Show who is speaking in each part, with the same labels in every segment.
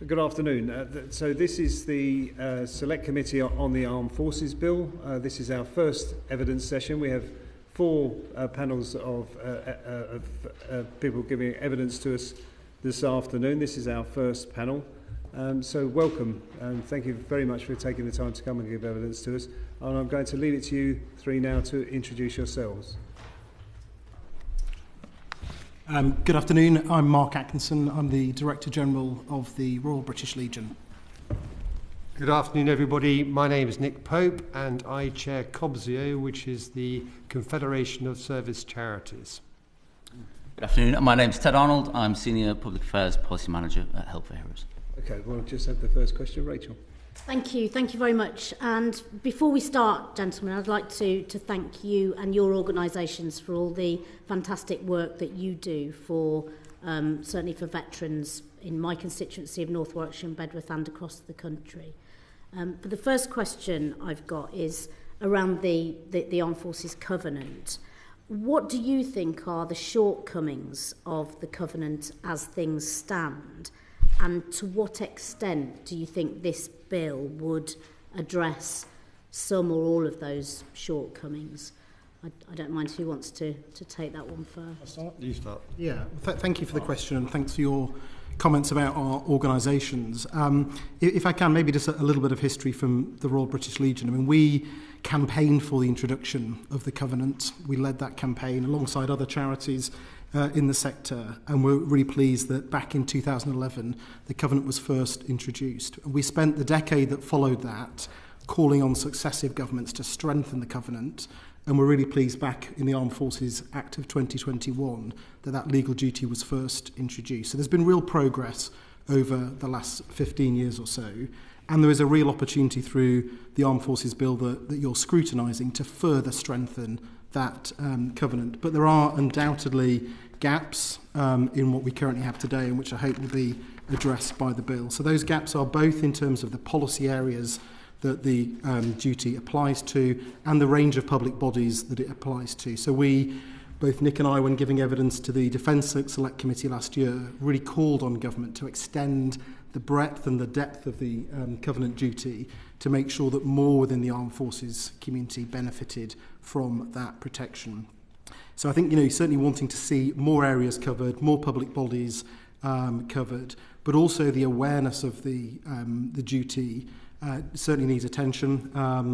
Speaker 1: Good afternoon. So this is the Select Committee on the Armed Forces Bill. This is our first evidence session. We have four panels of people giving evidence to us this afternoon. This is our first panel. So welcome and thank you very much for taking the time to come and give evidence to us. And I'm going to leave it to you three now to introduce yourselves.
Speaker 2: Good afternoon, I'm Mark Atkinson. I'm the Director General of the Royal British Legion.
Speaker 3: Good afternoon, everybody. My name is Nick Pope and I chair Cobseo, which is the Confederation of Service Charities.
Speaker 4: Good afternoon, my name is Ted Arnold. I'm Senior Public Affairs Policy Manager at Help for Heroes.
Speaker 1: Okay, we'll just have the first question. Rachel.
Speaker 5: Thank you very much. And before we start, gentlemen, I'd like to thank you and your organisations for all the fantastic work that you do for, certainly for veterans in my constituency of North Warwickshire and Bedworth and across the country. But the first question I've got is around the Armed Forces Covenant. What do you think are the shortcomings of the Covenant as things stand? And to what extent do you think this bill would address some or all of those shortcomings? I don't mind who wants to take that one first.
Speaker 3: I'll start. You start.
Speaker 2: Yeah, thank you for the question and thanks for your comments about our organisations. If I can, maybe just a little bit of history from the Royal British Legion. I mean, we campaigned for the introduction of the Covenant. We led that campaign alongside other charities in the sector, and we're really pleased that back in 2011 the Covenant was first introduced. We spent the decade that followed that calling on successive governments to strengthen the Covenant, and we're really pleased back in the Armed Forces Act of 2021 that legal duty was first introduced. So there's been real progress over the last 15 years or so, and there is a real opportunity through the Armed Forces Bill that you're scrutinising to further strengthen that covenant. But there are undoubtedly gaps in what we currently have today, and which I hope will be addressed by the bill. So those gaps are both in terms of the policy areas that the duty applies to and the range of public bodies that it applies to. So we, both Nick and I, when giving evidence to the Defence Select Committee last year, really called on government to extend the breadth and the depth of the covenant duty to make sure that more within the armed forces community benefited from that protection. So I think, certainly wanting to see more areas covered, more public bodies covered, but also the awareness of the duty certainly needs attention.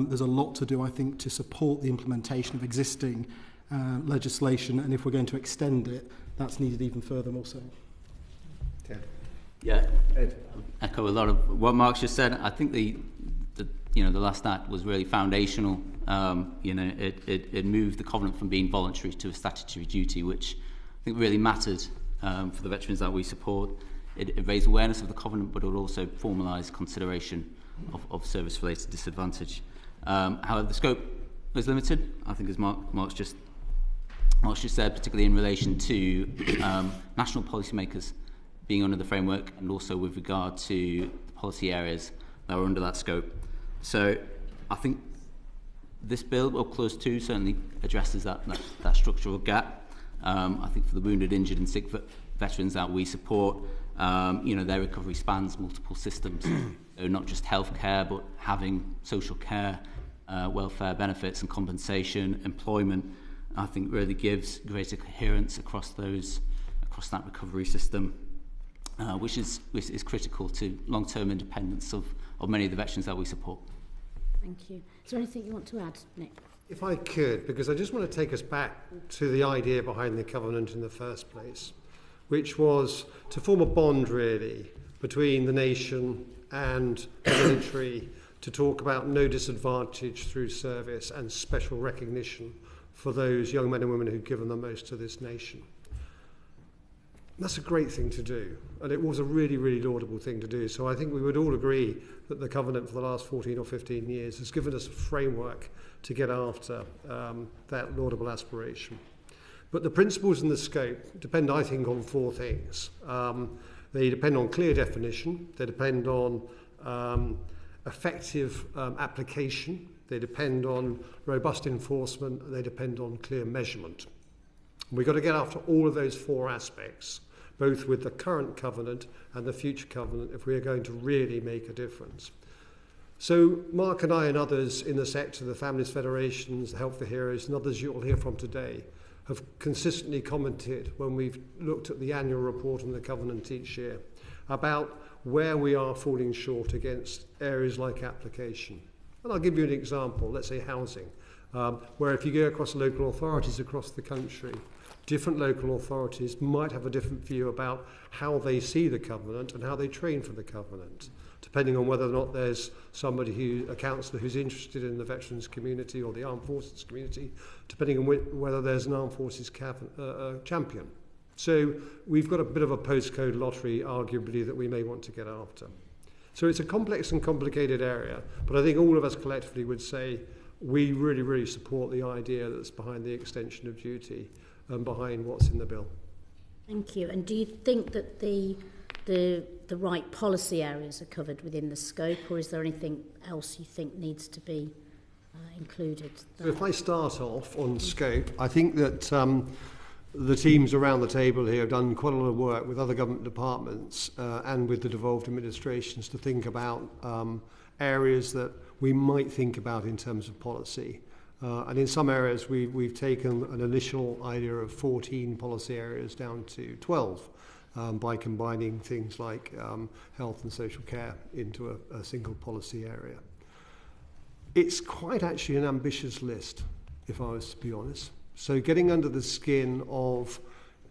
Speaker 2: There's a lot to do, I think, to support the implementation of existing legislation, and if we're going to extend it, that's needed even further more so.
Speaker 3: Ted.
Speaker 4: Yeah, echo a lot of what Mark's just said. I think the last act was really foundational. It moved the Covenant from being voluntary to a statutory duty, which I think really mattered for the veterans that we support. It raised awareness of the Covenant, but it also formalised consideration of service-related disadvantage. However, the scope was limited, I think, as Mark's just said, particularly in relation to national policymakers being under the framework, and also with regard to the policy areas that are under that scope. So I think this bill, or Clause 2, certainly addresses that structural gap. I think for the wounded, injured and sick veterans that we support, their recovery spans multiple systems. So not just healthcare, but having social care, welfare benefits and compensation, employment, I think really gives greater coherence across that recovery system. Which is critical to long-term independence of many of the veterans that we support.
Speaker 5: Thank you. Is there anything you want to add, Nick?
Speaker 3: If I could, because I just want to take us back to the idea behind the Covenant in the first place, which was to form a bond, really, between the nation and the military to talk about no disadvantage through service and special recognition for those young men and women who've given the most to this nation. That's a great thing to do, and it was a really, really laudable thing to do. So I think we would all agree that the Covenant for the last 14 or 15 years has given us a framework to get after that laudable aspiration. But the principles and the scope depend, I think, on four things. They depend on clear definition, they depend on effective application, they depend on robust enforcement, and they depend on clear measurement. We've got to get after all of those four aspects both with the current covenant and the future covenant, if we are going to really make a difference. So Mark and I and others in the sector, the Families Federations, the Help for Heroes and others you'll hear from today, have consistently commented when we've looked at the annual report on the covenant each year about where we are falling short against areas like application. And I'll give you an example, let's say housing, where if you go across local authorities across the country, different local authorities might have a different view about how they see the covenant and how they train for the covenant, depending on whether or not there's a councillor who's interested in the veterans community or the armed forces community, depending on whether there's an armed forces champion. So we've got a bit of a postcode lottery, arguably, that we may want to get after. So it's a complex and complicated area, but I think all of us collectively would say we really, really support the idea that's behind the extension of duty and behind what's in the bill.
Speaker 5: Thank you. And do you think that the right policy areas are covered within the scope, or is there anything else you think needs to be included there?
Speaker 3: So if I start off on scope, I think that the teams around the table here have done quite a lot of work with other government departments and with the devolved administrations to think about areas that we might think about in terms of policy. And in some areas, we've taken an initial idea of 14 policy areas down to 12 by combining things like health and social care into a single policy area. It's quite actually an ambitious list, if I was to be honest. So getting under the skin of,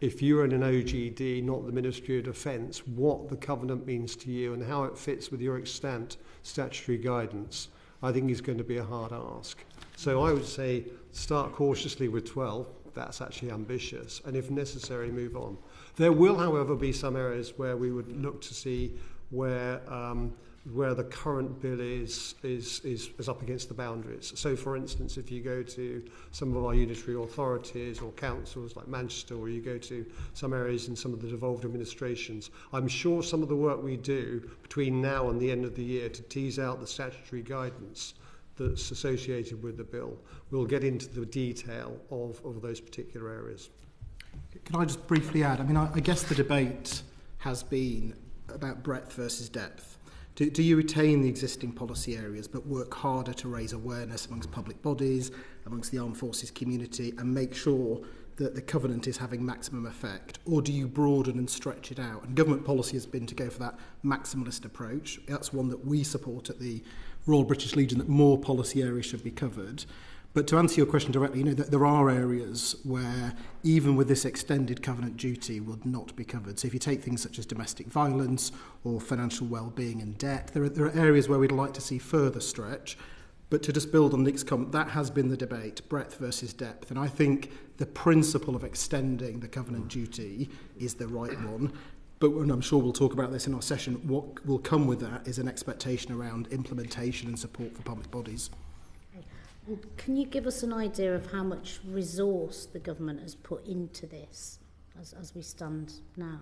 Speaker 3: if you're in an OGD, not the Ministry of Defence, what the covenant means to you and how it fits with your extant statutory guidance, I think is going to be a hard ask. So I would say start cautiously with 12. That's actually ambitious. And if necessary, move on. There will, however, be some areas where we would look to see where the current bill is up against the boundaries. So, for instance, if you go to some of our unitary authorities or councils like Manchester, or you go to some areas in some of the devolved administrations, I'm sure some of the work we do between now and the end of the year to tease out the statutory guidance that's associated with the bill will get into the detail of those particular areas.
Speaker 2: Can I just briefly add? I mean, I guess the debate has been about breadth versus depth. Do you retain the existing policy areas but work harder to raise awareness amongst public bodies, amongst the armed forces community, and make sure that the covenant is having maximum effect? Or do you broaden and stretch it out? And government policy has been to go for that maximalist approach. That's one that we support at the Royal British Legion, that more policy areas should be covered. But to answer your question directly, that there are areas where, even with this extended covenant duty, would not be covered. So if you take things such as domestic violence or financial well-being and debt, there are areas where we'd like to see further stretch. But to just build on Nick's comment, that has been the debate, breadth versus depth. And I think the principle of extending the covenant duty is the right one. But and I'm sure we'll talk about this in our session, what will come with that is an expectation around implementation and support for public bodies.
Speaker 5: Can you give us an idea of how much resource the government has put into this as we stand now?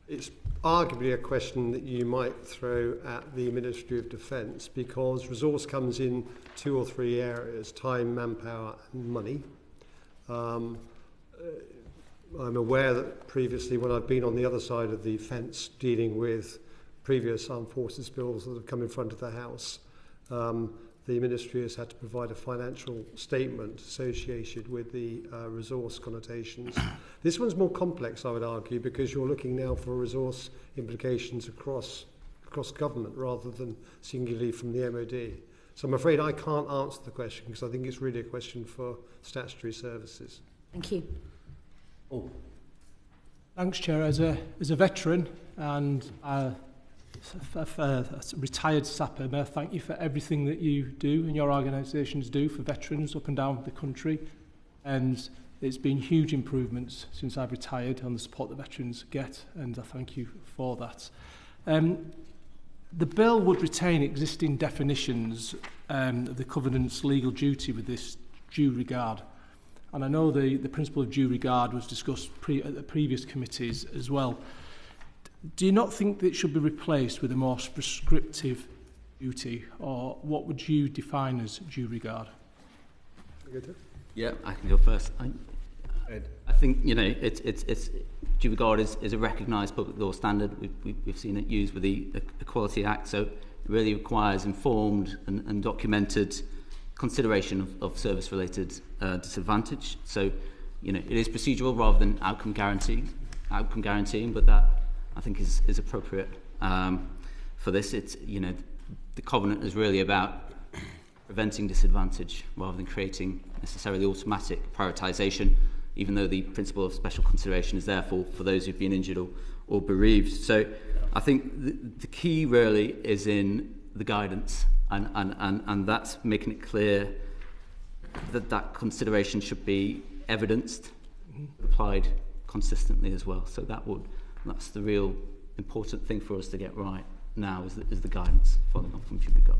Speaker 3: It's arguably a question that you might throw at the Ministry of Defence, because resource comes in 2 or 3 areas: time, manpower and money. I'm aware that previously, when I've been on the other side of the fence dealing with previous armed forces bills that have come in front of the House, the Ministry has had to provide a financial statement associated with the resource connotations. This one's more complex, I would argue, because you're looking now for resource implications across government rather than singularly from the MOD. So I'm afraid I can't answer the question, because I think it's really a question for statutory services.
Speaker 5: Thank you.
Speaker 6: Oh. Thanks, Chair. As a veteran and a retired sapper, may I thank you for everything that you do and your organisations do for veterans up and down the country. And it's been huge improvements since I've retired on the support that veterans get, and I thank you for that. The bill would retain existing definitions of the covenant's legal duty with this due regard. And I know the principle of due regard was discussed at the previous committees as well. Do you not think that it should be replaced with a more prescriptive duty, or what would you define as due regard?
Speaker 4: Yeah, I can go first.
Speaker 1: Ed.
Speaker 4: I think, it's due regard is a recognised public law standard. We've seen it used with the Equality Act, so it really requires informed and documented consideration of service-related disadvantage. So, it is procedural rather than outcome guaranteeing, but that I think is appropriate for this. It's, the covenant is really about preventing disadvantage rather than creating necessarily automatic prioritisation, even though the principle of special consideration is there for those who've been injured or bereaved. So I think the key really is in the guidance, and that's making it clear that consideration should be evidenced, applied consistently as well. So that's the real important thing for us to get right now, is the guidance following on from due regard.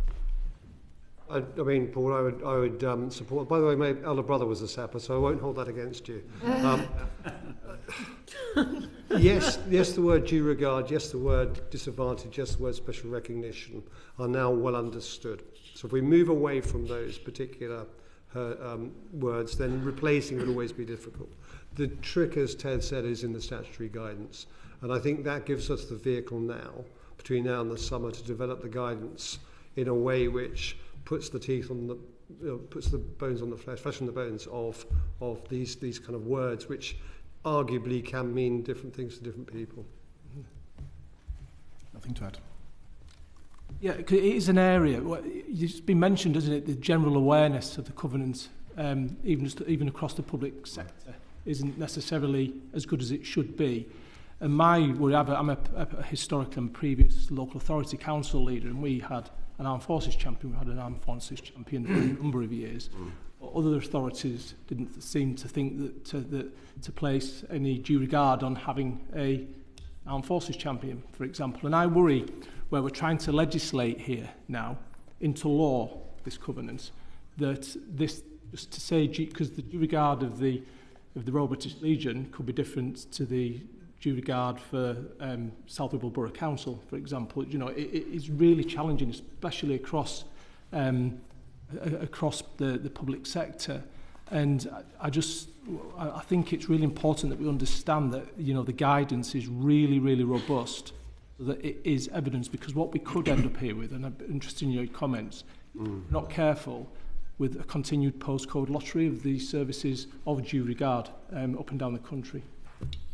Speaker 3: I mean, Paul, I would support. By the way, my elder brother was a sapper, so I won't hold that against you. Yes, the word due regard, yes, the word disadvantage, yes, the word special recognition are now well understood. So if we move away from those particular words, then replacing would always be difficult. The trick, as Ted said, is in the statutory guidance, and I think that gives us the vehicle now, between now and the summer, to develop the guidance in a way which puts the teeth on puts the bones on the flesh on the bones of these kind of words, which arguably can mean different things to different people.
Speaker 2: Nothing to add.
Speaker 6: Yeah, it is an area, it's been mentioned, isn't it, the general awareness of the covenant, even across the public sector, isn't necessarily as good as it should be. And I'm a historical and previous local authority council leader, and we had an armed forces champion. We had an armed forces champion for a number of years. Other authorities didn't seem to think that to place any due regard on having a armed forces champion, for example. And I worry, where we're trying to legislate here now into law this covenant, that this, just to say, because the due regard of the Royal British Legion could be different to the due regard for South Whitwell Borough Council, for example. It is really challenging, especially across the public sector. And I think it's really important that we understand that the guidance is really, really robust, so that it is evidence, because what we could end up here with, and I'm interested in your comments, not careful, with a continued postcode lottery of the services of due regard up and down the country.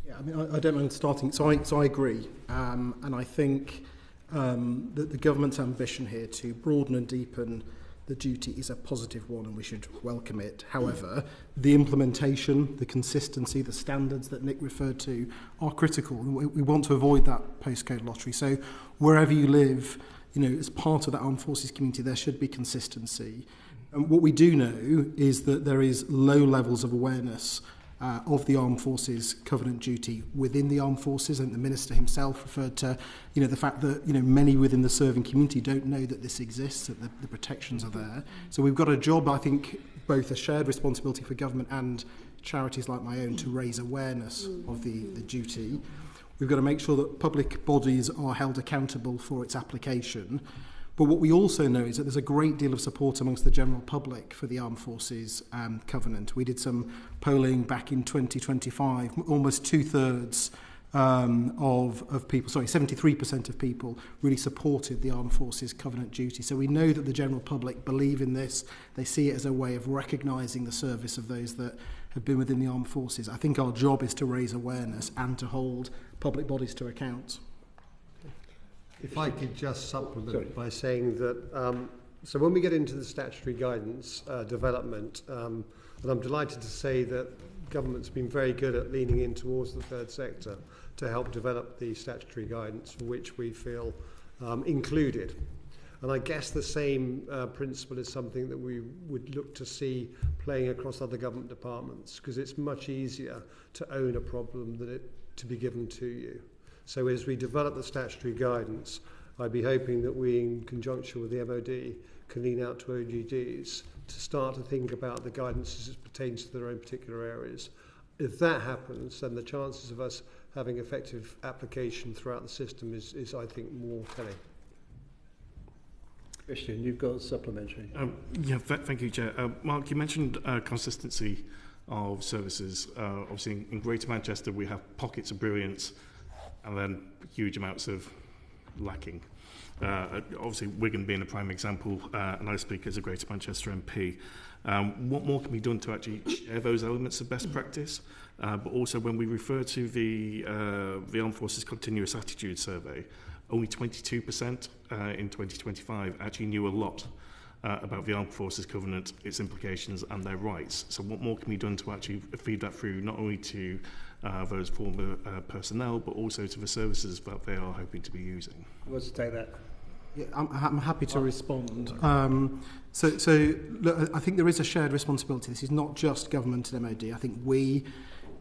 Speaker 2: Yeah, I mean, I don't mind starting. So I agree, and I think that the government's ambition here to broaden and deepen the duty is a positive one, and we should welcome it. However, the implementation, the consistency, the standards that Nick referred to are critical. We want to avoid that postcode lottery. So wherever you live, as part of that armed forces community, there should be consistency. And what we do know is that there is low levels of awareness of the armed forces covenant duty within the armed forces, and the minister himself referred to the fact that many within the serving community don't know that this exists, that the protections are there. So we've got a job, I think, both a shared responsibility for government and charities like my own to raise awareness of the duty. We've got to make sure that public bodies are held accountable for its application. But what we also know is that there's a great deal of support amongst the general public for the Armed Forces Covenant. We did some polling back in 2025. Almost two-thirds of people, 73% of people really supported the Armed Forces Covenant duty. So we know that the general public believe in this. They see it as a way of recognising the service of those that have been within the Armed Forces. I think our job is to raise awareness and to hold public bodies to account.
Speaker 3: If I could just supplement by saying that, so when we get into the statutory guidance development, and I'm delighted to say that government's been very good at leaning in towards the third sector to help develop the statutory guidance, for which we feel included. And I guess the same principle is something that we would look to see playing across other government departments, because it's much easier to own a problem than it to be given to you. So as we develop the statutory guidance, I'd be hoping that we, in conjunction with the MOD, can lean out to OGDs to start to think about the guidance as it pertains to their own particular areas. If that happens, then the chances of us having effective application throughout the system is I think, more telling.
Speaker 1: Christian, you've got a supplementary.
Speaker 7: Thank you, Chair. Mark, you mentioned consistency of services. Obviously, in Greater Manchester, we have pockets of brilliance and then huge amounts of lacking. Obviously, Wigan being a prime example, and I speak as a Greater Manchester MP. What more can be done to actually share those elements of best practice? But also, when we refer to the Armed Forces Continuous Attitude Survey, only 22% in 2025 actually knew a lot about the Armed Forces Covenant, its implications and their rights. So what more can be done to actually feed that through not only to those former personnel, but also to the services that they are hoping to be using?
Speaker 1: Who wants to take that?
Speaker 2: Yeah, I'm happy to respond. So look, I think there is a shared responsibility. This is not just government and MOD. I think we,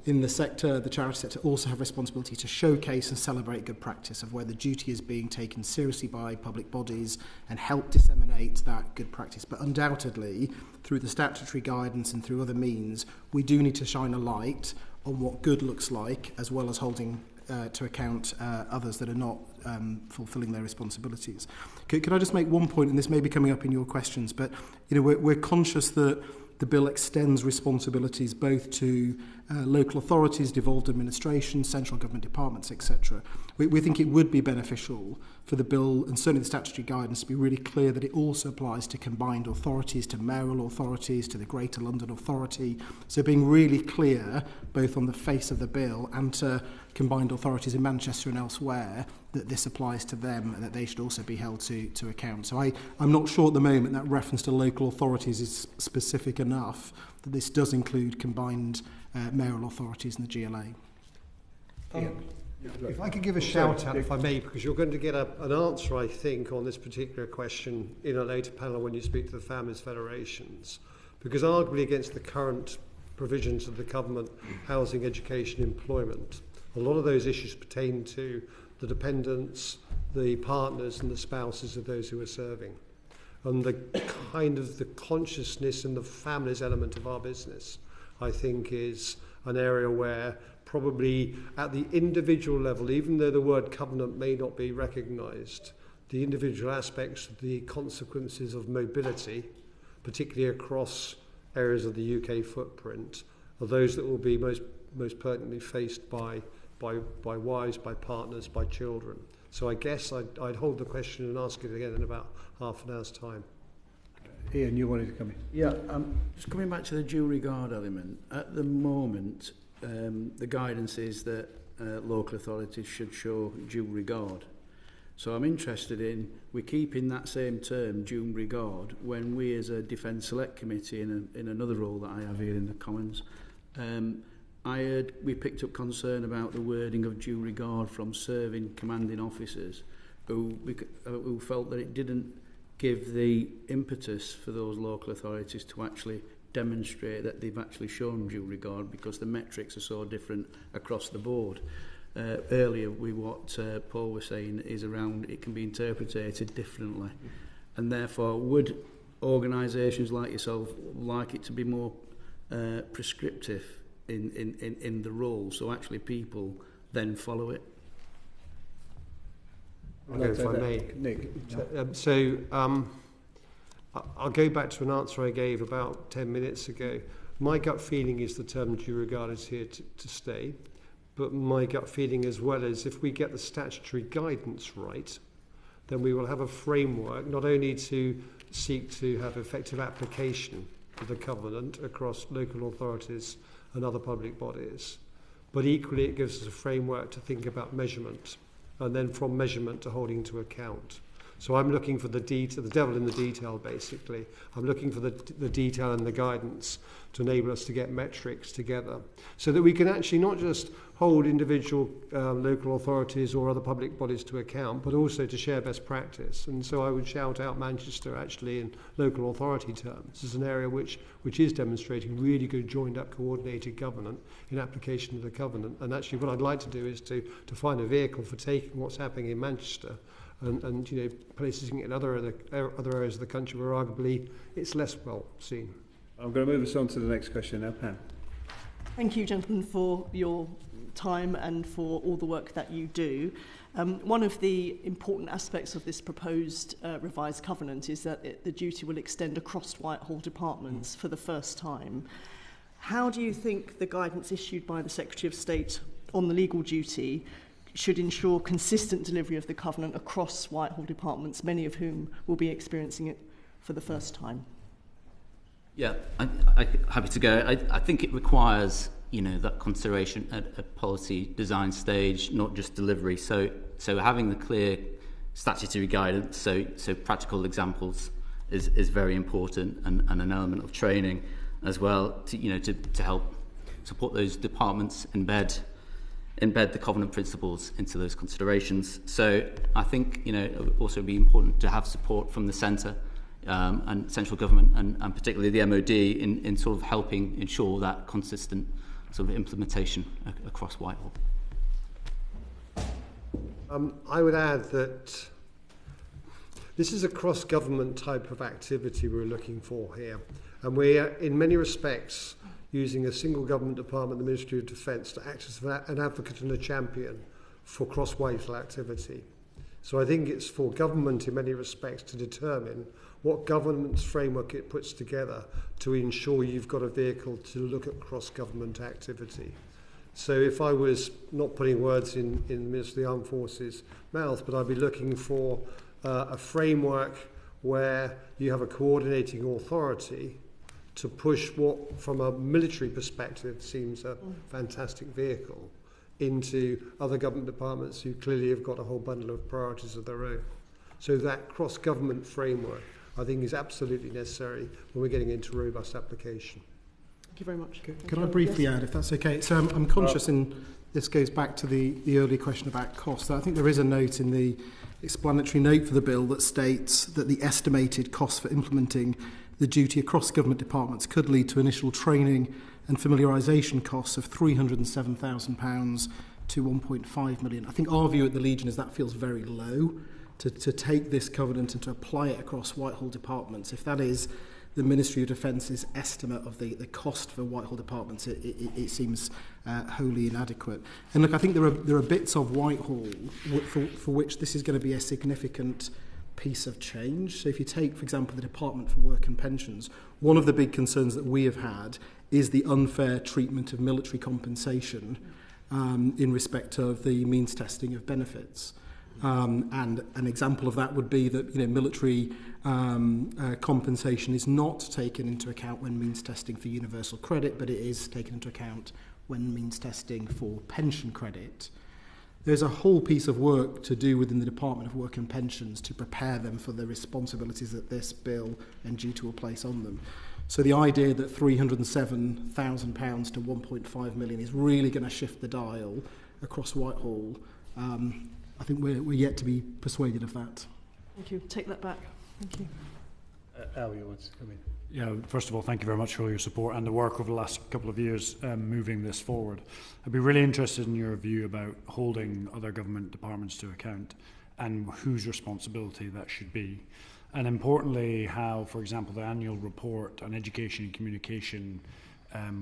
Speaker 2: in the sector, the charity sector, also have responsibility to showcase and celebrate good practice of where the duty is being taken seriously by public bodies and help disseminate that good practice. But undoubtedly, through the statutory guidance and through other means, we do need to shine a light on what good looks like, as well as holding to account others that are not fulfilling their responsibilities. Could I just make one point, and this may be coming up in your questions, but we're conscious that the bill extends responsibilities both to local authorities, devolved administration, central government departments, etc. We think it would be beneficial for the bill, and certainly the statutory guidance, to be really clear that it also applies to combined authorities, to mayoral authorities, to the Greater London Authority. So being really clear, both on the face of the bill and to combined authorities in Manchester and elsewhere, that this applies to them and that they should also be held to account. So I'm not sure at the moment that reference to local authorities is specific enough that this does include combined mayoral authorities and the GLA.
Speaker 3: If I could give a shout out, if I may, because you're going to get an answer, I think, on this particular question in a later panel when you speak to the families' federations, because arguably against the current provisions of the government, housing, education, employment, a lot of those issues pertain to the dependents, the partners and the spouses of those who are serving. And the kind of the consciousness and the families element of our business, I think, is an area where probably at the individual level, even though the word covenant may not be recognised, the individual aspects of the consequences of mobility, particularly across areas of the UK footprint, are those that will be most pertinently faced by wives, by partners, by children. So I guess I'd hold the question and ask it again in about half an hour's time.
Speaker 1: Ian, you wanted to come in?
Speaker 8: Yeah, just coming back to the due regard element. At the moment, the guidance is that local authorities should show due regard. So I'm interested in, we're keeping that same term, due regard, when we as a Defence Select Committee, in another role that I have here in the Commons, I heard we picked up concern about the wording of due regard from serving commanding officers who felt that it didn't give the impetus for those local authorities to actually demonstrate that they've actually shown due regard, because the metrics are so different across the board. Earlier, what Paul was saying is around it can be interpreted differently, and therefore would organisations like yourself like it to be more prescriptive in the role, so actually people then follow it?
Speaker 3: Okay, if I may.
Speaker 1: Nick.
Speaker 3: I'll go back to an answer I gave about 10 minutes ago. My gut feeling is the term due regard is here to stay, but my gut feeling as well is if we get the statutory guidance right, then we will have a framework not only to seek to have effective application of the covenant across local authorities and other public bodies, but equally it gives us a framework to think about measurement, and then from measurement to holding to account. So I'm looking for the devil in the detail, basically. I'm looking for the detail and the guidance to enable us to get metrics together so that we can actually not just hold individual local authorities or other public bodies to account, but also to share best practice. And so I would shout out Manchester actually in local authority terms as an area which is demonstrating really good joined up coordinated government in application of the covenant. And actually what I'd like to do is to find a vehicle for taking what's happening in Manchester and placing it in other areas of the country where arguably it's less well seen.
Speaker 1: I'm going to move us on to the next question now, Pam.
Speaker 9: Thank you, gentlemen, for your time and for all the work that you do. One of the important aspects of this proposed revised covenant is that the duty will extend across Whitehall departments for the first time. How do you think the guidance issued by the Secretary of State on the legal duty should ensure consistent delivery of the covenant across Whitehall departments, many of whom will be experiencing it for the first time?
Speaker 4: Yeah, I'm happy to go. I think it requires, that consideration at a policy design stage, not just delivery. So having the clear statutory guidance, so practical examples is very important, and an element of training as well to help support those departments embed the covenant principles into those considerations. So I think it would also be important to have support from the centre and central government and particularly the MOD in sort of helping ensure that consistent sort of implementation across Whitehall.
Speaker 3: I would add that this is a cross-government type of activity we're looking for here, and we're in many respects using a single government department, the Ministry of Defence, to act as an advocate and a champion for cross-Whitehall activity. So I think it's for government in many respects to determine what governance framework it puts together to ensure you've got a vehicle to look at cross-government activity. So if I was not putting words in the Minister of the Armed Forces' mouth, but I'd be looking for a framework where you have a coordinating authority to push what, from a military perspective, seems a fantastic vehicle into other government departments who clearly have got a whole bundle of priorities of their own. So that cross-government framework, I think, is absolutely necessary when we're getting into robust application.
Speaker 9: Thank you very much.
Speaker 2: Could I briefly add, if that's okay? So I'm conscious, and this goes back to the earlier question about cost. I think there is a note in the explanatory note for the bill that states that the estimated cost for implementing the duty across government departments could lead to initial training and familiarisation costs of £307,000 to 1.5 million. I think our view at the Legion is that feels very low to take this covenant and to apply it across Whitehall departments. If that is the Ministry of Defence's estimate of the cost for Whitehall departments, it seems wholly inadequate. And look, I think there are bits of Whitehall for which this is going to be a significant piece of change. So if you take, for example, the Department for Work and Pensions, one of the big concerns that we have had is the unfair treatment of military compensation in respect of the means testing of benefits. And an example of that would be that military compensation is not taken into account when means testing for universal credit, but it is taken into account when means testing for pension credit. There's a whole piece of work to do within the Department of Work and Pensions to prepare them for the responsibilities that this bill and duty will place on them. So the idea that £307,000 to 1.5 million is really going to shift the dial across Whitehall, I think we're yet to be persuaded of that.
Speaker 9: Thank you. Take that back. Thank you.
Speaker 1: Al, you want to come in?
Speaker 10: Yeah, first of all, thank you very much for all your support and the work over the last couple of years moving this forward. I'd be really interested in your view about holding other government departments to account and whose responsibility that should be. And importantly, how, for example, the annual report on education and communication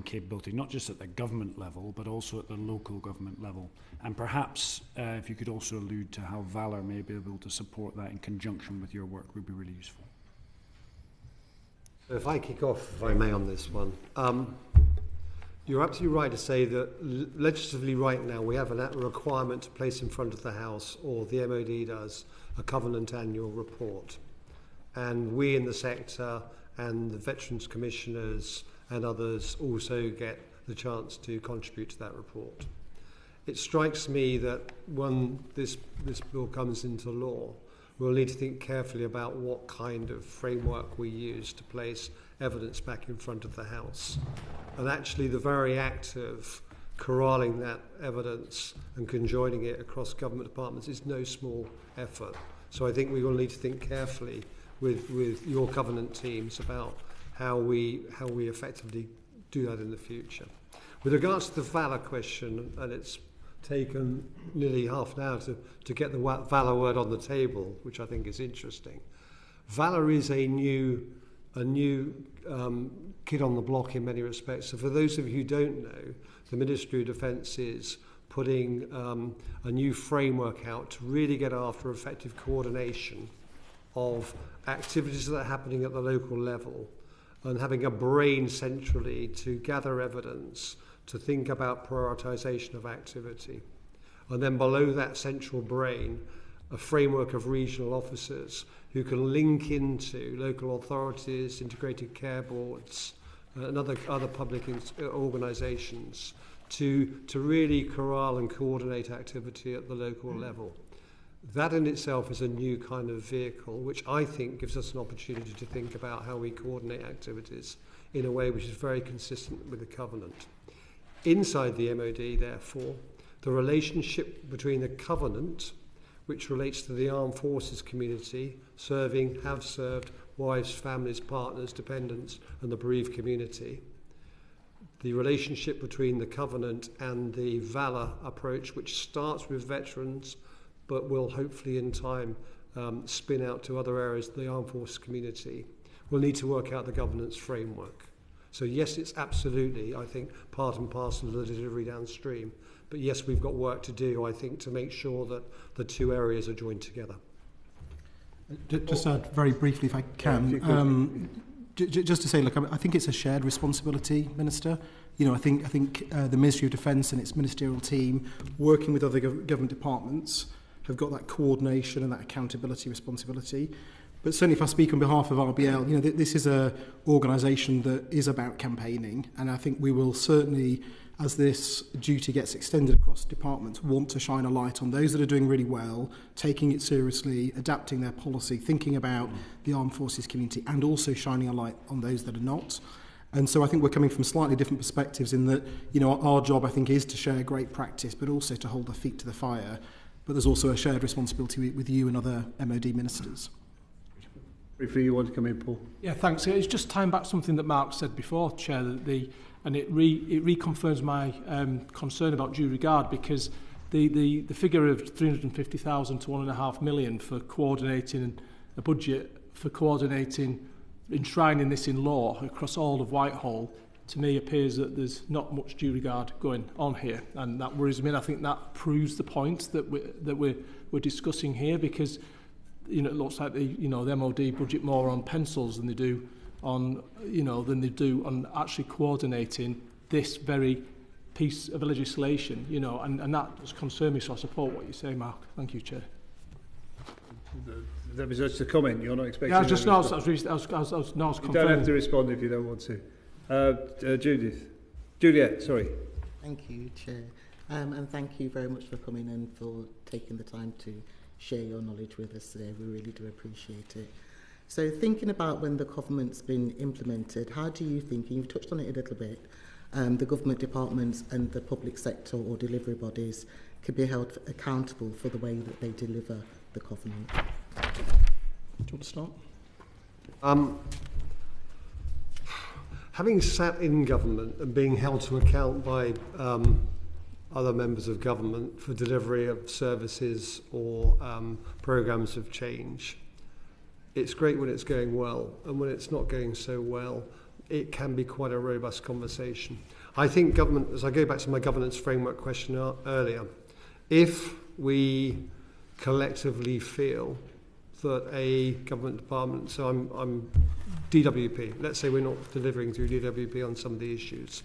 Speaker 10: capability, not just at the government level, but also at the local government level. And perhaps if you could also allude to how Valour may be able to support that in conjunction with your work would be really useful.
Speaker 3: So if I kick off, if I may, on this one. You're absolutely right to say that legislatively right now we have a requirement to place in front of the House, or the MOD does, a Covenant annual report. And we in the sector and the Veterans Commissioners and others also get the chance to contribute to that report. It strikes me that when this bill comes into law, we'll need to think carefully about what kind of framework we use to place evidence back in front of the House. And actually the very act of corralling that evidence and conjoining it across government departments is no small effort. So I think we will need to think carefully with your Covenant teams about how we effectively do that in the future. With regards to the Valour question, and it's taken nearly half an hour to get the Valour word on the table, which I think is interesting. Valour is a new kid on the block in many respects. So for those of you who don't know, the Ministry of Defence is putting a new framework out to really get after effective coordination of activities that are happening at the local level and having a brain centrally to gather evidence, to think about prioritisation of activity. And then below that central brain, a framework of regional officers who can link into local authorities, integrated care boards, and other public organisations to really corral and coordinate activity at the local level. That in itself is a new kind of vehicle, which I think gives us an opportunity to think about how we coordinate activities in a way which is very consistent with the Covenant. Inside the MOD, therefore, the relationship between the Covenant, which relates to the armed forces community, serving, have served, wives, families, partners, dependents, and the bereaved community. The relationship between the Covenant and the Valor approach, which starts with veterans, but will hopefully in time spin out to other areas of the armed forces community. We'll need to work out the governance framework. So yes, it's absolutely, I think, part and parcel of the delivery downstream. But yes, we've got work to do, I think, to make sure that the two areas are joined together.
Speaker 2: Just add very briefly, if I can, just to say, look, I think it's a shared responsibility, Minister. You know, I think the Ministry of Defence and its ministerial team, working with other government departments, have got that coordination and that accountability responsibility. But certainly if I speak on behalf of RBL, you know, this is an organisation that is about campaigning, and I think we will certainly, as this duty gets extended across departments, want to shine a light on those that are doing really well, taking it seriously, adapting their policy, thinking about the armed forces community, and also shining a light on those that are not. And so I think we're coming from slightly different perspectives in that, you know, our job, I think, is to share great practice, but also to hold our feet to the fire. But there's also a shared responsibility with you and other MOD ministers.
Speaker 1: Briefly, you want to come in, Paul?
Speaker 6: Yeah, thanks. It's just tying back something that Mark said before, Chair, that and it reconfirms my concern about due regard, because the figure of 350,000 to 1.5 million for coordinating a budget, for coordinating, enshrining this in law across all of Whitehall, to me appears that there's not much due regard going on here, and that worries me. And I think that proves the point that we're discussing here, because you know, it looks like the MOD budget more on pencils than they do on actually coordinating this very piece of legislation, you know, and that does concern me. So I support what you say, Mark. Thank you, Chair.
Speaker 1: That was just a comment. You're not expecting.
Speaker 6: Yeah, I was confirming.
Speaker 1: You don't have to respond if you don't want to. Juliet, sorry.
Speaker 11: Thank you, Chair, and thank you very much for coming and for taking the time to share your knowledge with us today. We really do appreciate it. So thinking about when the Covenant's been implemented, how do you think, and you've touched on it a little bit, the government departments and the public sector or delivery bodies could be held accountable for the way that they deliver the Covenant?
Speaker 2: Do you want to start?
Speaker 3: Having sat in government and being held to account by other members of government for delivery of services or programmes of change, it's great when it's going well, and when it's not going so well, it can be quite a robust conversation. I think government, as I go back to my governance framework question earlier, if we collectively feel that a government department, so I'm DWP, let's say we're not delivering through DWP on some of the issues,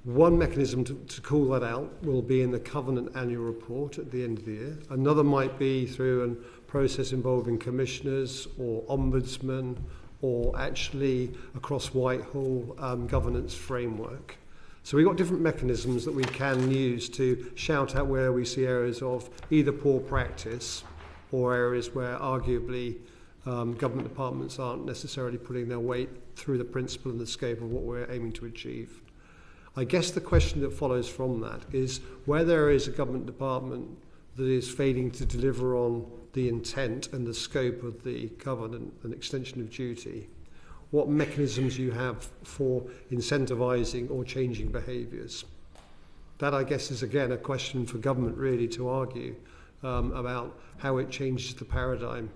Speaker 3: one mechanism to call that out will be in the Covenant annual report at the end of the year. Another might be through a process involving commissioners or ombudsman, or actually across Whitehall governance framework. So we've got different mechanisms that we can use to shout out where we see areas of either poor practice or areas where arguably government departments aren't necessarily putting their weight through the principle and the scope of what we're aiming to achieve. I guess the question that follows from that is where there is a government department that is failing to deliver on the intent and the scope of the Covenant and extension of duty, what mechanisms you have for incentivising or changing behaviours. That, I guess, is again a question for government really to argue about how it changes the paradigm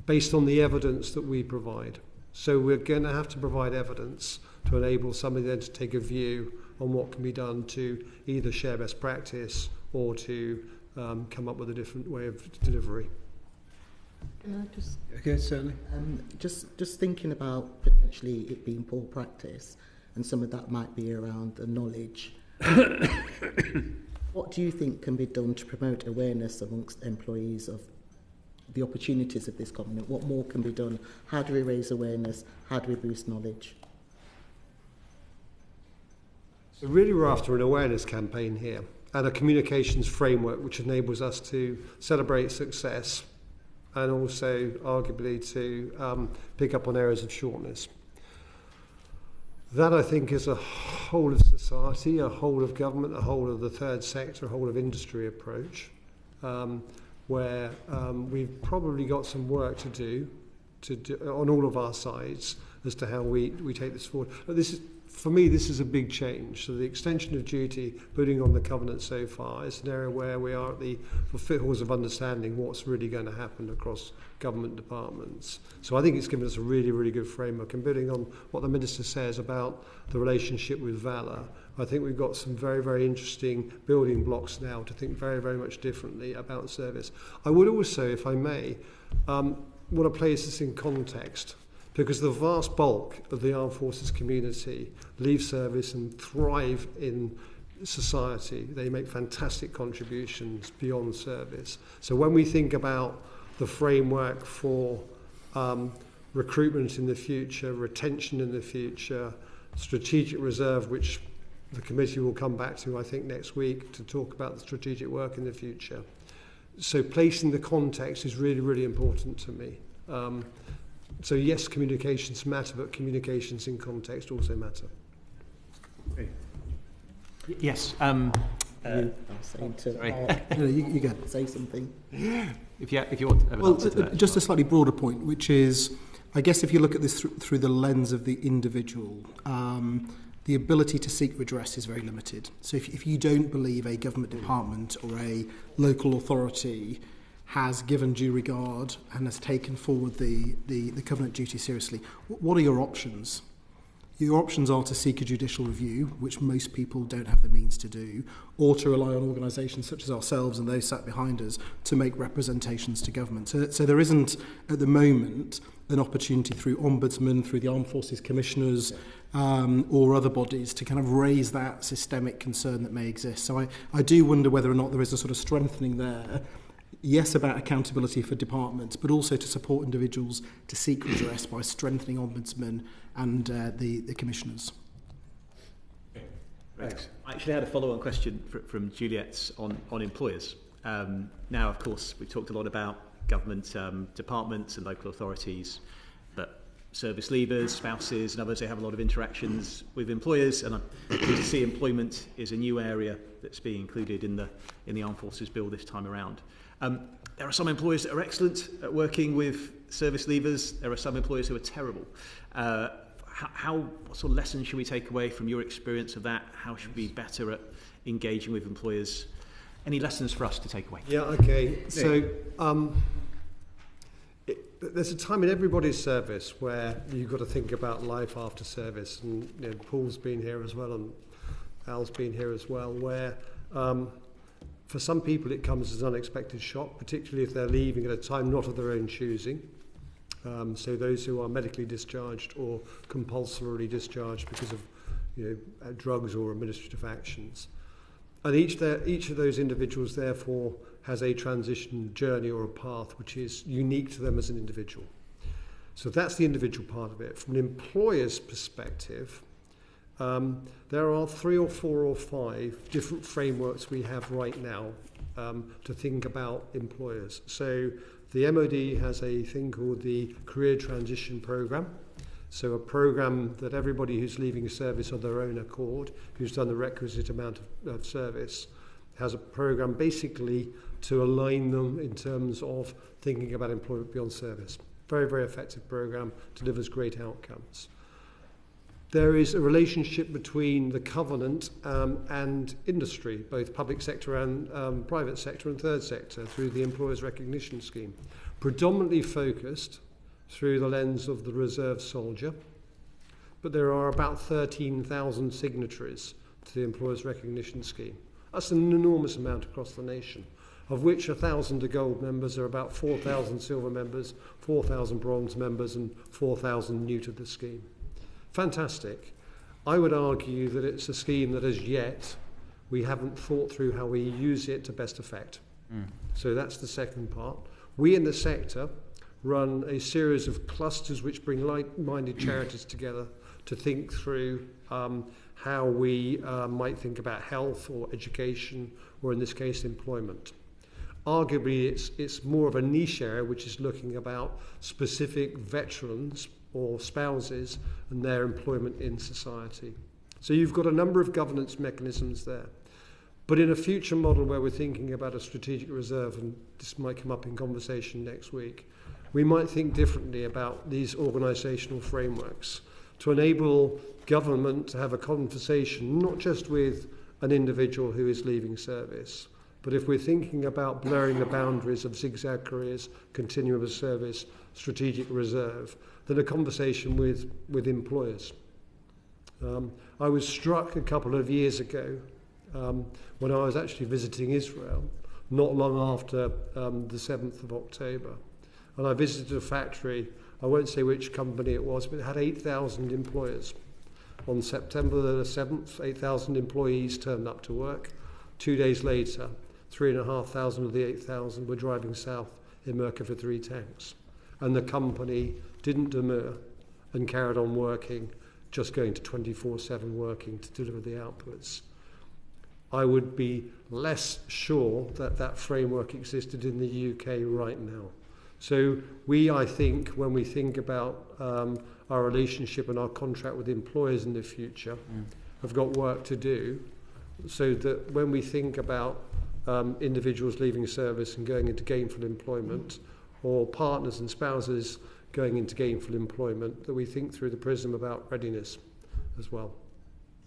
Speaker 3: based on the evidence that we provide. So we're going to have to provide evidence to enable somebody then to take a view on what can be done to either share best practice or to come up with a different way of delivery.
Speaker 11: Can I just...
Speaker 1: Okay, certainly.
Speaker 11: Just thinking about potentially it being poor practice, and some of that might be around the knowledge. What do you think can be done to promote awareness amongst employees of the opportunities of this covenant? What more can be done? How do we raise awareness? How do we boost knowledge?
Speaker 3: So really we're after an awareness campaign here and a communications framework which enables us to celebrate success and also arguably to pick up on areas of shortness. That, I think, is a whole of society, a whole of government, a whole of the third sector, a whole of industry approach, where we've probably got some work to do on all of our sides as to how we take this forward. But this is, for me, this is a big change. So the extension of duty, putting on the covenant so far, is an area where we are at the foothills of understanding what's really going to happen across government departments. So I think it's given us a really, really good framework. And building on what the Minister says about the relationship with Valour, I think we've got some very, very interesting building blocks now to think very, very much differently about service. I would also, if I may, want to place this in context, because the vast bulk of the armed forces community leave service and thrive in society. They make fantastic contributions beyond service. So when we think about the framework for recruitment in the future, retention in the future, strategic reserve, which the committee will come back to, I think, next week to talk about the strategic work in the future. So placing the context is really, really important to me. So yes, communications matter, but communications in context also matter.
Speaker 1: Okay.
Speaker 12: Yes.
Speaker 11: You can say something.
Speaker 12: If you want to have an answer to that.
Speaker 2: Just a slightly broader point, which is, I guess if you look at this through the lens of the individual, the ability to seek redress is very limited. So if you don't believe a government department or a local authority has given due regard and has taken forward the covenant duty seriously, what are your options? Your options are to seek a judicial review, which most people don't have the means to do, or to rely on organisations such as ourselves and those sat behind us to make representations to government. So there isn't, at the moment, an opportunity through Ombudsman, through the Armed Forces Commissioners, or other bodies to kind of raise that systemic concern that may exist. So I do wonder whether or not there is a sort of strengthening there, yes, about accountability for departments, but also to support individuals to seek redress by strengthening Ombudsman and the commissioners.
Speaker 12: Thanks. I actually had a follow-on question from Juliet's on employers. Now, of course, we've talked a lot about government departments and local authorities, but service leavers, spouses and others, they have a lot of interactions with employers, and I'm pleased to see employment is a new area that's being included in the Armed Forces Bill this time around. There are some employers that are excellent at working with service leavers. There are some employers who are terrible. What sort of lessons should we take away from your experience of that? How should we be better at engaging with employers? Any lessons for us to take away?
Speaker 3: Yeah, okay. So there's a time in everybody's service where you've got to think about life after service. And Paul's been here as well, and Al's been here as well, where for some people it comes as an unexpected shock, particularly if they're leaving at a time not of their own choosing. So those who are medically discharged or compulsorily discharged because of drugs or administrative actions. And each of those individuals, therefore, has a transition journey or a path which is unique to them as an individual. So that's the individual part of it. From an employer's perspective, there are 3 or 4 or 5 different frameworks we have right now to think about employers. So the MOD has a thing called the Career Transition Programme. So a programme that everybody who's leaving service on their own accord, who's done the requisite amount of service, has a programme basically to align them in terms of thinking about employment beyond service. Very, very effective programme, delivers great outcomes. There is a relationship between the covenant and industry, both public sector and private sector and third sector, through the Employers Recognition Scheme, predominantly focused through the lens of the reserve soldier, but there are about 13,000 signatories to the Employers Recognition Scheme. That's an enormous amount across the nation. of which 1,000 are gold members, there are about 4,000 silver members, 4,000 bronze members, and 4,000 new to the scheme. Fantastic. I would argue that it's a scheme that as yet we haven't thought through how we use it to best effect. So that's the second part. We in the sector run a series of clusters which bring like-minded charities together to think through how we might think about health or education, or in this case employment. Arguably it's more of a niche area which is looking about specific veterans or spouses and their employment in society. So you've got a number of governance mechanisms there. But in a future model where we're thinking about a strategic reserve, and this might come up in conversation next week, we might think differently about these organisational frameworks to enable government to have a conversation not just with an individual who is leaving service, but if we're thinking about blurring the boundaries of zigzag careers, continuum of service, strategic reserve, then a conversation with employers. I was struck a couple of years ago when I was actually visiting Israel, not long after the 7th of October. And I visited a factory, I won't say which company it was, but it had 8,000 employers. On September the 7th, 8,000 employees turned up to work. 2 days later, 3,500 of the 8,000 were driving south in Merca for 3 tanks. And the company didn't demur and carried on working, just going to 24/7 working to deliver the outputs. I would be less sure that that framework existed in the UK right now. So I think, when we think about our relationship and our contract with employers in the future, have got work to do, so that when we think about individuals leaving service and going into gainful employment, or partners and spouses going into gainful employment, that we think through the prism about readiness as well.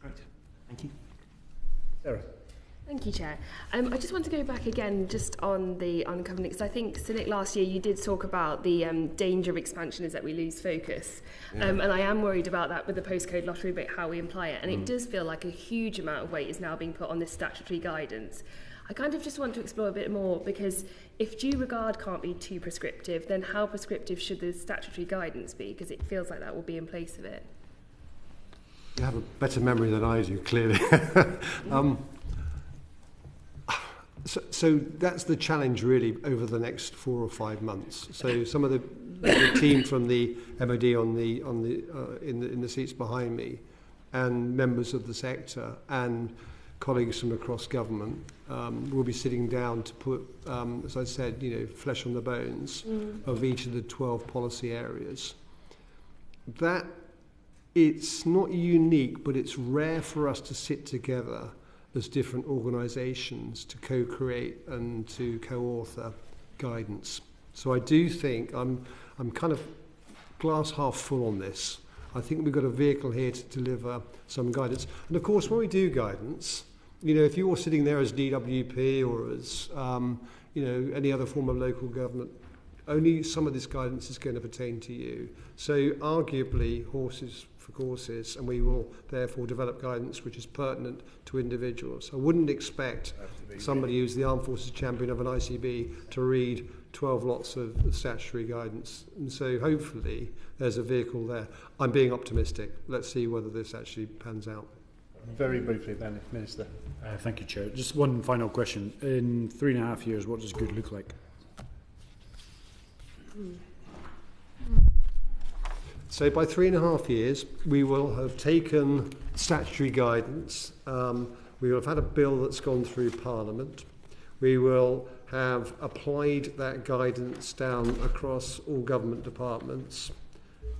Speaker 1: Great. Thank you. Sarah.
Speaker 13: Thank you, Chair. I just want to go back again just on the covenant, because I think, Cynic, last year you did talk about the danger of expansion is that we lose focus. And I am worried about that with the postcode lottery, but how we apply it. And it does feel like a huge amount of weight is now being put on this statutory guidance. I kind of just want to explore a bit more, because if due regard can't be too prescriptive, then how prescriptive should the statutory guidance be? Because it feels like that will be in place of it.
Speaker 3: You have a better memory than I do, clearly. So that's the challenge really over the next 4 or 5 months. So some of the team from the MOD in the seats behind me, and members of the sector and colleagues from across government will be sitting down to put, as I said, flesh on the bones of each of the 12 policy areas. That it's not unique, but it's rare for us to sit together as different organisations to co-create and to co-author guidance. So I do think I'm kind of glass half full on this. I think we've got a vehicle here to deliver some guidance. And of course, when we do guidance, if you're sitting there as DWP or as any other form of local government, only some of this guidance is going to pertain to you. So arguably, horses for courses, and we will therefore develop guidance which is pertinent to individuals. I wouldn't expect somebody who's the Armed Forces champion of an ICB to read 12 lots of statutory guidance. And so hopefully there's a vehicle there. I'm being optimistic. Let's see whether this actually pans out.
Speaker 1: Very briefly, then, Minister.
Speaker 10: Thank you, Chair. Just one final question. In 3.5 years, what does good look like?
Speaker 3: So by 3.5 years, we will have taken statutory guidance. We will have had a bill that's gone through Parliament. We will have applied that guidance down across all government departments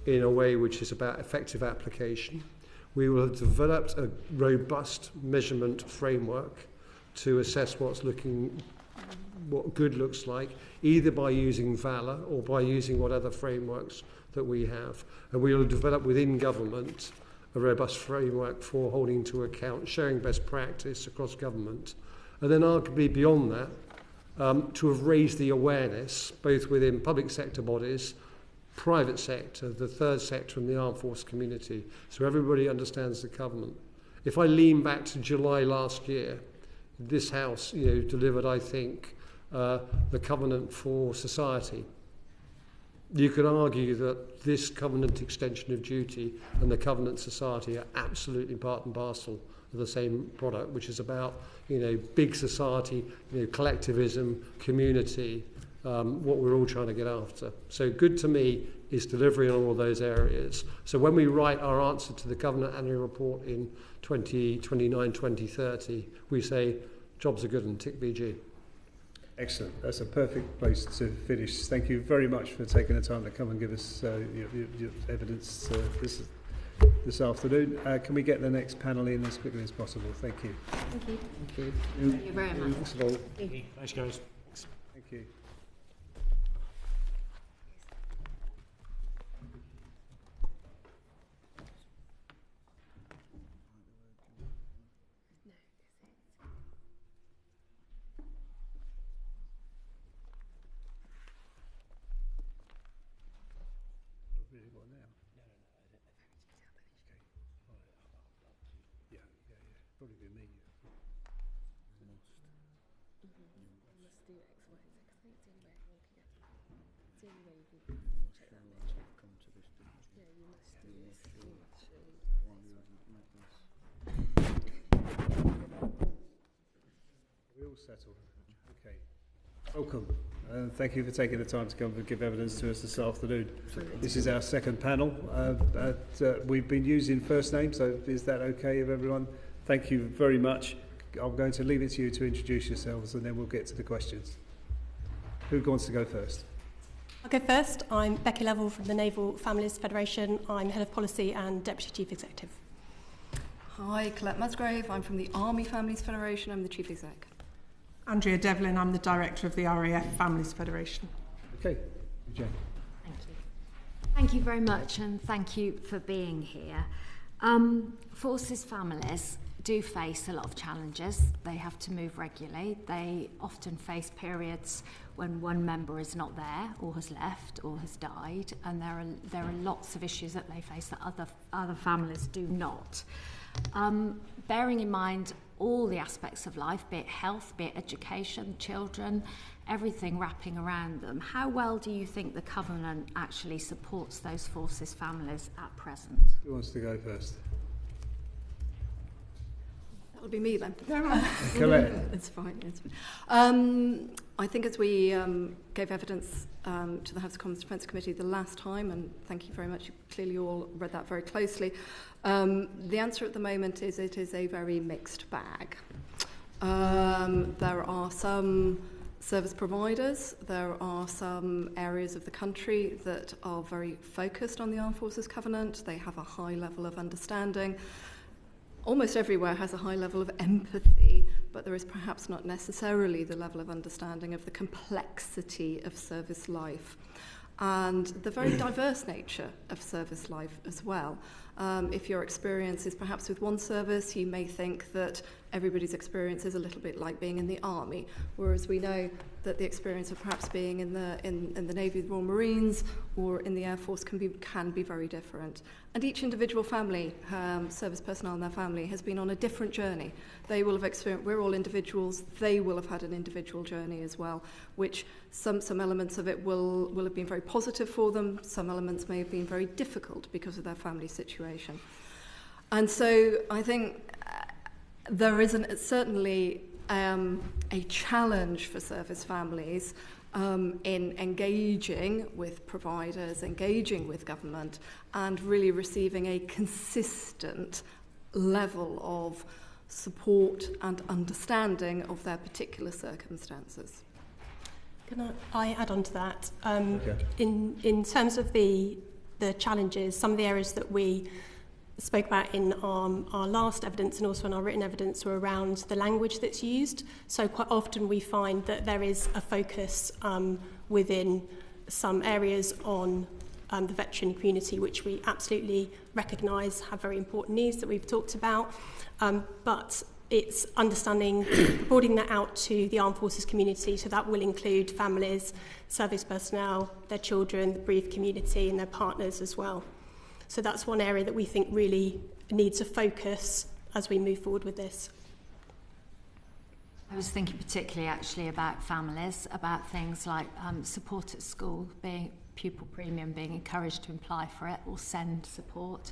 Speaker 3: in a way which is about effective application. We will have developed a robust measurement framework to assess what good looks like, either by using VALA or by using what other frameworks that we have. And we will develop within government a robust framework for holding to account, sharing best practice across government. And then arguably beyond that, to have raised the awareness, both within public sector bodies, private sector, the third sector and the armed force community, so everybody understands the government. If I lean back to July last year, this House delivered, I think, the covenant for society. You could argue that this covenant extension of duty and the covenant society are absolutely part and parcel of the same product, which is about, big society, collectivism, community, what we're all trying to get after. So good to me is delivery on all those areas. So when we write our answer to the Covenant Annual Report in 2029, 2030, we say jobs are good and tick BG.
Speaker 1: Excellent. That's a perfect place to finish. Thank you very much for taking the time to come and give us your evidence this afternoon. Can we get the next panel in as quickly as possible? Thank you.
Speaker 5: Thank you.
Speaker 11: Thank you.
Speaker 5: Thank you very much.
Speaker 1: Thanks, all.
Speaker 10: Thanks, guys.
Speaker 1: Thank you. Probably be me. We all settled. Okay. Welcome. Thank you for taking the time to come and give evidence to us this afternoon. This is our second panel. We've been using first names, so is that okay with everyone? Thank you very much. I'm going to leave it to you to introduce yourselves and then we'll get to the questions. Who wants to go first?
Speaker 14: I'll go first. I'm Becky Lovell from the Naval Families Federation. I'm Head of Policy and Deputy Chief Executive.
Speaker 15: Hi, Collette Musgrave. I'm from the Army Families Federation. I'm the Chief Exec.
Speaker 16: Andrea Devlin. I'm the Director of the RAF Families Federation.
Speaker 1: Okay. Jane.
Speaker 17: Thank you. Thank you very much and thank you for being here. Forces families do face a lot of challenges. They have to move regularly. They often face periods when one member is not there or has left or has died, and there are lots of issues that they face that other families do not. Bearing in mind all the aspects of life, be it health, be it education, children, everything wrapping around them, how well do you think the Covenant actually supports those forces families at present?
Speaker 1: Who wants to go first?
Speaker 15: That'll be me then.
Speaker 1: Collette.
Speaker 15: It's fine. It's fine. I think as we gave evidence to the House of Commons Defence Committee the last time, and thank you very much, you clearly all read that very closely, the answer at the moment is it is a very mixed bag. There are some service providers, there are some areas of the country that are very focused on the Armed Forces Covenant. They have a high level of understanding. Almost everywhere has a high level of empathy, but there is perhaps not necessarily the level of understanding of the complexity of service life and the very diverse nature of service life as well. If your experience is perhaps with one service, you may think that everybody's experience is a little bit like being in the army, whereas we know that the experience of perhaps being in the Navy, the Royal Marines, or in the Air Force can be very different. And each individual family, service personnel and their family, has been on a different journey. They will have experienced, we're all individuals, they will have had an individual journey as well, which some elements of it will have been very positive for them, some elements may have been very difficult because of their family situation. And so I think there is certainly a challenge for service families in engaging with providers, engaging with government, and really receiving a consistent level of support and understanding of their particular circumstances.
Speaker 14: Can I add on to that? In terms of the challenges, some of the areas that we spoke about in our last evidence and also in our written evidence were around the language that's used. So quite often we find that there is a focus within some areas on the veteran community, which we absolutely recognise have very important needs that we've talked about. But it's understanding, broadening that out to the armed forces community, so that will include families, service personnel, their children, the bereaved community and their partners as well. So that's one area that we think really needs a focus as we move forward with this.
Speaker 17: I was thinking particularly actually about families, about things like support at school, being pupil premium, being encouraged to apply for it or send support.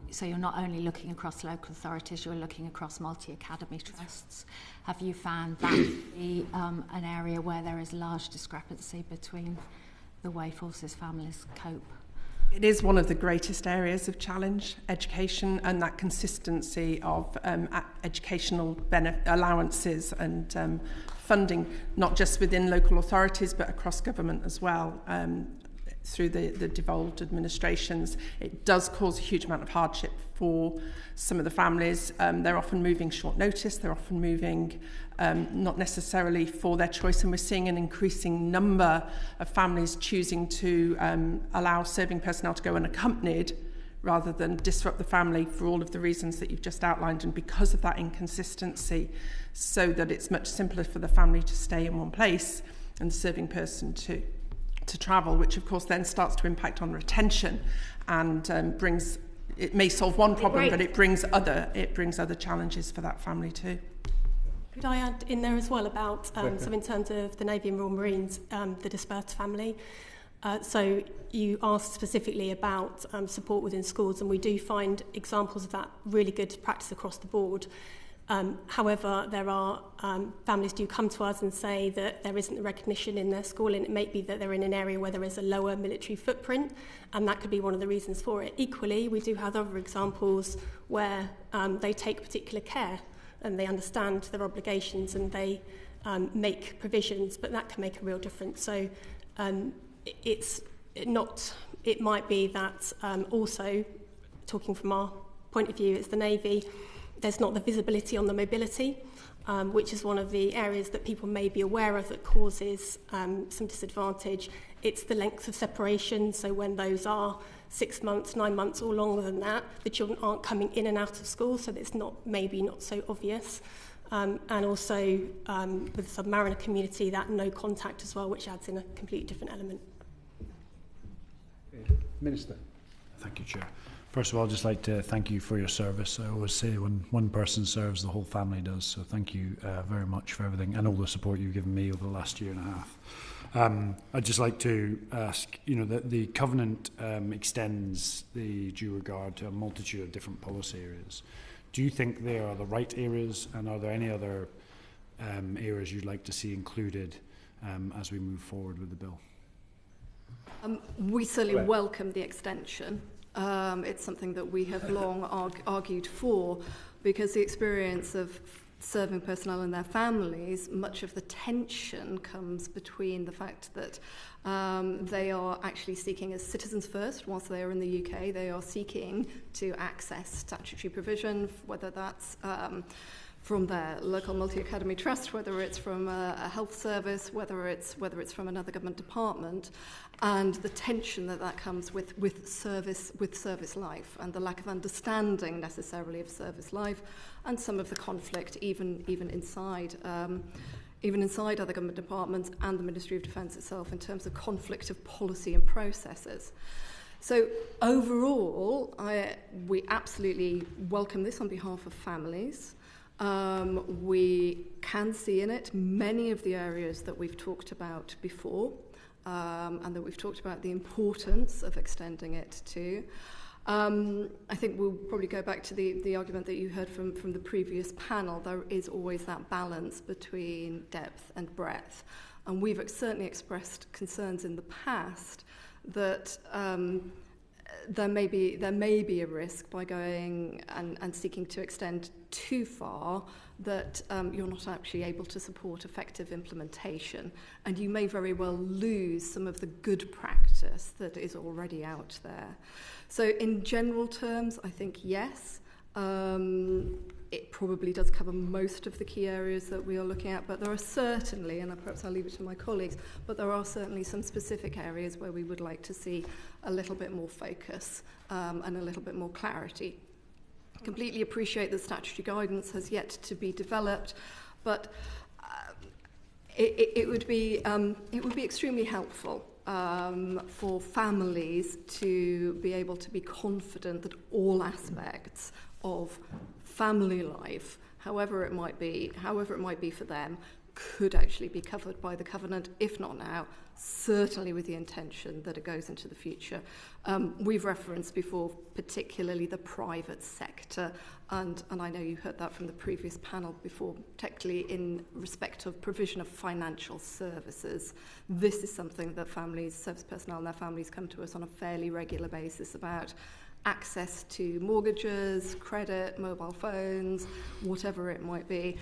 Speaker 17: So you're not only looking across local authorities, you're looking across multi-academy trusts. Have you found that to be an area where there is large discrepancy between the way forces families cope?
Speaker 16: It is one of the greatest areas of challenge, education, and that consistency of educational allowances and funding, not just within local authorities, but across government as well. Through the devolved administrations, it does cause a huge amount of hardship for some of the families. They're often moving short notice, they're often moving not necessarily for their choice, and we're seeing an increasing number of families choosing to allow serving personnel to go unaccompanied rather than disrupt the family for all of the reasons that you've just outlined, and because of that inconsistency, so that it's much simpler for the family to stay in one place and the serving person to travel, which of course then starts to impact on retention and it may solve one problem, but it brings other challenges for that family too.
Speaker 14: Could I add in there as well about, so in terms of the Navy and Royal Marines, the dispersed family, so you asked specifically about support within schools, and we do find examples of that really good practice across the board. However, there are families do come to us and say that there isn't the recognition in their school, and it may be that they're in an area where there is a lower military footprint, and that could be one of the reasons for it. Equally, we do have other examples where they take particular care and they understand their obligations and they make provisions, but that can make a real difference. So it might be that also, talking from our point of view, it's the Navy, there's not the visibility on the mobility, which is one of the areas that people may be aware of that causes some disadvantage. It's the length of separation, so when those are 6 months, 9 months or longer than that, the children aren't coming in and out of school, so it's maybe not so obvious. And also with the submariner community, that no contact as well, which adds in a completely different element.
Speaker 1: Minister.
Speaker 10: Thank you, Chair. First of all, I'd just like to thank you for your service. I always say when one person serves, the whole family does. So thank you very much for everything and all the support you've given me over the last year and a half. I'd just like to ask, that the Covenant extends the due regard to a multitude of different policy areas. Do you think they are the right areas, and are there any other areas you'd like to see included as we move forward with the bill?
Speaker 15: We certainly welcome the extension. It's something that we have long argued for, because the experience of serving personnel and their families, much of the tension comes between the fact that they are actually seeking as citizens first. Whilst they are in the UK, they are seeking to access statutory provision, whether that's from their local multi-academy trust, whether it's from a health service, whether it's from another government department, and the tension that comes with service life, and the lack of understanding necessarily of service life, and some of the conflict even inside other government departments and the Ministry of Defence itself in terms of conflict of policy and processes. So overall, we absolutely welcome this on behalf of families. We can see in it many of the areas that we've talked about before, and that we've talked about the importance of extending it to. I think we'll probably go back to the argument that you heard from the previous panel. There is always that balance between depth and breadth, and we've certainly expressed concerns in the past that there may be a risk by going and seeking to extend too far that you're not actually able to support effective implementation, and you may very well lose some of the good practice that is already out there. So in general terms, I think yes, it probably does cover most of the key areas that we are looking at, but there are certainly, and perhaps I'll leave it to my colleagues, but there are certainly some specific areas where we would like to see a little bit more focus and a little bit more clarity. I completely appreciate that statutory guidance has yet to be developed, but it would be extremely helpful for families to be able to be confident that all aspects of family life however it might be for them, could actually be covered by the covenant, if not now, certainly with the intention that it goes into the future. We've referenced before particularly the private sector, and I know you heard that from the previous panel before, particularly in respect of provision of financial services. This is something that families, service personnel and their families come to us on a fairly regular basis about. Access to mortgages, credit, mobile phones, whatever it might be.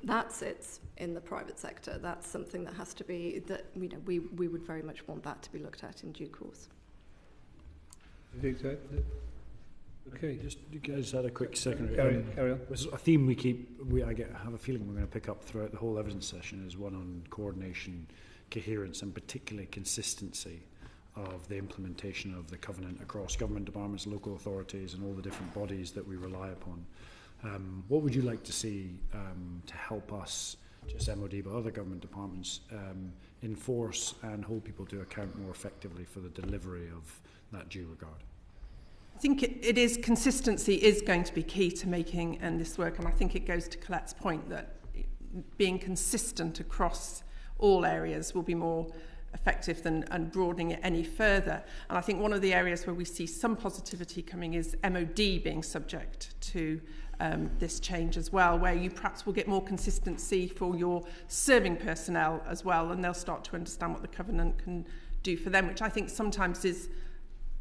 Speaker 15: That sits in the private sector. That's something that has to be, that we would very much want that to be looked at in due course.
Speaker 10: Okay, just you guys had a quick second.
Speaker 1: Carry on.
Speaker 10: This is a theme I have a feeling we're going to pick up throughout the whole evidence session, is one on coordination, coherence, and particularly consistency of the implementation of the covenant across government departments, local authorities, and all the different bodies that we rely upon. What would you like to see to help us, just MOD, but other government departments, enforce and hold people to account more effectively for the delivery of that due regard?
Speaker 16: I think it is, consistency is going to be key to making this work, and I think it goes to Colette's point that being consistent across all areas will be more effective than broadening it any further. And I think one of the areas where we see some positivity coming is MOD being subject to this change as well, where you perhaps will get more consistency for your serving personnel as well, and they'll start to understand what the covenant can do for them, which I think sometimes is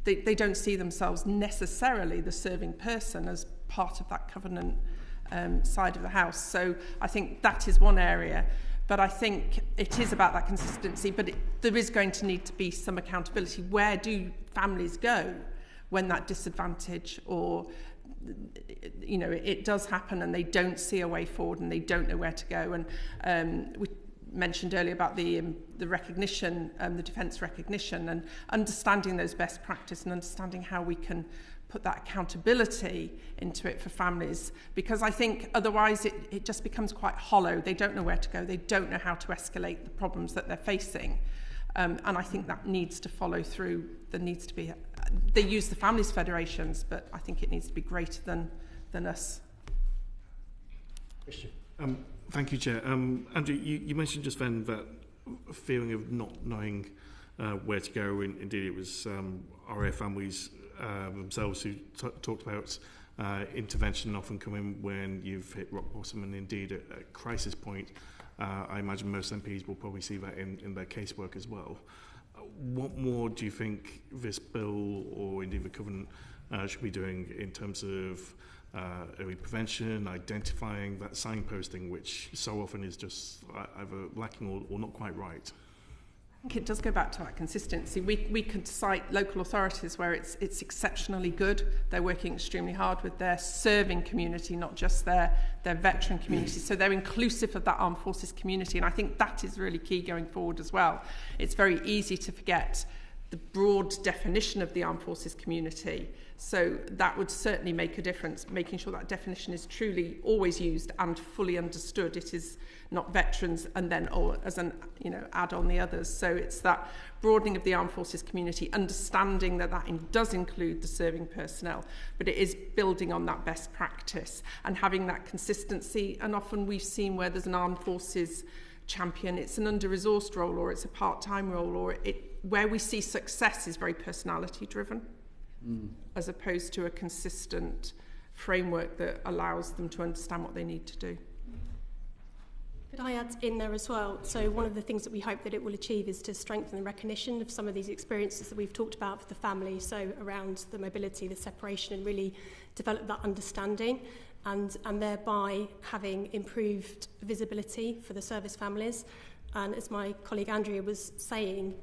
Speaker 16: they don't see themselves necessarily, the serving person, as part of that covenant side of the house. So I think that is one area. But I think it is about that consistency, but there is going to need to be some accountability. Where do families go when that disadvantage or, it does happen and they don't see a way forward and they don't know where to go? And we mentioned earlier about the recognition, the defence recognition, and understanding those best practice and understanding how we can put that accountability into it for families, because I think otherwise it just becomes quite hollow. They don't know where to go. They don't know how to escalate the problems that they're facing. And I think that needs to follow through. There needs to be, they use the families federations, but I think it needs to be greater than us.
Speaker 1: Christian.
Speaker 7: Thank you, Chair. Andrew, you mentioned just then that feeling of not knowing where to go. Indeed, it was RAF families themselves who talked about intervention often coming when you've hit rock bottom, and indeed at crisis point. I imagine most MPs will probably see that in their casework as well. What more do you think this bill, or indeed the covenant, should be doing in terms of early prevention, identifying that signposting, which so often is just either lacking or not quite right?
Speaker 16: I think it does go back to that consistency. We could cite local authorities where it's exceptionally good. They're working extremely hard with their serving community, not just their veteran community. So they're inclusive of that armed forces community, and I think that is really key going forward as well. It's very easy to forget the broad definition of the armed forces community. So that would certainly make a difference, making sure that definition is truly always used and fully understood. It is not veterans and then as an add on the others. So it's that broadening of the armed forces community, understanding that does include the serving personnel, but it is building on that best practice and having that consistency. And often we've seen where there's an armed forces champion, it's an under-resourced role or it's a part-time role, or where we see success is very personality driven, as opposed to a consistent framework that allows them to understand what they need to do.
Speaker 14: Could I add in there as well? So one of the things that we hope that it will achieve is to strengthen the recognition of some of these experiences that we've talked about for the family, so around the mobility, the separation, and really develop that understanding, and thereby having improved visibility for the service families. And as my colleague Andrea was saying,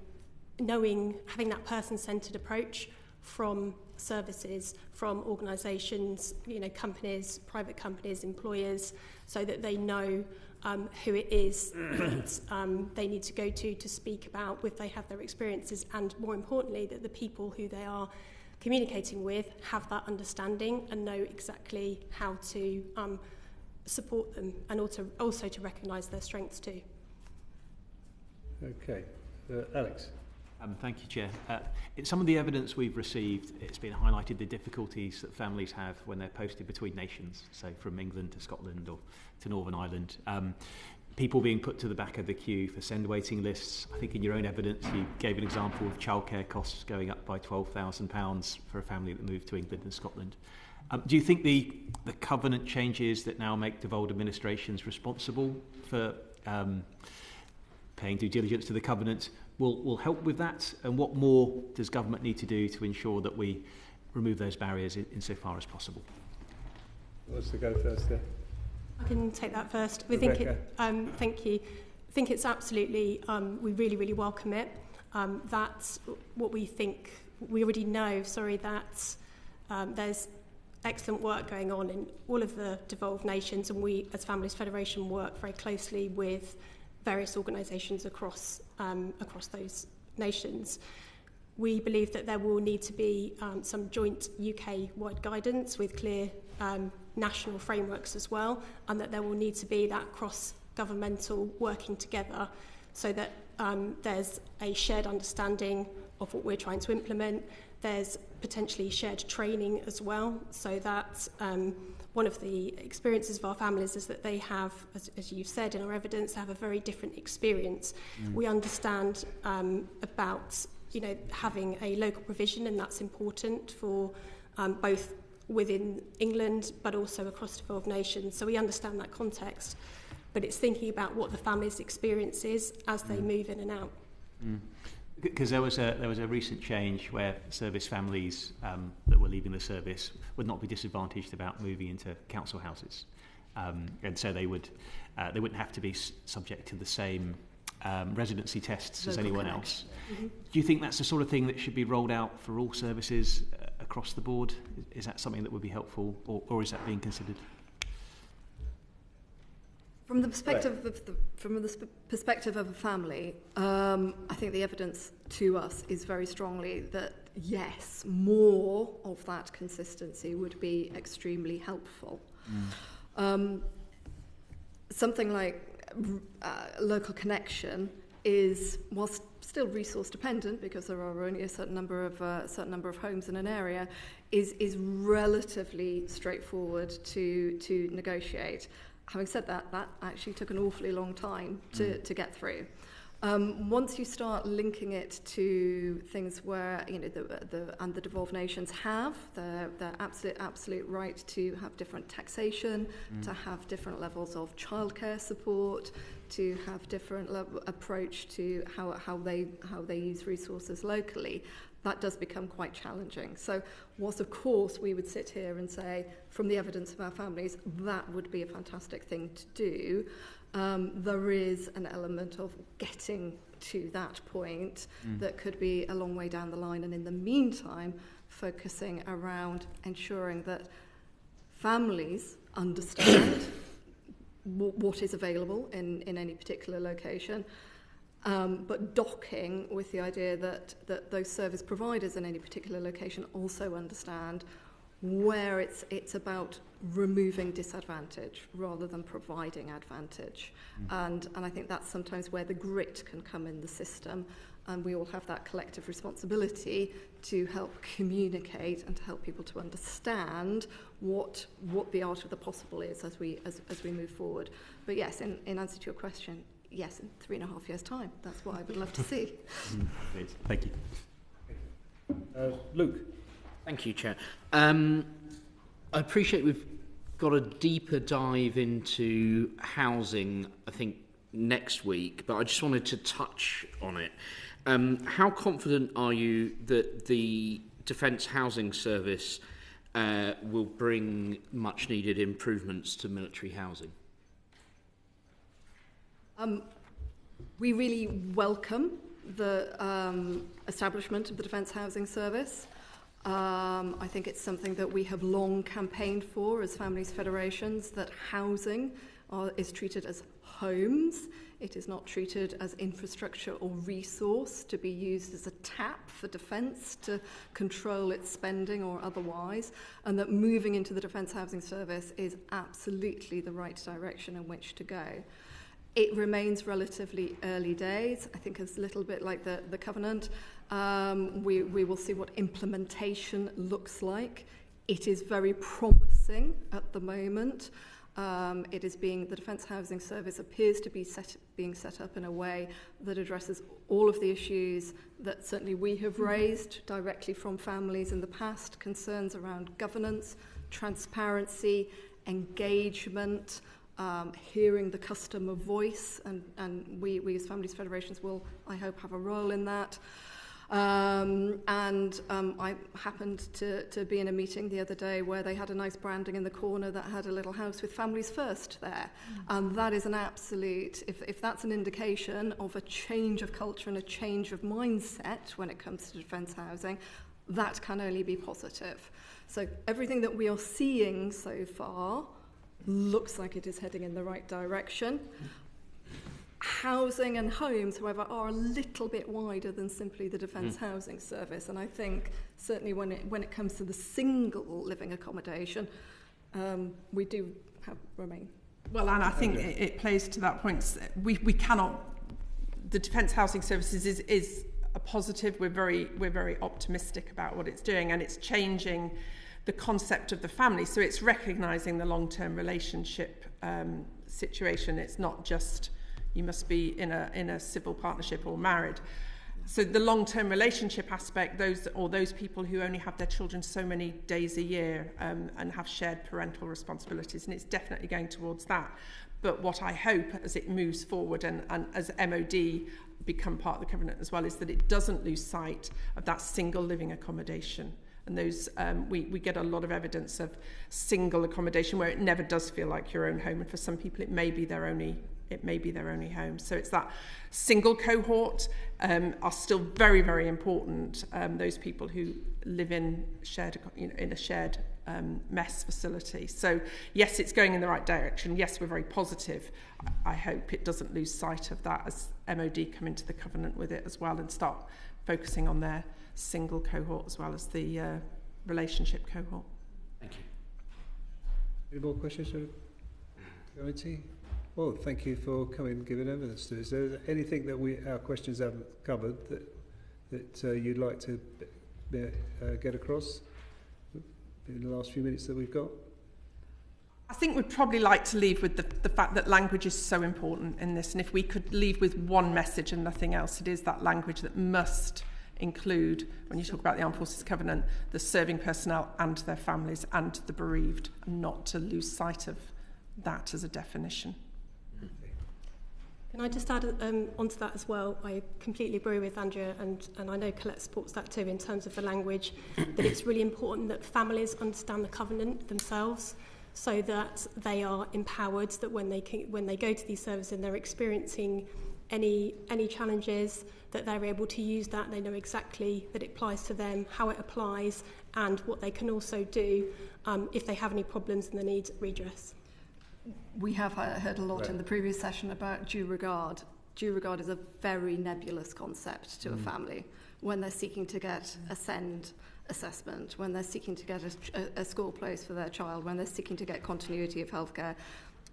Speaker 14: having that person-centred approach from services, from organisations, companies, private companies, employers, so that they know who it is that they need to go to speak about if they have their experiences, and more importantly, that the people who they are communicating with have that understanding and know exactly how to support them, and also to recognise their strengths too.
Speaker 1: Okay. Alex.
Speaker 12: Thank you, Chair. In some of the evidence we've received, it's been highlighted the difficulties that families have when they're posted between nations, so from England to Scotland or to Northern Ireland. People being put to the back of the queue for send waiting lists. I think in your own evidence you gave an example of childcare costs going up by £12,000 for a family that moved to England and Scotland. Do you think the covenant changes that now make devolved administrations responsible for paying due diligence to the covenant will help with that? And what more does government need to do to ensure that we remove those barriers insofar as possible?
Speaker 1: Who wants to go first there?
Speaker 14: I can take that first. We
Speaker 1: Rebecca.
Speaker 14: think it, thank you. I think it's absolutely, we really welcome it. That's what we think. We already know, that there's excellent work going on in all of the devolved nations, and we, as Families Federation, work very closely with various organisations across those nations. We believe that there will need to be some joint UK-wide guidance with clear national frameworks as well, and that there will need to be that cross-governmental working together so that there's a shared understanding of what we're trying to implement. There's potentially shared training as well, so that one of the experiences of our families is that they have, as you've said in our evidence, they have a very different experience. We understand about having a local provision, and that's important for both within England but also across devolved nations. So we understand that context, but it's thinking about what the family's experience is as they move in and out.
Speaker 12: Because there was a recent change where service families that were leaving the service would not be disadvantaged about moving into council houses, and so they wouldn't have to be subject to the same residency tests as anyone else. Do you think that's the sort of thing that should be rolled out for all services across the board? Is that something that would be helpful, or is that being considered?
Speaker 15: From the perspective of a family, I think the evidence to us is very strongly that yes, more of that consistency would be extremely helpful. Something like local connection is, whilst still resource dependent because there are only a certain number of homes in an area, is relatively straightforward to negotiate. Having said that, that actually took an awfully long time to get through. Once you start linking it to things where the devolved nations have their absolute right to have different taxation, to have different levels of childcare support, to have different approach to how they use resources locally, that does become quite challenging. So whilst of course we would sit here and say, from the evidence of our families, that would be a fantastic thing to do, there is an element of getting to that point that could be a long way down the line, and in the meantime focusing around ensuring that families understand what is available in any particular location, but docking with the idea that those service providers in any particular location also understand where it's about removing disadvantage rather than providing advantage. And I think that's sometimes where the grit can come in the system, and we all have that collective responsibility to help communicate and to help people to understand what the art of the possible is as we move forward. But yes, in answer to your question, yes, in 3.5 years' time, that's what I would love to see.
Speaker 12: Thank you.
Speaker 1: Luke.
Speaker 18: Thank you, Chair. I appreciate we've got a deeper dive into housing, I think, next week, but I just wanted to touch on it. How confident are you that the Defence Housing Service will bring much-needed improvements to military housing?
Speaker 15: We really welcome the establishment of the Defence Housing Service. I think it's something that we have long campaigned for as Families Federations, that housing is treated as homes. It is not treated as infrastructure or resource to be used as a tap for defence to control its spending or otherwise, and that moving into the Defence Housing Service is absolutely the right direction in which to go. It remains relatively early days. I think it's a little bit like the covenant. We will see what implementation looks like. It is very promising at the moment. The Defence Housing Service appears to be being set up in a way that addresses all of the issues that certainly we have raised directly from families in the past, concerns around governance, transparency, engagement, hearing the customer voice, and we as Families Federations will, I hope, have a role in that. I happened to be in a meeting the other day where they had a nice branding in the corner that had a little house with Families First there. And that is an absolute, if that's an indication of a change of culture and a change of mindset when it comes to defence housing, that can only be positive. So everything that we are seeing so far looks like it is heading in the right direction. Housing and homes, however, are a little bit wider than simply the Defence Housing Service, and I think certainly when it comes to the single living accommodation, we do remain.
Speaker 16: Well, and I think it plays to that point. We cannot. The Defence Housing Services is a positive. We're very optimistic about what it's doing, and it's changing the concept of the family. So it's recognising the long-term relationship situation. It's not just you must be in a civil partnership or married. So the long-term relationship aspect, those people who only have their children so many days a year and have shared parental responsibilities, and it's definitely going towards that. But what I hope as it moves forward and as MOD become part of the covenant as well is that it doesn't lose sight of that single living accommodation. And those we get a lot of evidence of single accommodation where it never does feel like your own home, and for some people it may be their only home. So it's that single cohort are still very, very important. Those people who live in a shared mess facility. So yes, it's going in the right direction. Yes, we're very positive. I hope it doesn't lose sight of that as MOD come into the covenant with it as well and start focusing on their single cohort as well as the relationship cohort.
Speaker 18: Thank you.
Speaker 1: Any more questions for the committee? Well, thank you for coming and giving evidence to us. Is there anything that our questions haven't covered that you'd like to get across in the last few minutes that we've got?
Speaker 16: I think we'd probably like to leave with the fact that language is so important in this, and if we could leave with one message and nothing else, it is that language that must include, when you talk about the Armed Forces Covenant, the serving personnel and their families and the bereaved, and not to lose sight of that as a definition.
Speaker 14: Can I just add onto that as well? I completely agree with Andrea, and I know Collette supports that too in terms of the language, that it's really important that families understand the covenant themselves so that they are empowered, that when they go to these services and they're experiencing any challenges, that they're able to use that. They know exactly that it applies to them, how it applies, and what they can also do if they have any problems and they need redress.
Speaker 15: We have heard a lot in the previous session about due regard. Due regard is a very nebulous concept to a family when they're seeking to get a SEND assessment, when they're seeking to get a school place for their child, when they're seeking to get continuity of healthcare.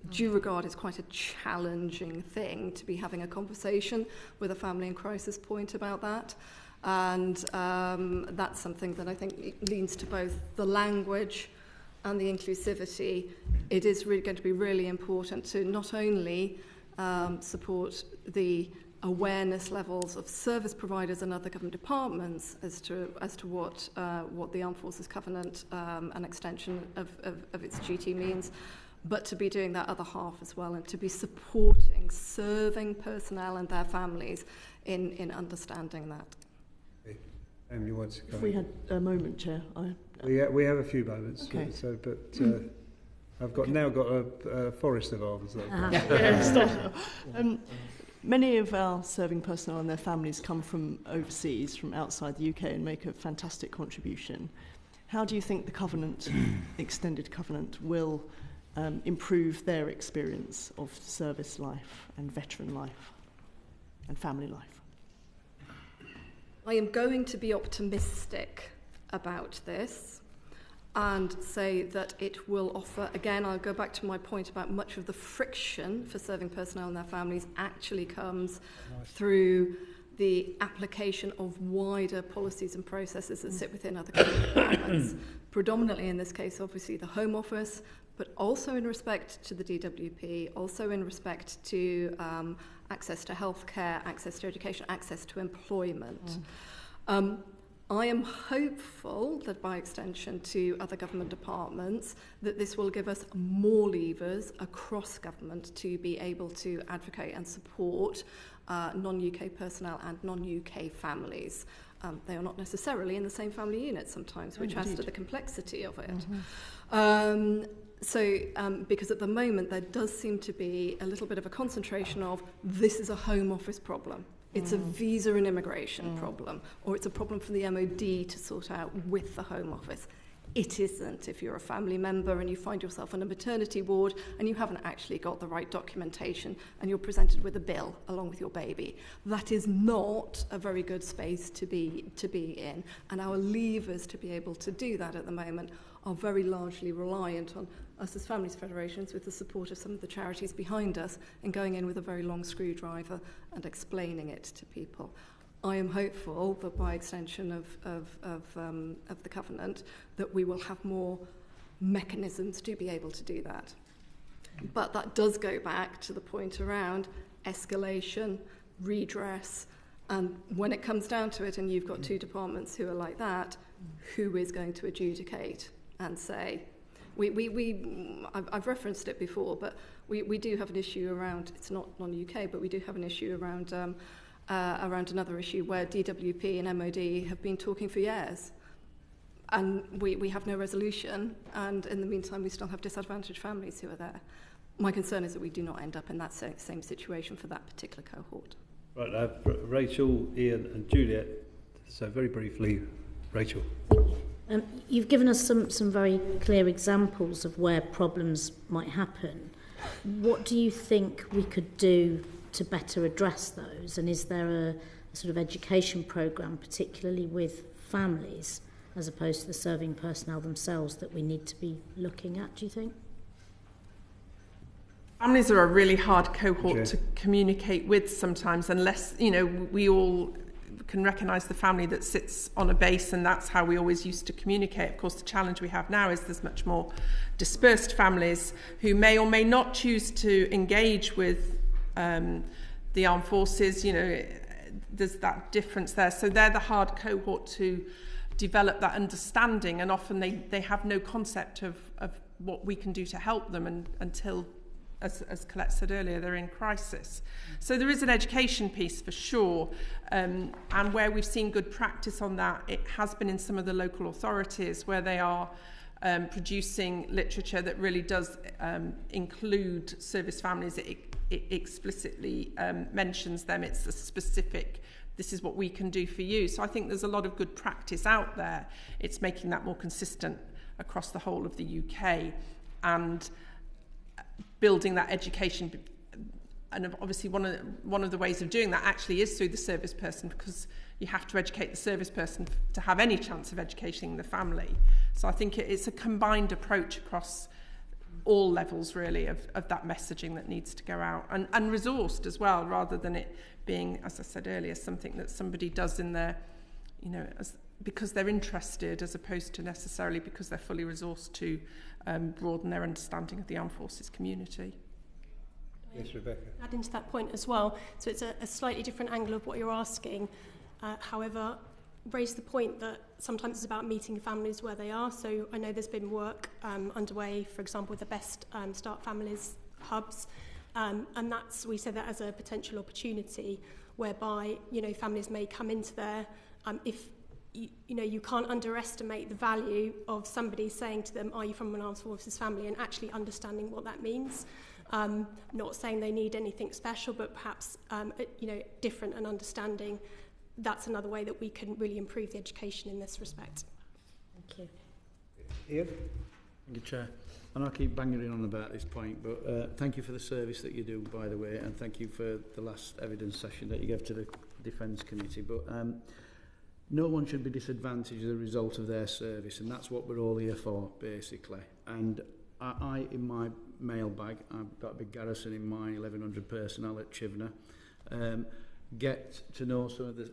Speaker 15: Due regard is quite a challenging thing to be having a conversation with a family in crisis point about that. And that's something that I think leans to both the language and the inclusivity. It is really going to be really important to not only support the awareness levels of service providers and other government departments as to what the Armed Forces Covenant and extension of its duty means, but to be doing that other half as well, and to be supporting serving personnel and their families in understanding that.
Speaker 1: You want to come?
Speaker 9: If we had a moment, Chair.
Speaker 1: We have a few moments.
Speaker 9: Okay.
Speaker 1: I've now got a forest of arms.
Speaker 9: Many of our serving personnel and their families come from overseas, from outside the UK, and make a fantastic contribution. How do you think the covenant, extended covenant, will improve their experience of service life and veteran life and family life?
Speaker 15: I am going to be optimistic about this. and say that it will offer, again, I'll go back to my point about much of the friction for serving personnel and their families actually comes through the application of wider policies and processes that sit within other government departments. Predominantly in this case, obviously, the Home Office, but also in respect to the DWP, also in respect to access to healthcare, access to education, access to employment. I am hopeful that by extension to other government departments that this will give us more levers across government to be able to advocate and support non-UK personnel and non-UK families. They are not necessarily in the same family unit sometimes, which adds to the complexity of it. Because at the moment there does seem to be a little bit of a concentration of this is a Home Office problem. It's a visa and immigration problem, or it's a problem for the MOD to sort out with the Home Office. It isn't if you're a family member and you find yourself on a maternity ward and you haven't actually got the right documentation and you're presented with a bill along with your baby. That is not a very good space to be in, and our levers to be able to do that at the moment are very largely reliant on us as Families Federations, with the support of some of the charities behind us, and going in with a very long screwdriver and explaining it to people. I am hopeful that by extension of the Covenant that we will have more mechanisms to be able to do that. But that does go back to the point around escalation, redress, and when it comes down to it and you've got two departments who are like that, who is going to adjudicate and say, I've referenced it before, but we do have an issue around, it's not non-UK, but we do have an issue around another issue where DWP and MOD have been talking for years. And we have no resolution, and in the meantime we still have disadvantaged families who are there. My concern is that we do not end up in that same situation for that particular cohort.
Speaker 1: Right, Rachel, Ian and Juliet, so very briefly, Rachel.
Speaker 5: You've given us some very clear examples of where problems might happen. What do you think we could do to better address those? And is there a sort of education programme, particularly with families, as opposed to the serving personnel themselves, that we need to be looking at, do you think?
Speaker 16: Families are a really hard cohort to communicate with sometimes, unless, we all can recognise the family that sits on a base, and that's how we always used to communicate. Of course, the challenge we have now is there's much more dispersed families who may or may not choose to engage with the armed forces. There's that difference there. So they're the hard cohort to develop that understanding, and often they have no concept of what we can do to help them until, as Collette said earlier, they're in crisis. So there is an education piece for sure, and where we've seen good practice on that, it has been in some of the local authorities where they are producing literature that really does include service families. It explicitly mentions them. It's a specific, this is what we can do for you. So I think there's a lot of good practice out there. It's making that more consistent across the whole of the UK and building that education. And obviously one of the ways of doing that actually is through the service person, because you have to educate the service person to have any chance of educating the family. So I think it's a combined approach across all levels really of that messaging that needs to go out, and resourced as well, rather than it being, as I said earlier, something that somebody does in their, because they're interested, as opposed to necessarily because they're fully resourced to broaden their understanding of the armed forces community.
Speaker 1: Yes, Rebecca.
Speaker 14: Add into that point as well. So it's a slightly different angle of what you're asking. However, raise the point that sometimes it's about meeting families where they are. So I know there's been work underway, for example, with the Best Start Families hubs, and we say that as a potential opportunity whereby families may come into there. If you can't underestimate the value of somebody saying to them, "Are you from an armed forces family?" and actually understanding what that means. Not saying they need anything special, but perhaps different and understanding. That's another way that we can really improve the education in this respect.
Speaker 5: Thank you.
Speaker 1: Ian?
Speaker 8: Thank you, Chair. And I'll keep banging on about this point, but thank you for the service that you do, by the way, and thank you for the last evidence session that you gave to the Defence Committee. But no one should be disadvantaged as a result of their service, and that's what we're all here for, basically. And I in my mailbag, I've got a big garrison in my 1,100 personnel at Chivner, get to know some of the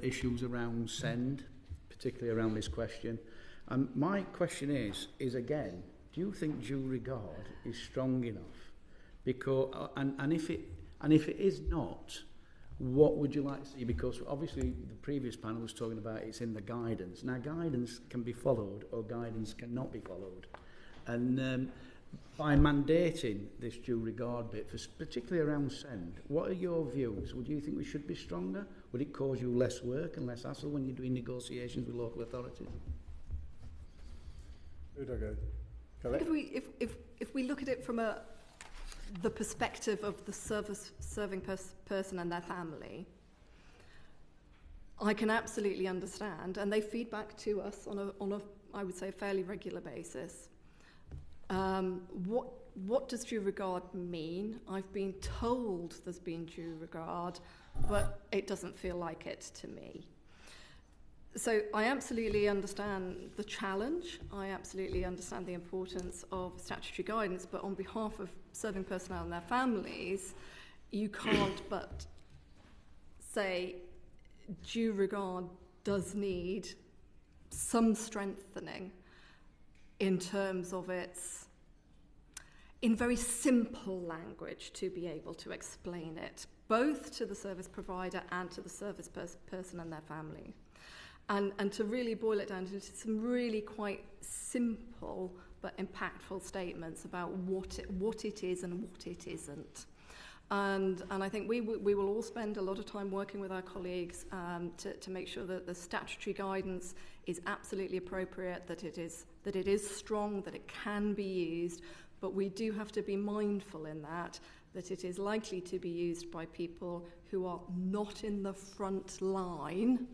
Speaker 8: issues around send, particularly around this question. And my question is again, do you think due regard is strong enough? Because and if it is not, what would you like to see? Because obviously the previous panel was talking about it's in the guidance. Now guidance can be followed or guidance cannot be followed. And by mandating this due regard bit, for particularly around send, what are your views? Would you think we should be stronger? Would it cause you less work and less hassle when you're doing negotiations with local authorities?
Speaker 1: Who'd I go?
Speaker 15: I think if we look at it from the perspective of the serving person and their family, I can absolutely understand, and they feed back to us on a I would say, fairly regular basis. What does due regard mean? I've been told there's been due regard, but it doesn't feel like it to me. So I absolutely understand the challenge. I absolutely understand the importance of statutory guidance, but on behalf of serving personnel and their families, you can't but say due regard does need some strengthening in terms of its, in very simple language, to be able to explain it, both to the service provider and to the service person and their family. And to really boil it down to some really quite simple but impactful statements about what it is and what it isn't. And I think we will all spend a lot of time working with our colleagues to make sure that the statutory guidance is absolutely appropriate, that it is strong, that it can be used, but we do have to be mindful in that it is likely to be used by people who are not in the front line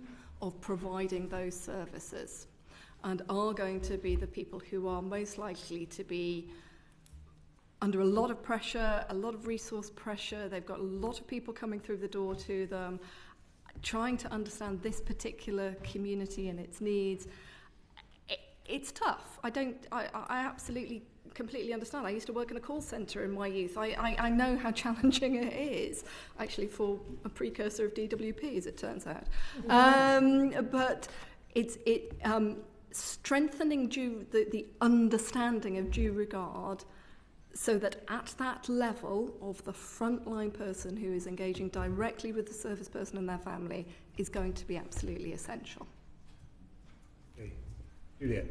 Speaker 15: of providing those services and are going to be the people who are most likely to be under a lot of pressure, a lot of resource pressure. They've got a lot of people coming through the door to them, trying to understand this particular community and its needs. It's tough. I absolutely completely understand. I used to work in a call centre in my youth. I know how challenging it is, actually, for a precursor of DWP, as it turns out. But it's strengthening the understanding of due regard, so that at that level of the frontline person who is engaging directly with the service person and their family is going to be absolutely essential.
Speaker 1: Okay. Juliet.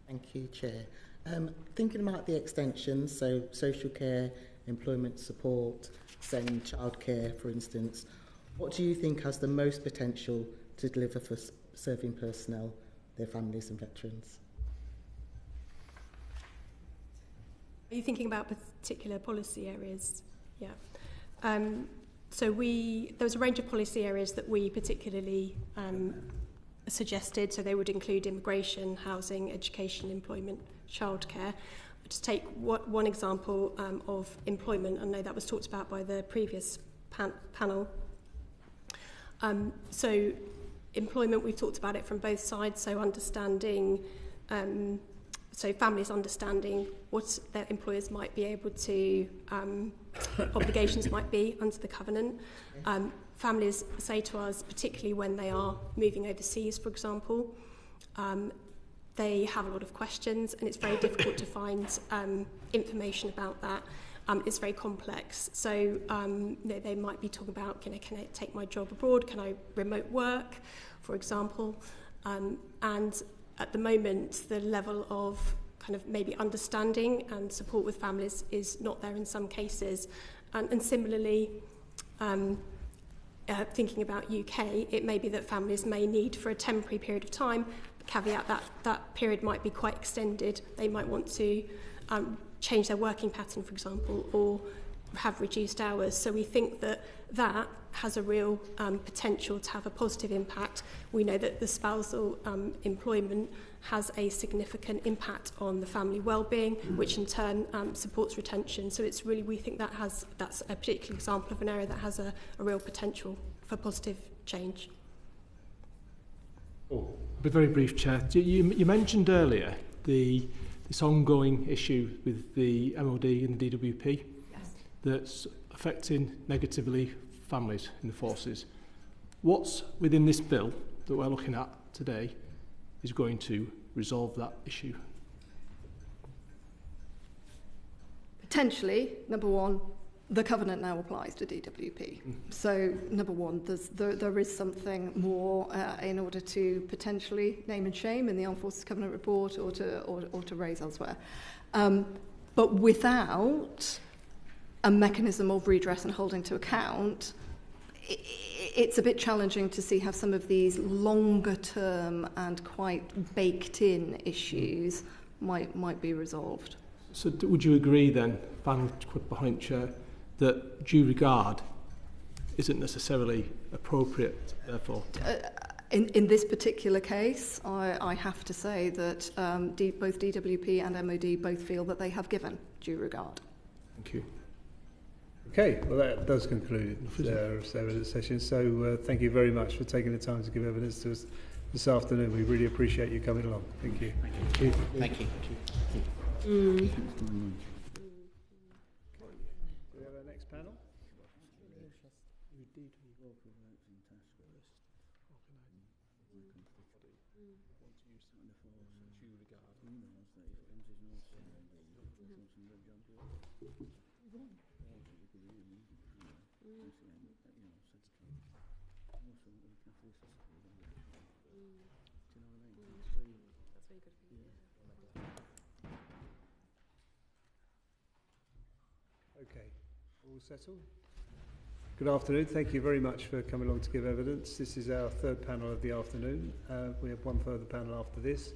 Speaker 11: Thank you, Chair. Thinking about the extensions, so social care, employment support, send childcare, for instance, what do you think has the most potential to deliver for serving personnel, their families and veterans?
Speaker 14: Are you thinking about particular policy areas? Yeah. So there was a range of policy areas that we particularly suggested. So they would include immigration, housing, education, employment, childcare. I'll just take one example of employment. I know that was talked about by the previous panel. So employment, we've talked about it from both sides. So understanding, so families understanding what their employers might be able to, obligations might be under the covenant. Families say to us, particularly when they are moving overseas, for example, they have a lot of questions, and it's very difficult to find information about that. It's very complex. So they might be talking about, can I take my job abroad? Can I remote work, for example? And at the moment, the level of kind of maybe understanding and support with families is not there in some cases. And similarly, thinking about UK, it may be that families may need for a temporary period of time, caveat that period might be quite extended. They might want to change their working pattern, for example, or have reduced hours. So we think that has a real potential to have a positive impact. We know that the spousal employment has a significant impact on the family well-being, which in turn supports retention. So it's really, we think that's a particular example of an area that has a real potential for positive change.
Speaker 1: Oh.
Speaker 6: I'll be very brief, Chair. You mentioned earlier this ongoing issue with the MOD and the DWP that's affecting negatively families in the forces. What's within this bill that we're looking at today is going to resolve that issue?
Speaker 15: Potentially, number one, the covenant now applies to DWP. So, number one, there is something more in order to potentially name and shame in the Armed Forces Covenant report or to raise elsewhere. But without a mechanism of redress and holding to account, it's a bit challenging to see how some of these longer term and quite baked in issues might be resolved.
Speaker 6: So would you agree then, final quick point, Chair, that due regard isn't necessarily appropriate, therefore?
Speaker 15: In this particular case, I have to say that both DWP and MOD both feel that they have given due regard.
Speaker 6: Thank you.
Speaker 1: Okay, well that does conclude our evidence session. So thank you very much for taking the time to give evidence to us this afternoon. We really appreciate you coming along. Thank you.
Speaker 18: Thank you. Thank you.
Speaker 1: Do we have our next panel? Okay, all settled? Good afternoon. Thank you very much for coming along to give evidence. This is our third panel of the afternoon. We have one further panel after this.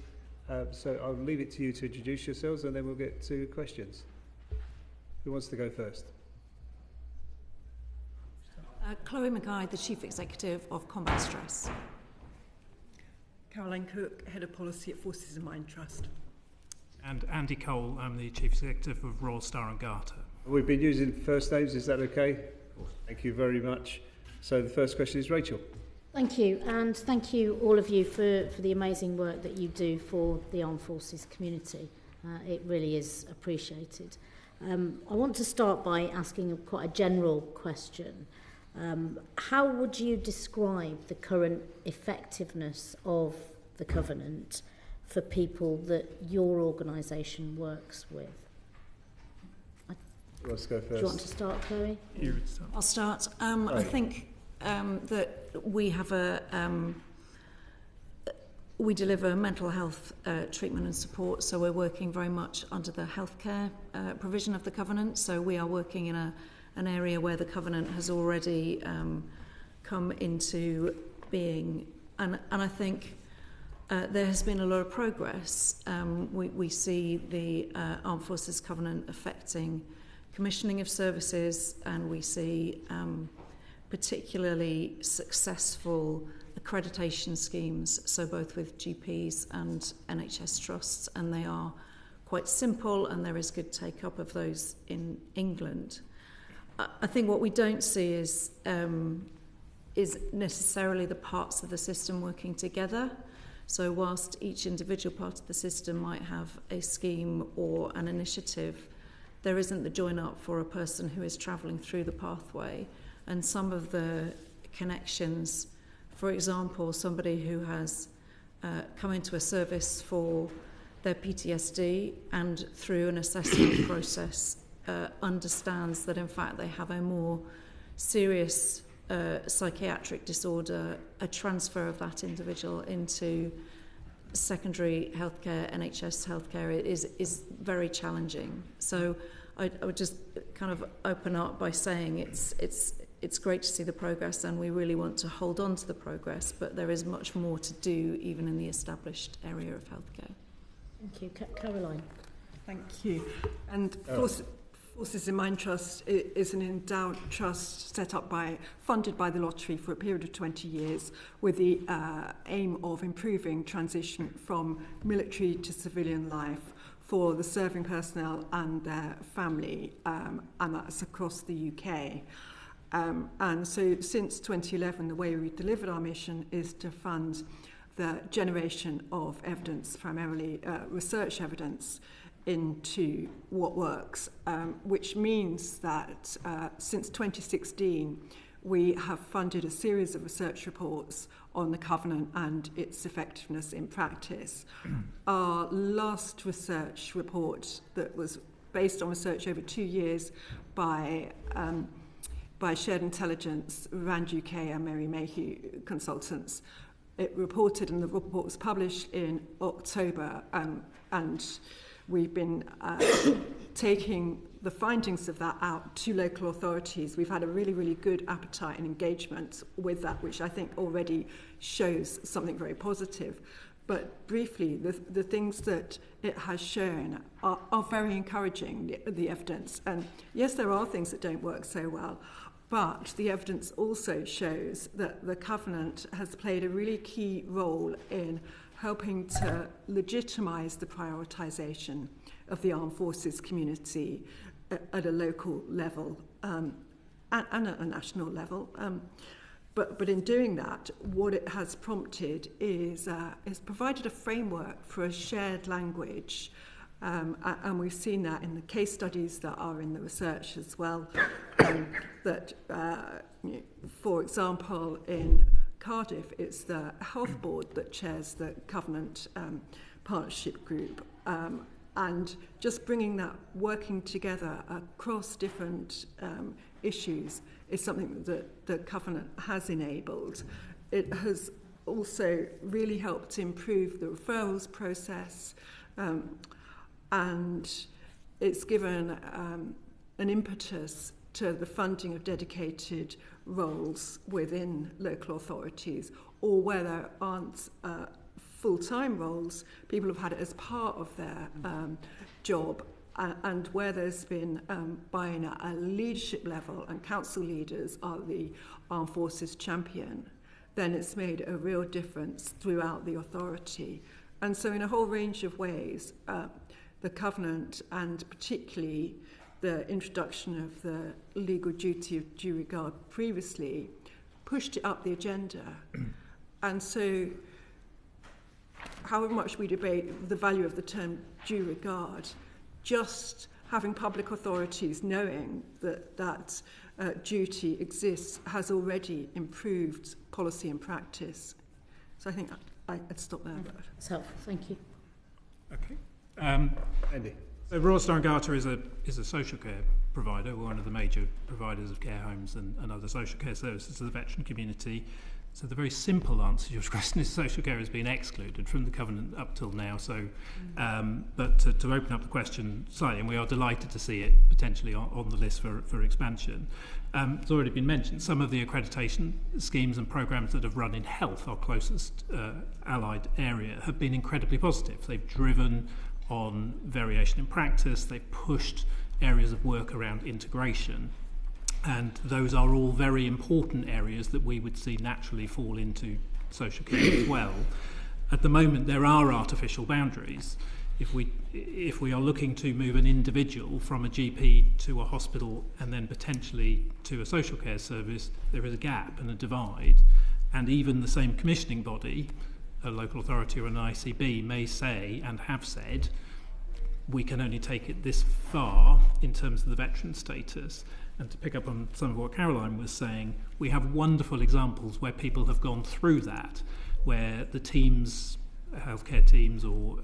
Speaker 1: So I'll leave it to you to introduce yourselves and then we'll get to questions. Who wants to go first?
Speaker 19: Chloe Mackay, the Chief Executive of Combat Stress.
Speaker 20: Caroline Cooke, Head of Policy at Forces and Mind Trust.
Speaker 21: And Andy Cole, I'm the Chief Executive of Royal Star and Garter.
Speaker 1: We've been using first names, is that okay? Thank you very much. So the first question is Rachel.
Speaker 5: Thank you, and thank you all of you for the amazing work that you do for the Armed Forces community. It really is appreciated. I want to start by asking quite a general question. How would you describe the current effectiveness of the Covenant for people that your organisation works with?
Speaker 1: Let's go first.
Speaker 5: Do you want to start, Chloe?
Speaker 19: I'll start. I think that we have we deliver mental health treatment and support, so we're working very much under the healthcare provision of the Covenant. So we are working in an area where the Covenant has already come into being, and I think there has been a lot of progress. We see the Armed Forces Covenant affecting commissioning of services, and we see particularly successful accreditation schemes, so both with GPs and NHS trusts, and they are quite simple and there is good take-up of those in England. I think what we don't see is necessarily the parts of the system working together. So whilst each individual part of the system might have a scheme or an initiative, there isn't the join-up for a person who is travelling through the pathway. And some of the connections, for example, somebody who has come into a service for their PTSD and through an assessment process understands that in fact they have a more serious psychiatric disorder, a transfer of that individual into secondary healthcare, NHS healthcare is very challenging. So I would just kind of open up by saying it's great to see the progress, and we really want to hold on to the progress, but there is much more to do even in the established area of healthcare.
Speaker 5: Thank you. Caroline.
Speaker 20: Thank you. And Forces in Mind Trust is an endowed trust funded by the lottery for a period of 20 years with the aim of improving transition from military to civilian life for the serving personnel and their family, and that's across the UK. And so since 2011, the way we've delivered our mission is to fund the generation of evidence, primarily research evidence, into what works, which means that since 2016 we have funded a series of research reports on the Covenant and its effectiveness in practice. Our last research report, that was based on research over 2 years by Shared Intelligence, Rand UK and Mary Mayhew consultants, it reported, and the report was published in October, and we've been taking the findings of that out to local authorities. We've had a really, really good appetite and engagement with that, which I think already shows something very positive. But briefly, the things that it has shown are very encouraging, the evidence. And yes, there are things that don't work so well, but the evidence also shows that the Covenant has played a really key role in helping to legitimise the prioritisation of the armed forces community at a local level and at a national level. But in doing that, what it has prompted is provided a framework for a shared language, and we've seen that in the case studies that are in the research as well. That, for example, in Cardiff, it's the Health Board that chairs the Covenant Partnership Group, and just bringing that working together across different issues is something that the Covenant has enabled. It has also really helped improve the referrals process, and it's given an impetus to the funding of dedicated roles within local authorities, or where there aren't full-time roles, people have had it as part of their job, and where there's been buy-in at a leadership level and council leaders are the armed forces champion, then it's made a real difference throughout the authority. And so in a whole range of ways, the Covenant, and particularly the introduction of the legal duty of due regard previously, pushed it up the agenda. And so however much we debate the value of the term due regard, just having public authorities knowing that duty exists has already improved policy and practice. So I think I'd stop there.
Speaker 5: That's helpful, thank you.
Speaker 21: Okay.
Speaker 1: Andy.
Speaker 21: So Royal Star and Garter is a social care provider, one of the major providers of care homes and other social care services to the veteran community. So the very simple answer to your question is social care has been excluded from the Covenant up till now. So, but to open up the question slightly, and we are delighted to see it potentially on the list for expansion. It's already been mentioned, some of the accreditation schemes and programs that have run in health, our closest allied area, have been incredibly positive. They've driven on variation in practice, they've pushed areas of work around integration. And those are all very important areas that we would see naturally fall into social care as well. At the moment, there are artificial boundaries. If we are looking to move an individual from a GP to a hospital and then potentially to a social care service, there is a gap and a divide. And even the same commissioning body, a local authority or an ICB, may say and have said, we can only take it this far in terms of the veteran status. And to pick up on some of what Caroline was saying, we have wonderful examples where people have gone through that, where the teams, healthcare teams or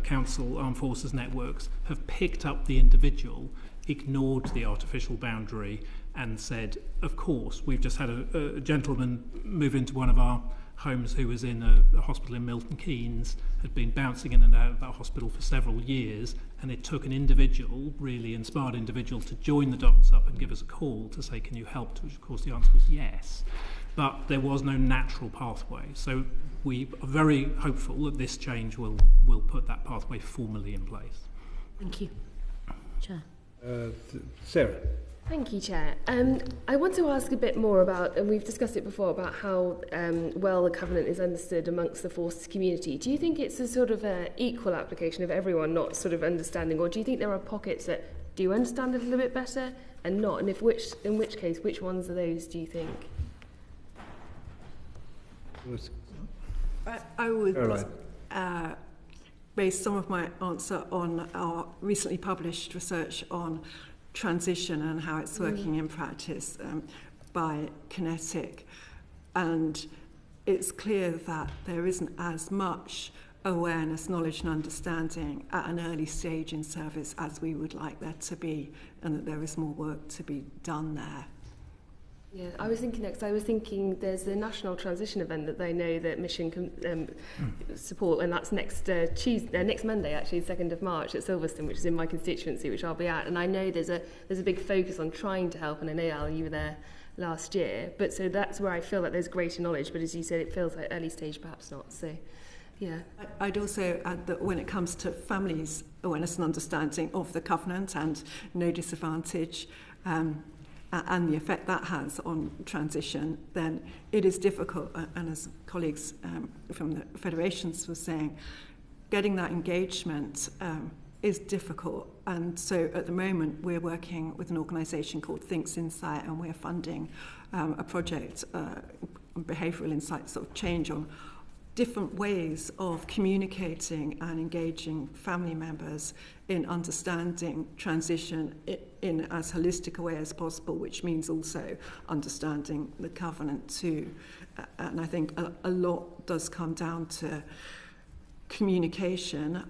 Speaker 21: council, armed forces networks have picked up the individual, ignored the artificial boundary and said, of course, we've just had a gentleman move into one of our homes who was in a hospital in Milton Keynes, had been bouncing in and out of that hospital for several years, and it took an individual, really inspired individual, to join the dots up and give us a call to say, can you help? To which, of course, the answer was yes. But there was no natural pathway. So we are very hopeful that this change will put that pathway formally in place.
Speaker 5: Thank you. Chair.
Speaker 1: Sarah.
Speaker 13: Thank you, Chair. I want to ask a bit more about, and we've discussed it before, about how well the Covenant is understood amongst the forces community. Do you think it's a sort of equal application of everyone not sort of understanding, or do you think there are pockets that do understand it a little bit better and not? And in which case, which ones are those, do you think?
Speaker 20: I would base some of my answer on our recently published research on transition and how it's working in practice by Kinetic. And it's clear that there isn't as much awareness, knowledge and understanding at an early stage in service as we would like there to be, and that there is more work to be done there.
Speaker 13: Yeah, I was thinking there's a national transition event that they know that Mission can support, and that's next Monday, actually, 2nd of March at Silverstone, which is in my constituency, which I'll be at. And I know there's a big focus on trying to help, and I know, Al, you were there last year. But so that's where I feel that there's greater knowledge, but as you said, it feels like early stage, perhaps not. So, yeah.
Speaker 20: I'd also add that when it comes to families' awareness and understanding of the covenant and no disadvantage, and the effect that has on transition, then it is difficult, and as colleagues from the federations were saying, getting that engagement is difficult. And so at the moment we're working with an organisation called Thinks Insight, and we're funding a project on behavioural insight sort of change on different ways of communicating and engaging family members in understanding transition in as holistic a way as possible, which means also understanding the covenant too. And I think a lot does come down to communication,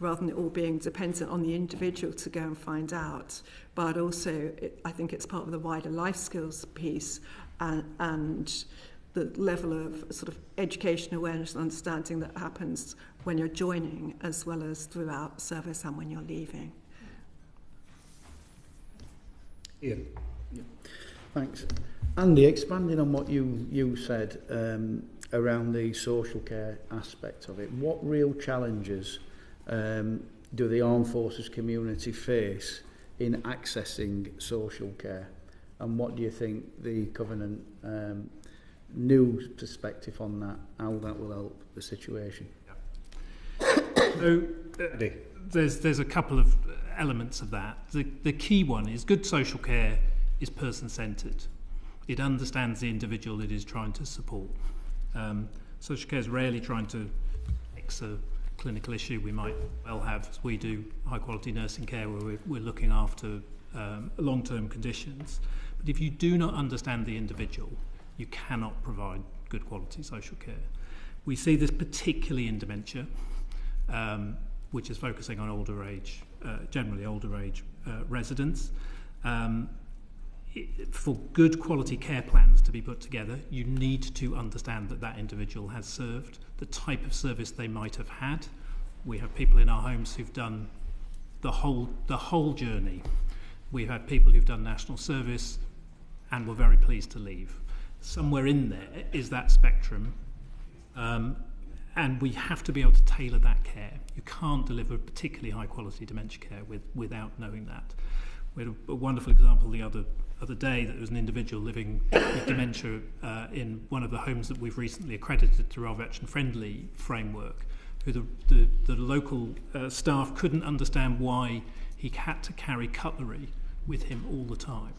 Speaker 20: rather than it all being dependent on the individual to go and find out. But also, I think it's part of the wider life skills piece, and the level of sort of education, awareness and understanding that happens when you're joining as well as throughout service and when you're leaving.
Speaker 1: Ian.
Speaker 8: Yeah. Thanks. Andy, expanding on what you said around the social care aspect of it, what real challenges do the armed forces community face in accessing social care? And what do you think the Covenant new perspective on that, how that will help the situation?
Speaker 21: So there's a couple of elements of that. The key one is good social care is person-centred. It understands the individual it is trying to support. Social care is rarely trying to fix a clinical issue we might well have, as we do high-quality nursing care where we're looking after long-term conditions. But if you do not understand the individual, you cannot provide good quality social care. We see this particularly in dementia, which is focusing on older age, generally older age residents. For good quality care plans to be put together, you need to understand that individual has served, the type of service they might have had. We have people in our homes who've done the whole journey. We've had people who've done national service and were very pleased to leave. Somewhere in there is that spectrum, and we have to be able to tailor that care. You can't deliver particularly high quality dementia care without knowing that. We had a wonderful example the other day that there was an individual living with dementia in one of the homes that we've recently accredited through our veteran friendly framework, who the local staff couldn't understand why he had to carry cutlery with him all the time.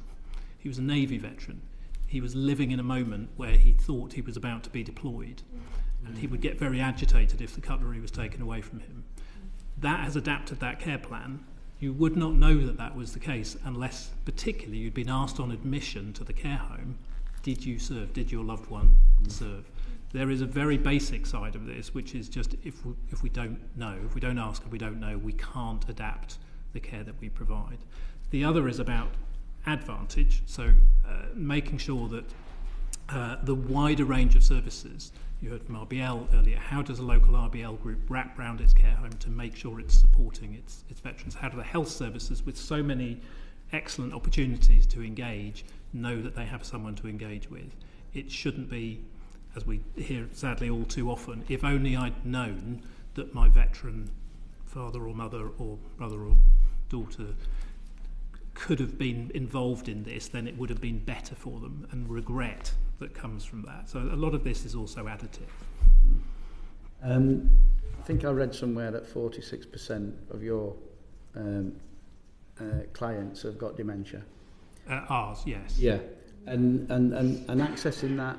Speaker 21: He was a Navy veteran. He was living in a moment where he thought he was about to be deployed, and he would get very agitated if the cutlery was taken away from him. That has adapted that care plan. You would not know that was the case unless particularly you'd been asked on admission to the care home, did you serve, did your loved one serve? There is a very basic side of this, which is just if we don't know, if we don't ask and we don't know, we can't adapt the care that we provide. The other is about advantage, so making sure that the wider range of services, you heard from RBL earlier, how does a local RBL group wrap around its care home to make sure it's supporting its veterans? How do the health services, with so many excellent opportunities to engage, know that they have someone to engage with? It shouldn't be, as we hear sadly all too often, if only I'd known that my veteran father or mother or brother or daughter could have been involved in this, then it would have been better for them, and regret that comes from that. So a lot of this is also additive.
Speaker 8: I think I read somewhere that 46% of your clients have got dementia.
Speaker 21: Ours, yes.
Speaker 8: Yeah, and accessing that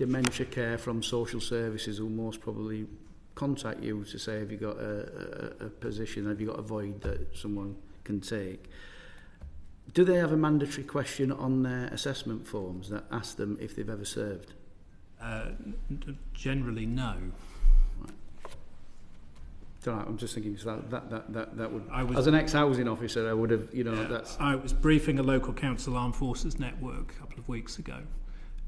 Speaker 8: dementia care from social services will most probably contact you to say, have you got a position, have you got a void that someone can take? Do they have a mandatory question on their assessment forms that ask them if they've ever served?
Speaker 21: Generally, no.
Speaker 8: So I'm just thinking that would. As an ex-housing officer, I would have, that's.
Speaker 21: I was briefing a local council armed forces network a couple of weeks ago,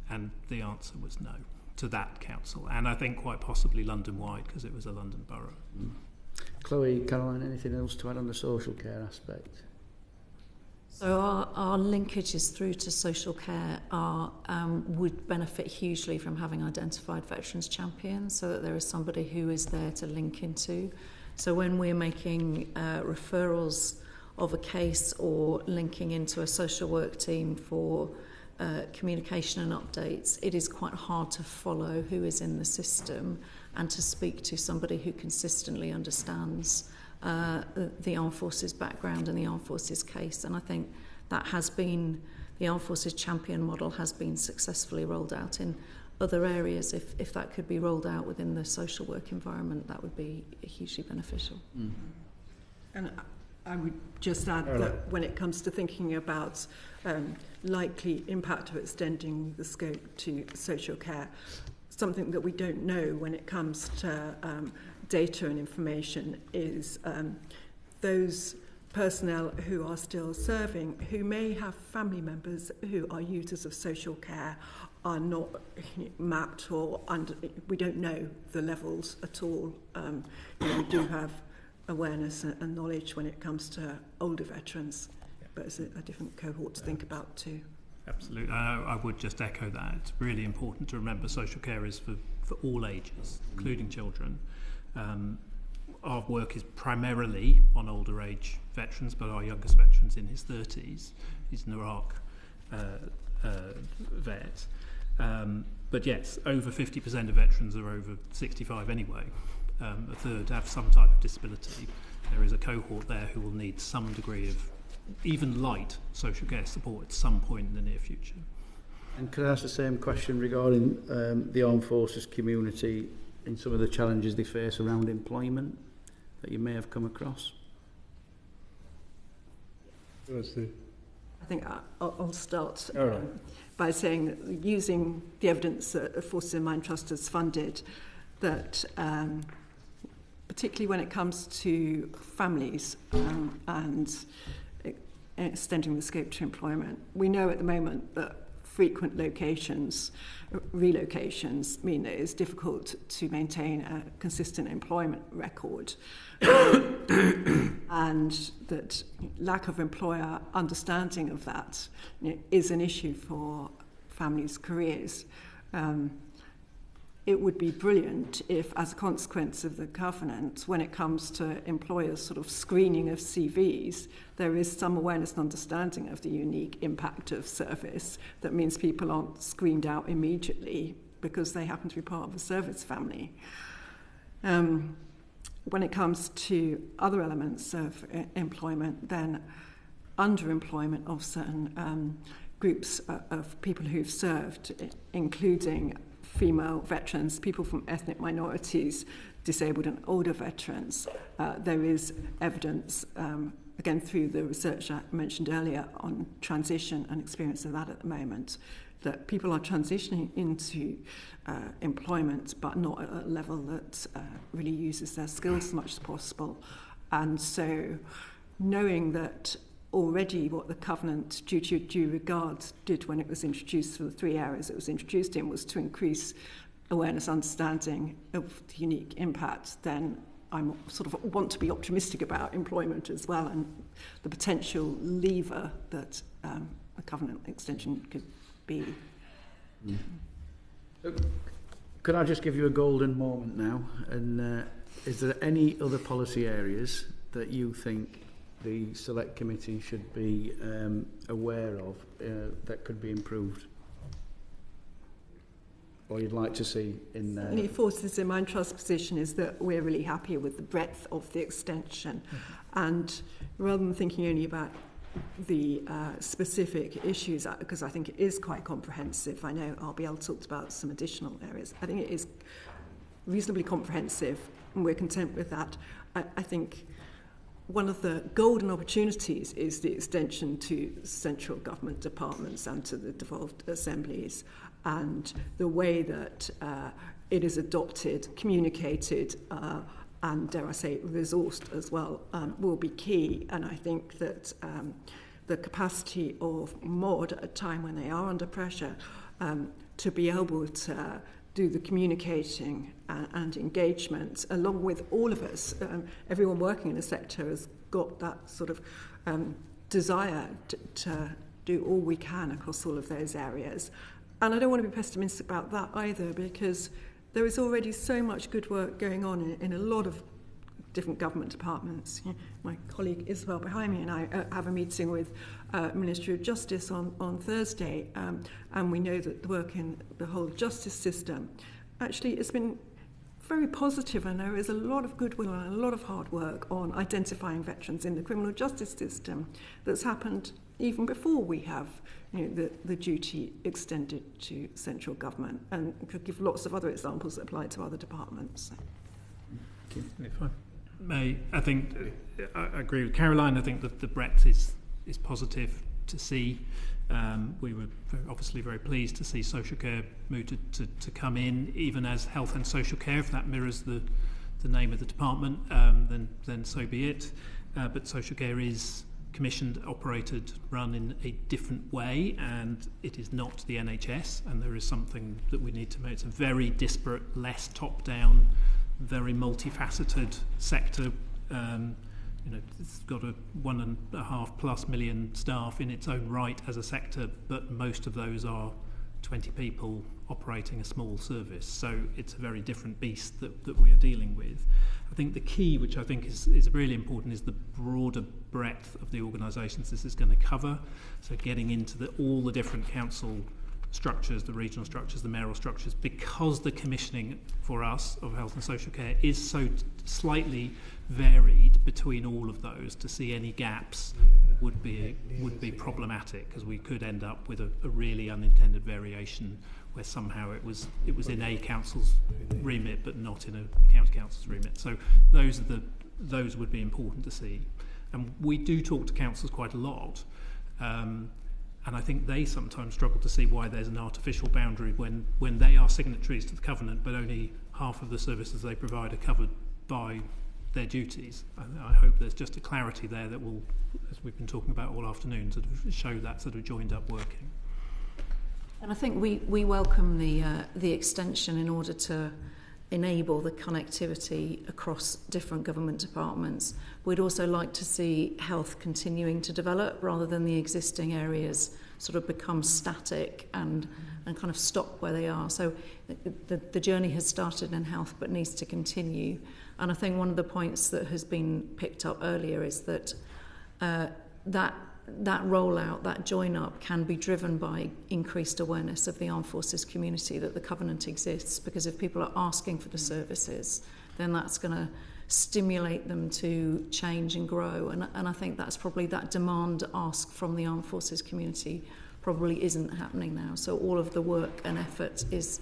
Speaker 21: and the answer was no to that council, and I think quite possibly London-wide because it was a London borough.
Speaker 8: Chloe, Caroline, anything else to add on the social care aspect?
Speaker 19: So our linkages through to social care would benefit hugely from having identified veterans champions, so that there is somebody who is there to link into. So when we're making referrals of a case or linking into a social work team for communication and updates, it is quite hard to follow who is in the system and to speak to somebody who consistently understands the Armed Forces background and the Armed Forces case. And I think that has been, the Armed Forces champion model has been successfully rolled out in other areas. If that could be rolled out within the social work environment, that would be hugely beneficial.
Speaker 9: And I would just add that when it comes to thinking about likely impact of extending the scope to social care, something that we don't know when it comes to data and information is those personnel who are still serving, who may have family members who are users of social care, are not mapped or we don't know the levels at all. We do have awareness and knowledge when it comes to older veterans, but it's a different cohort to think about too.
Speaker 21: Absolutely. I would just echo that. It's really important to remember social care is for all ages, including children. Our work is primarily on older age veterans, but our youngest veteran's in his 30s. He's an Iraq vet. But yes, over 50% of veterans are over 65 anyway. A third have some type of disability. There is a cohort there who will need some degree of even light social care support at some point in the near future.
Speaker 8: And could I ask the same question regarding the Armed Forces community in some of the challenges they face around employment that you may have come across?
Speaker 9: I think I'll start by saying that using the evidence that Forces in Mind Trust has funded, that particularly when it comes to families and extending the scope to employment, we know at the moment that frequent relocations mean that it's difficult to maintain a consistent employment record, and that lack of employer understanding of that is an issue for families' careers. It would be brilliant if, as a consequence of the covenant, when it comes to employers' sort of screening of CVs, there is some awareness and understanding of the unique impact of service. That means people aren't screened out immediately because they happen to be part of a service family. When it comes to other elements of employment, then underemployment of certain groups of people who've served, including female veterans, people from ethnic minorities, disabled and older veterans. There is evidence, again through the research I mentioned earlier, on transition and experience of that at the moment, that people are transitioning into employment but not at a level that really uses their skills as much as possible. And so knowing that already what the covenant duty of due regard did when it was introduced, for the 3 areas it was introduced in, was to increase awareness, understanding of the unique impact, then I sort of want to be optimistic about employment as well and the potential lever that a covenant extension could be.
Speaker 8: Could I just give you a golden moment now? And is there any other policy areas that you think the Select Committee should be aware of that could be improved, or you'd like to see in there?
Speaker 9: The Forces in Mind Trust position is that we're really happy with the breadth of the extension, and rather than thinking only about
Speaker 20: the specific issues, because I think it is quite comprehensive. I know RBL talked about some additional areas. I think it is reasonably comprehensive, and we're content with that. I think one of the golden opportunities is the extension to central government departments and to the devolved assemblies, and the way that it is adopted, communicated, and, dare I say, resourced as well, will be key. And I think that the capacity of MOD at a time when they are under pressure to be able to do the communicating and engagement, along with all of us, everyone working in the sector has got that sort of desire to do all we can across all of those areas. And I don't want to be pessimistic about that either, because there is already so much good work going on in a lot of different government departments. My colleague Isabel behind me and I have a meeting with Ministry of Justice on Thursday, and we know that the work in the whole justice system actually has been very positive, and there is a lot of goodwill and a lot of hard work on identifying veterans in the criminal justice system that's happened even before we have the duty extended to central government, and could give lots of other examples that apply to other departments.
Speaker 21: If I may, I think I agree with Caroline. I think that the breadth is positive to see. We were obviously very pleased to see social care move to come in, even as health and social care. If that mirrors the name of the department, then so be it. But social care is commissioned, operated, run in a different way, and it is not the NHS, and there is something that we need to make. It's a very disparate, less top-down, very multifaceted sector. It's got a 1.5+ million staff in its own right as a sector, but most of those are 20 people operating a small service. So it's a very different beast that we are dealing with. I think the key, which I think is really important, is the broader breadth of the organisations this is going to cover. So getting into all the different council structures, the regional structures, the mayoral structures, because the commissioning for us of health and social care is so slightly varied between all of those. To see any gaps would be problematic, because we could end up with a really unintended variation where somehow it was in a council's remit but not in a county council's remit. So those would be important to see. And we do talk to councils quite a lot. And I think they sometimes struggle to see why there's an artificial boundary when they are signatories to the covenant, but only half of the services they provide are covered by their duties. I hope there's just a clarity there that will, as we've been talking about all afternoon, sort of show that sort of joined up working.
Speaker 19: And I think we welcome the extension in order to enable the connectivity across different government departments. We'd also like to see health continuing to develop rather than the existing areas sort of become static and kind of stop where they are. So the journey has started in health but needs to continue. And I think one of the points that has been picked up earlier is that that rollout, that join-up, can be driven by increased awareness of the armed forces community that the covenant exists, because if people are asking for the services, then that's going to stimulate them to change and grow. And I think that's probably that demand ask from the armed forces community probably isn't happening now. So all of the work and effort is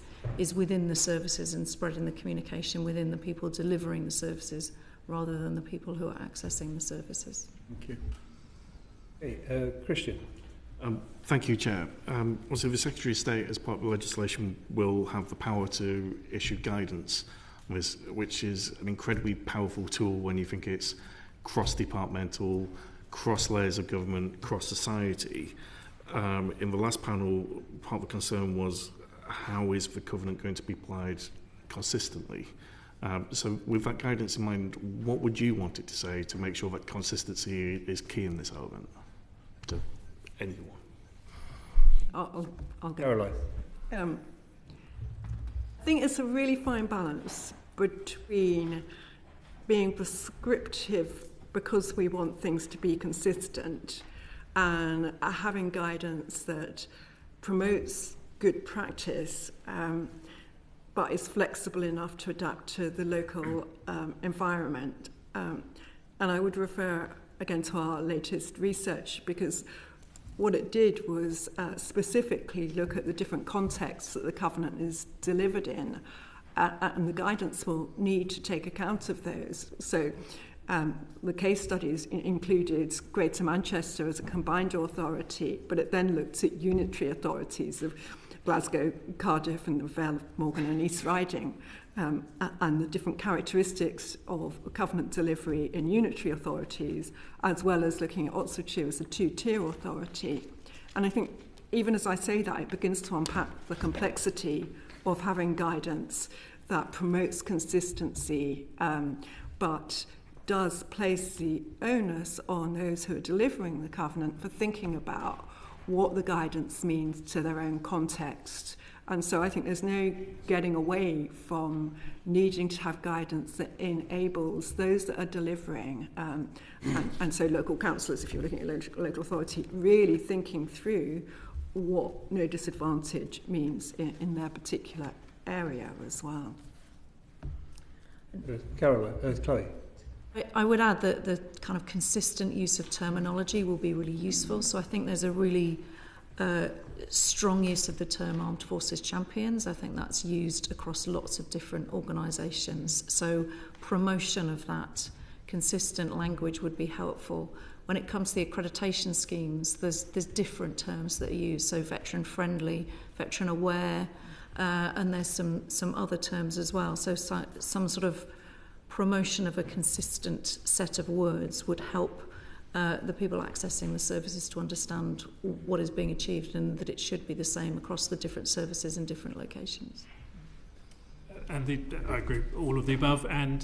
Speaker 19: within the services and spreading the communication within the people delivering the services rather than the people who are accessing the services.
Speaker 1: Thank you. Hey, Christian.
Speaker 7: Thank you, Chair. Also, the Secretary of State, as part of the legislation, will have the power to issue guidance, which is an incredibly powerful tool when you think it's cross-departmental, cross-layers of government, cross-society. In the last panel, part of the concern was how is the covenant going to be applied consistently? So with that guidance in mind, what would you want it to say to make sure that consistency is key in this element? To anyone.
Speaker 20: I'll go.
Speaker 1: Caroline.
Speaker 20: I think it's a really fine balance between being prescriptive because we want things to be consistent and having guidance that promotes good practice but is flexible enough to adapt to the local environment. And I would refer again, to our latest research, because what it did was specifically look at the different contexts that the covenant is delivered in, and the guidance will need to take account of those. So the case studies included Greater Manchester as a combined authority, but it then looked at unitary authorities of Glasgow, Cardiff and Lovell, Morgan and East Riding, and the different characteristics of covenant delivery in unitary authorities, as well as looking at Oxfordshire as a two-tier authority. And I think even as I say that, it begins to unpack the complexity of having guidance that promotes consistency, but does place the onus on those who are delivering the covenant for thinking about what the guidance means to their own context. And so I think there's no getting away from needing to have guidance that enables those that are delivering, and so local councillors, if you're looking at local authority, really thinking through what no disadvantage means in their particular area as well.
Speaker 1: Chloe.
Speaker 19: I would add that the kind of consistent use of terminology will be really useful. So I think there's a really strong use of the term Armed Forces Champions. I think that's used across lots of different organisations. So promotion of that consistent language would be helpful. When it comes to the accreditation schemes, there's different terms that are used. So veteran friendly, veteran aware, and there's some other terms as well. So some sort of promotion of a consistent set of words would help the people accessing the services to understand what is being achieved and that it should be the same across the different services in different locations.
Speaker 21: And I agree all of the above. And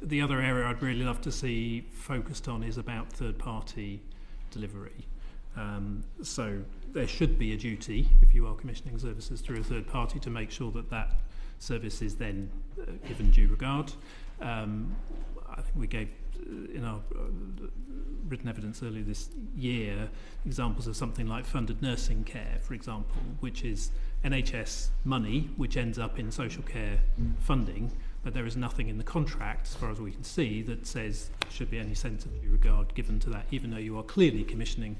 Speaker 21: the other area I'd really love to see focused on is about third-party delivery. So there should be a duty, if you are commissioning services through a third party, to make sure that that service is then given due regard. I think we gave in our written evidence earlier this year examples of something like funded nursing care, for example, which is NHS money which ends up in social care funding, but there is nothing in the contract, as far as we can see, that says there should be any sense of due regard given to that, even though you are clearly commissioning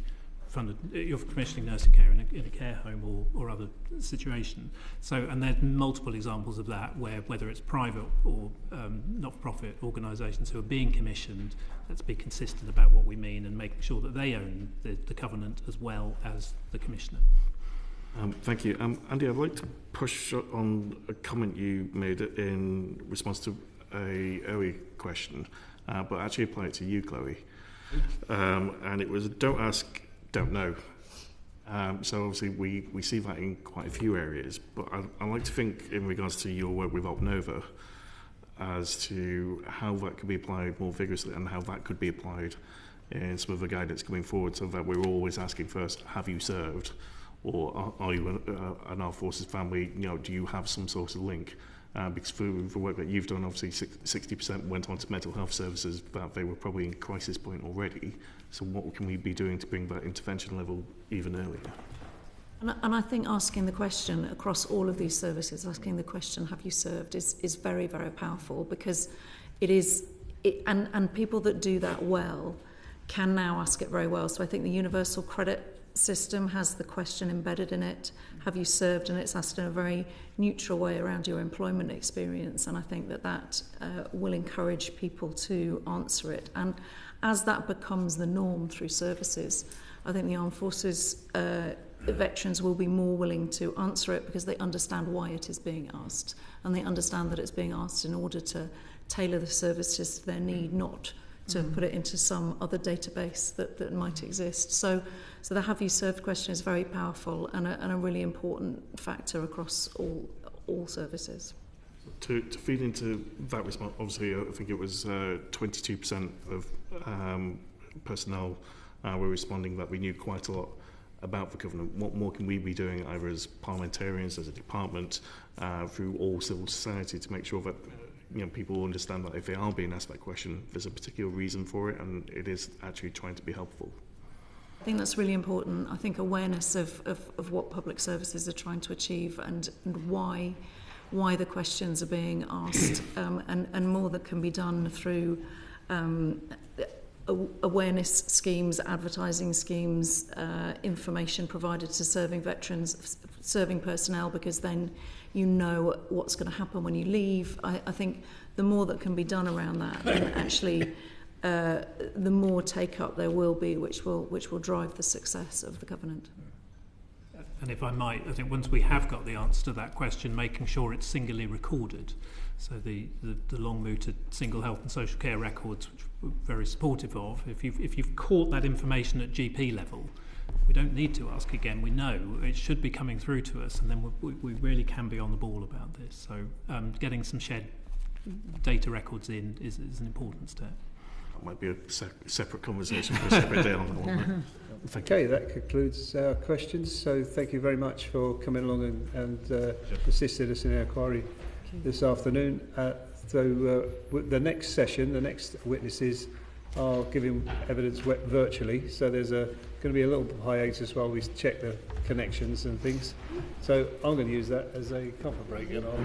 Speaker 21: you're commissioning nursing care in a care home or other situation. So, and there's multiple examples of that where whether it's private or not-for-profit organisations who are being commissioned, let's be consistent about what we mean and making sure that they own the covenant as well as the commissioner.
Speaker 7: Thank you. Andy, I'd like to push on a comment you made in response to an earlier question, but actually apply it to you, Chloe. And it was, don't ask, don't know. So obviously we see that in quite a few areas, but I like to think in regards to your work with Opnova as to how that could be applied more vigorously and how that could be applied in some of the guidance coming forward, so that we're always asking first, have you served? Or are you an Armed Forces family? You know, do you have some sort of link? Because for the work that you've done, obviously 60% went on to mental health services, but they were probably in crisis point already. So what can we be doing to bring that intervention level even earlier?
Speaker 19: And I think asking the question across all of these services, asking the question, have you served, is very, very powerful, because and people that do that well can now ask it very well. So I think the universal credit system has the question embedded in it, have you served, and it's asked in a very neutral way around your employment experience, and I think that will encourage people to answer it. And as that becomes the norm through services, I think the Armed Forces veterans will be more willing to answer it because they understand why it is being asked, and they understand that it's being asked in order to tailor the services to their need, not to put it into some other database that might exist. So the have you served question is very powerful and a really important factor across all services.
Speaker 7: To feed into that response, obviously I think it was 22% of personnel were responding that we knew quite a lot about the covenant. What more can we be doing, either as parliamentarians, as a department, through all civil society, to make sure that people understand that if they are being asked that question, there's a particular reason for it, and it is actually trying to be helpful.
Speaker 19: I think that's really important. I think awareness of what public services are trying to achieve and why the questions are being asked, and more that can be done through awareness schemes, advertising schemes, information provided to serving veterans, serving personnel, because then you know what's going to happen when you leave. I think the more that can be done around that, then actually the more take-up there will be, which will drive the success of the Covenant.
Speaker 21: And if I might, I think once we have got the answer to that question, making sure it's singularly recorded. So the long move to single health and social care records, which we're very supportive of, if you've caught that information at GP level, we don't need to ask again. We know it should be coming through to us, and then we really can be on the ball about this. So getting some shared data records in is an important step.
Speaker 7: That might be a separate conversation for a separate day on that one.
Speaker 1: Okay, that concludes our questions. So thank you very much for coming along and assisted us in our inquiry this afternoon. The next session, the next witnesses are giving evidence virtually. So there's going to be a little hiatus while we check the connections and things. So I'm going to use that as a coffee break. And I'll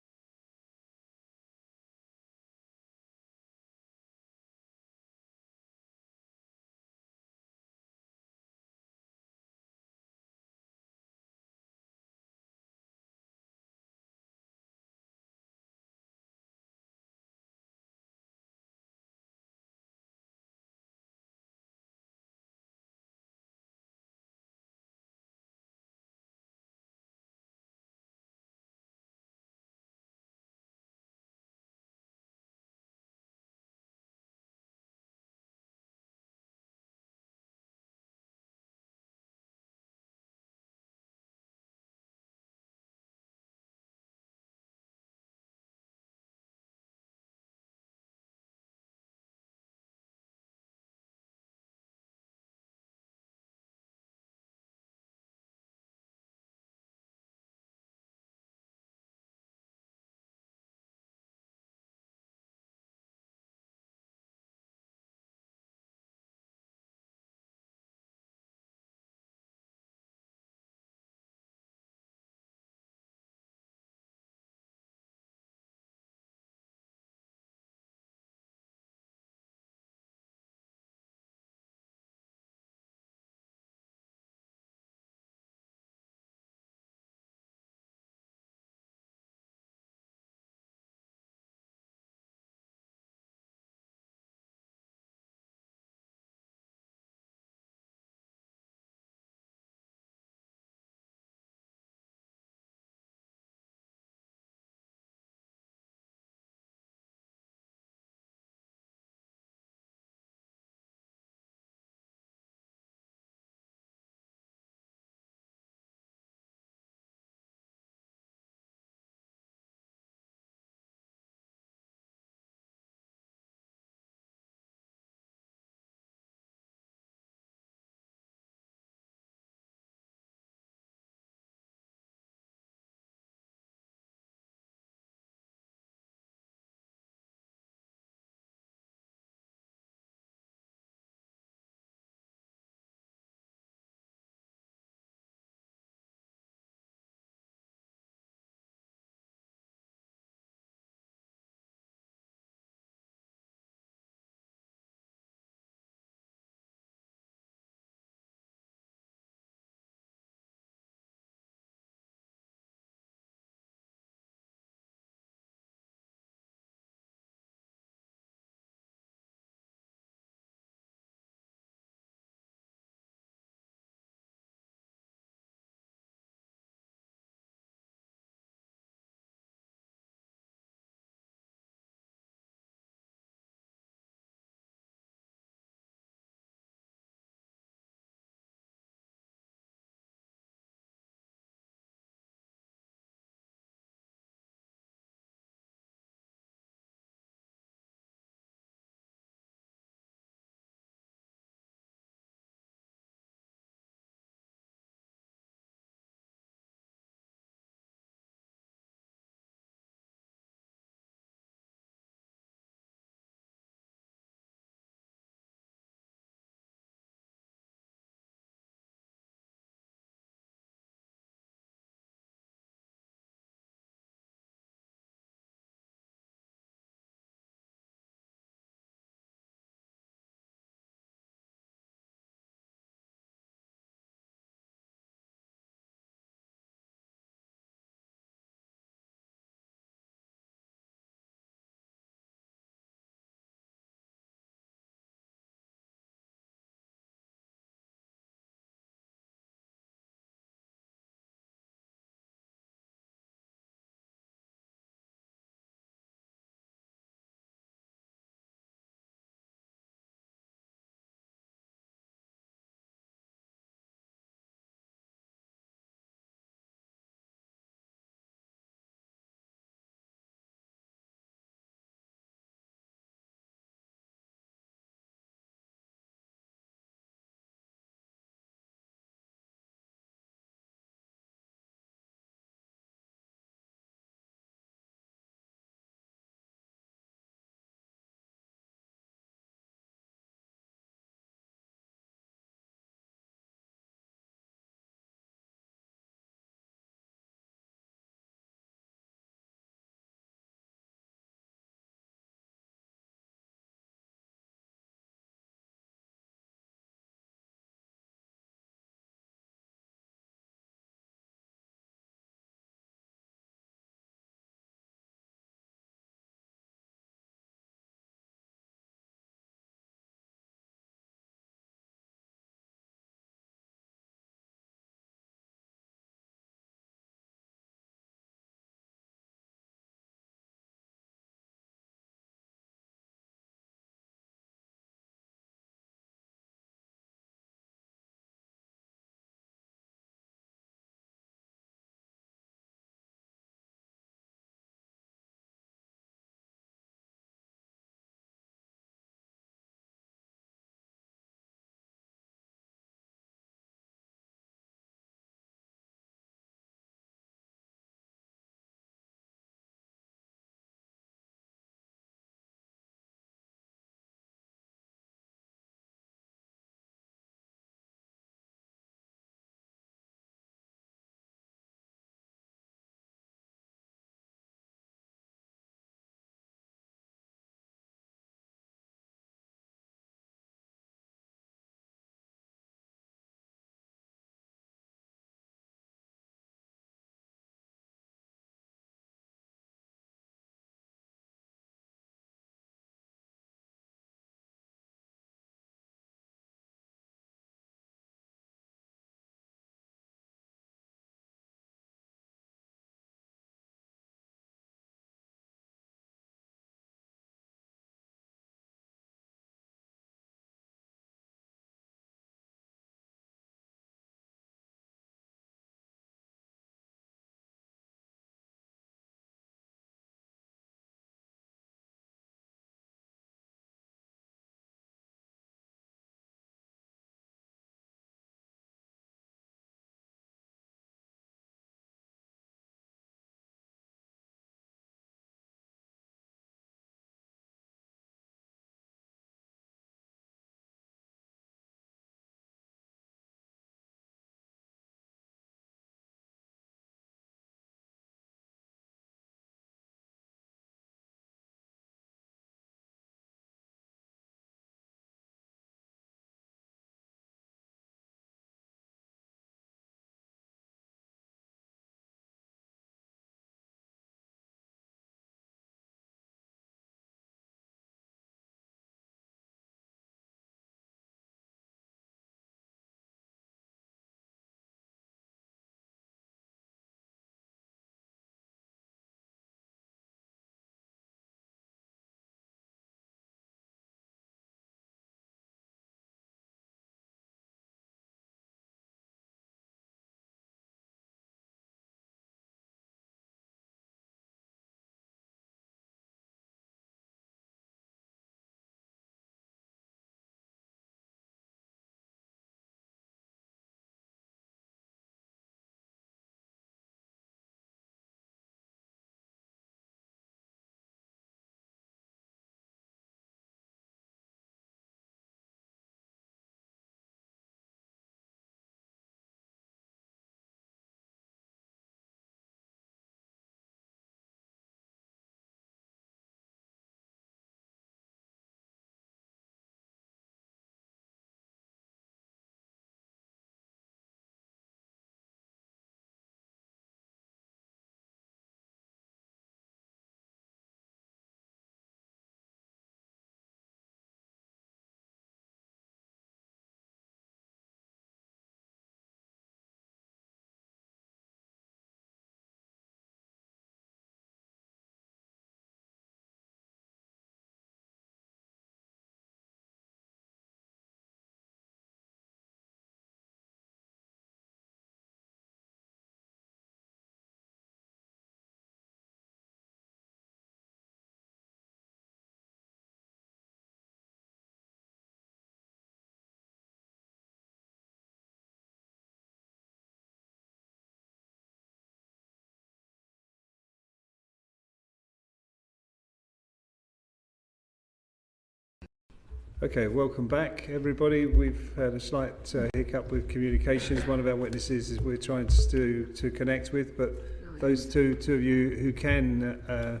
Speaker 1: Okay, welcome back, everybody. We've had a slight hiccup with communications. One of our witnesses is we're trying to connect with, but those two of you who can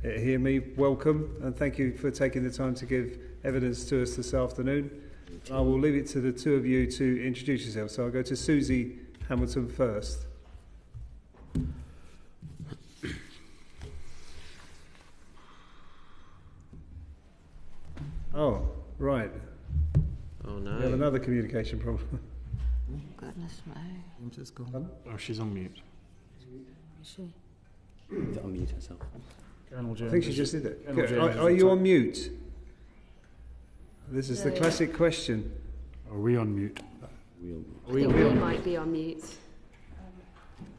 Speaker 1: hear me, welcome, and thank you for taking the time to give evidence to us this afternoon. I will leave it to the two of you to introduce yourselves. So I'll go to Susie Hamilton first. Oh, right.
Speaker 4: Oh no.
Speaker 1: We have another communication problem.
Speaker 17: Goodness me.
Speaker 7: Oh, she's on mute.
Speaker 17: Is she?
Speaker 10: Unmute herself.
Speaker 1: I think she just did it. Are you on mute? This is the classic question.
Speaker 10: Are we on mute?
Speaker 13: I think we might be on mute.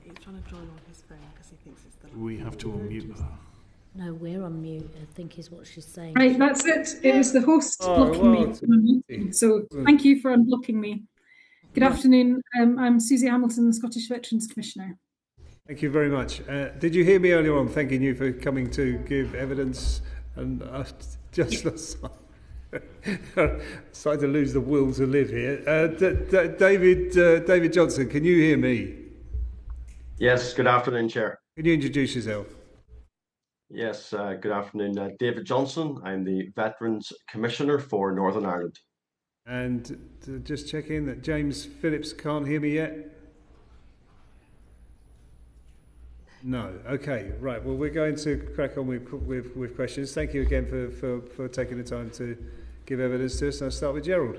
Speaker 9: He's trying to join on his phone because he thinks it's the...
Speaker 7: We have to unmute her.
Speaker 5: No, we're on mute, I think is what she's saying.
Speaker 22: Right, that's it. It was the host blocking me from unmuting. So thank you for unblocking me. Good afternoon. I'm Susie Hamilton, Scottish Veterans Commissioner.
Speaker 1: Thank you very much. Did you hear me earlier on thanking you for coming to give evidence? And just started to lose the will to live here. David Johnson, can you hear me?
Speaker 23: Yes, good afternoon, Chair.
Speaker 1: Can you introduce yourself?
Speaker 23: Yes, good afternoon. David Johnson. I'm the Veterans Commissioner for Northern Ireland.
Speaker 1: And just check in that James Phillips can't hear me yet? No. Okay, right. Well, we're going to crack on with questions. Thank you again for taking the time to give evidence to us. I'll start with Gerald.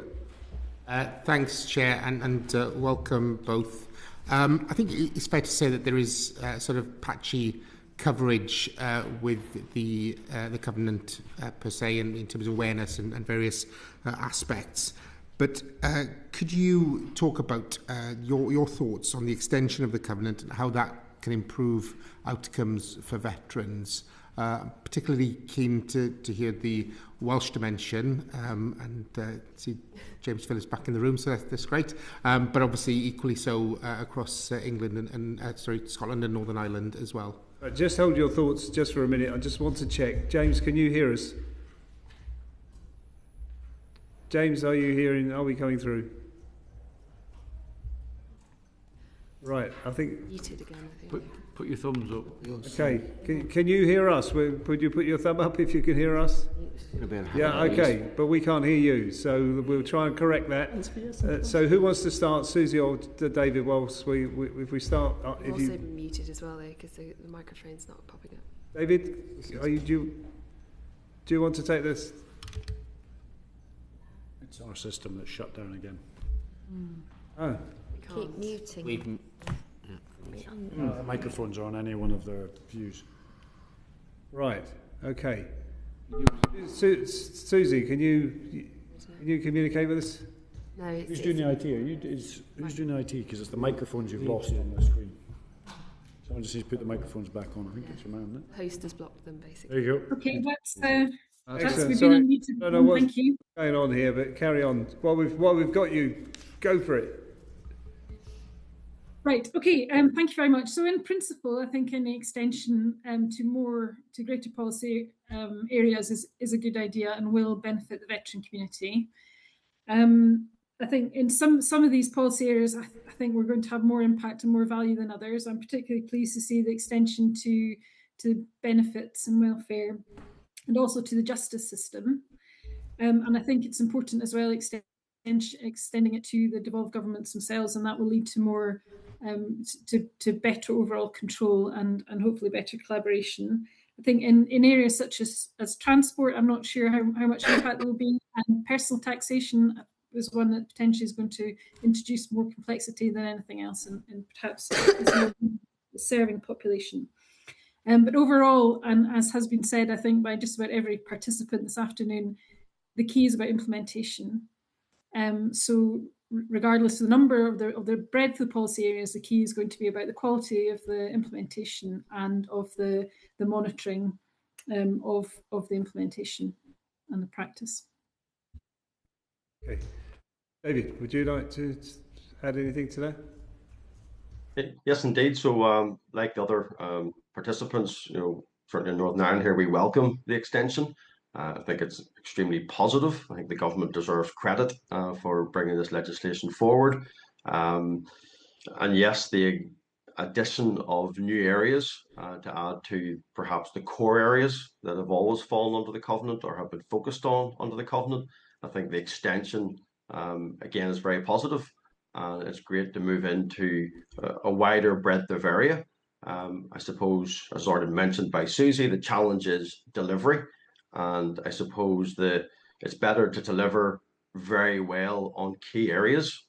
Speaker 24: Thanks, Chair, and welcome both. I think it's fair to say that there is sort of patchy coverage with the Covenant per se, and in terms of awareness and various aspects. But could you talk about your thoughts on the extension of the Covenant and how that can improve outcomes for veterans? Particularly keen to hear the Welsh dimension, and see James Phillips back in the room, so that's great. But obviously equally so across England and Scotland and Northern Ireland as well.
Speaker 1: Just hold your thoughts just for a minute. I just want to check. James, can you hear us? James, are you hearing? Are we coming through? Right, I think...
Speaker 13: Muted again, I think.
Speaker 8: Put your thumbs up.
Speaker 1: Okay, can you hear us? Would you put your thumb up if you can hear us? Yeah, okay, but we can't hear you, so we'll try and correct that. So who wants to start, Susie or David, whilst if we start...
Speaker 13: I'm also muted as well, though, because the microphone's not popping up.
Speaker 1: David, do you want to take this?
Speaker 10: It's our system that's shut down again.
Speaker 1: Oh.
Speaker 5: Keep muting.
Speaker 10: Microphones are on any one of their views.
Speaker 1: Right. Okay. Susie, can you communicate with us?
Speaker 13: No.
Speaker 10: Who's doing the IT? Who's doing the IT? Because it's the microphones you've lost on the screen. Someone just needs to put the microphones back on. I think it's your man, isn't it?
Speaker 13: Host has blocked them, basically.
Speaker 10: There you go.
Speaker 22: Okay, that's
Speaker 1: Excellent.
Speaker 22: we've
Speaker 1: Sorry.
Speaker 22: been unmuted.
Speaker 1: No, what's
Speaker 22: Thank you.
Speaker 1: going on here? But carry on. While we've got you, go for it.
Speaker 22: Right. Okay. Thank you very much. So, in principle, I think any extension to greater policy areas is a good idea and will benefit the veteran community. I think in some of these policy areas, I think we're going to have more impact and more value than others. I'm particularly pleased to see the extension to benefits and welfare, and also to the justice system. And I think it's important as well extending it to the devolved governments themselves, and that will lead to more to better overall control and hopefully better collaboration. I think in areas such as transport, I'm not sure how much impact there will be, and personal taxation was one that potentially is going to introduce more complexity than anything else, and perhaps it's more serving population. But overall, and as has been said, I think by just about every participant this afternoon, the key is about implementation. So regardless of the number of the breadth of the policy areas, the key is going to be about the quality of the implementation and of the monitoring of the implementation and the practice.
Speaker 1: Okay. David, would you like to add anything to that?
Speaker 23: Yes, indeed. So, like the other participants, certainly in Northern Ireland here, we welcome the extension. I think it's extremely positive. I think the government deserves credit for bringing this legislation forward. And yes, the addition of new areas to add to perhaps the core areas that have always fallen under the covenant or have been focused on under the covenant. I think the extension, again, is very positive. It's great to move into a wider breadth of area. I suppose, as already mentioned by Susie, the challenge is delivery. And I suppose it's better to deliver very well on key areas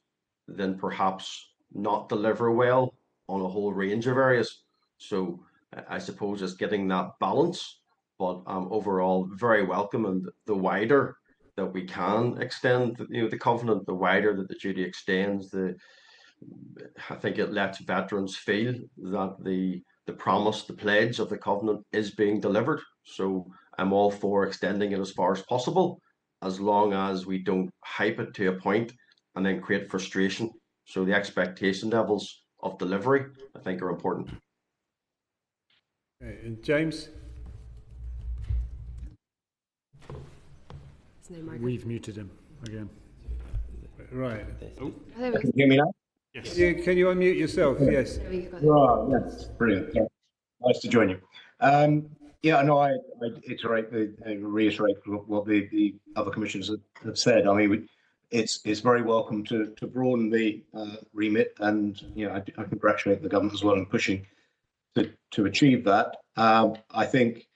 Speaker 23: than perhaps not deliver well on a whole range of areas. So I suppose it's getting that balance, but overall very welcome. And the wider that we can extend, the covenant, the wider that the duty extends, I think it lets veterans feel that the promise, the pledge of the covenant is being delivered. So I'm all for extending it as far as possible, as long as we don't hype it to a point and then create frustration. So the expectation levels of delivery, I think, are important.
Speaker 1: Okay, and James?
Speaker 10: We've muted him again.
Speaker 1: Right.
Speaker 23: Oh.
Speaker 2: Can you hear me now?
Speaker 1: Yes. Can you unmute yourself? Yes.
Speaker 2: Right, yes, brilliant. Yeah. Nice to join you. Yeah, no, I reiterate what the other commissioners have said. I mean, it's very welcome to broaden the remit, and I congratulate the government as well in pushing to achieve that. I think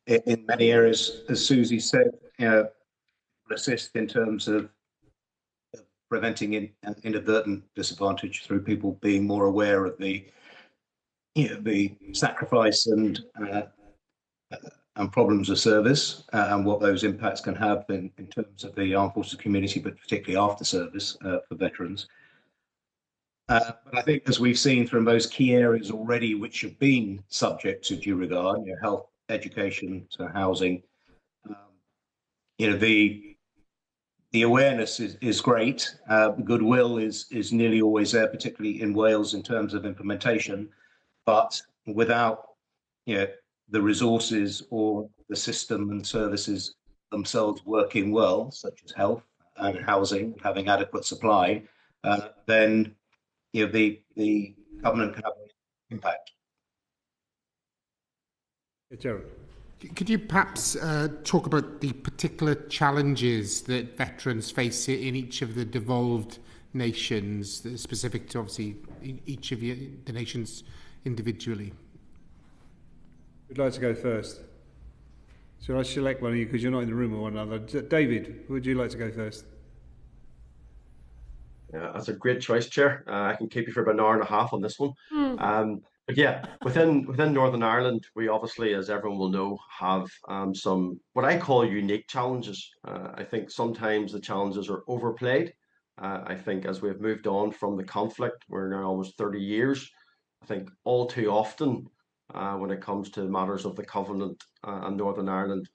Speaker 2: in many areas, as Susie said, assist in terms of preventing inadvertent disadvantage through people being more aware of the sacrifice and problems of service and what those impacts can have in terms of the armed forces community, but particularly after service for veterans. But I think, as we've seen from those key areas already, which have been subject to due regard, health, education, to housing, the awareness is great. Goodwill is nearly always there, particularly in Wales in terms of implementation. But without the resources or the system and services themselves working well, such as health and housing, having adequate supply, then the covenant can have an impact.
Speaker 1: Gerald.
Speaker 24: Could you perhaps talk about the particular challenges that veterans face in each of the devolved nations, specific to obviously each of the nations individually?
Speaker 1: Who'd like to go first? Shall I select one of you because you're not in the room with one another? David, would you like to go first?
Speaker 23: Yeah, that's a great choice, Chair. I can keep you for about an hour and a half on this one. But yeah, within Northern Ireland, we obviously, as everyone will know, have some what I call unique challenges. I think sometimes the challenges are overplayed. I think as we've moved on from the conflict, we're now almost 30 years. I think all too often, when it comes to matters of the Covenant and Northern Ireland,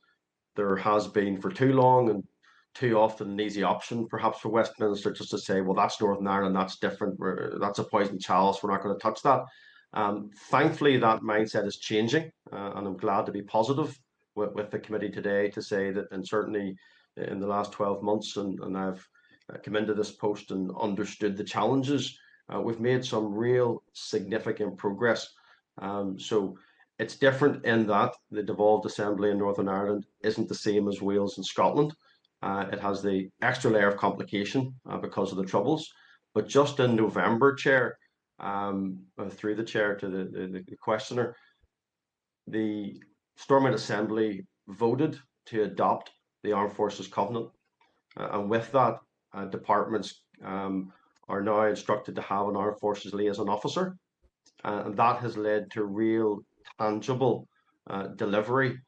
Speaker 23: there has been for too long and too often an easy option, perhaps for Westminster, just to say, well, that's Northern Ireland, that's different, that's a poison chalice, we're not going to touch that. Thankfully, that mindset is changing, and I'm glad to be positive with the committee today to say that, and certainly in the last 12 months, and I've come into this post and understood the challenges, we've made some real significant progress. So it's different in that the devolved assembly in Northern Ireland isn't the same as Wales and Scotland. It has the extra layer of complication because of the Troubles. But just in November, Chair, through the Chair to the questioner, the Stormont Assembly voted to adopt the Armed Forces Covenant. And with that, departments are now instructed to have an Armed Forces Liaison Officer. And that has led to real tangible delivery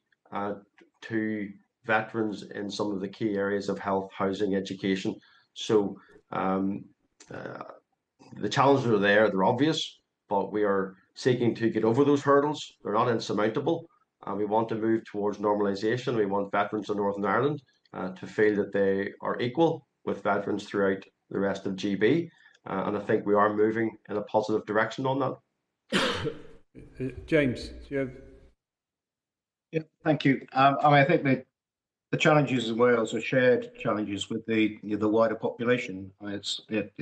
Speaker 23: to veterans in some of the key areas of health, housing, education. So the challenges are there, they're obvious, but we are seeking to get over those hurdles. They're not insurmountable. We want to move towards normalisation. We want veterans in Northern Ireland to feel that they are equal with veterans throughout the rest of GB. And I think we are moving in a positive direction on that.
Speaker 1: James, do you have...
Speaker 2: Yeah, thank you. I mean, I think that the challenges in Wales are shared challenges with the wider population. It's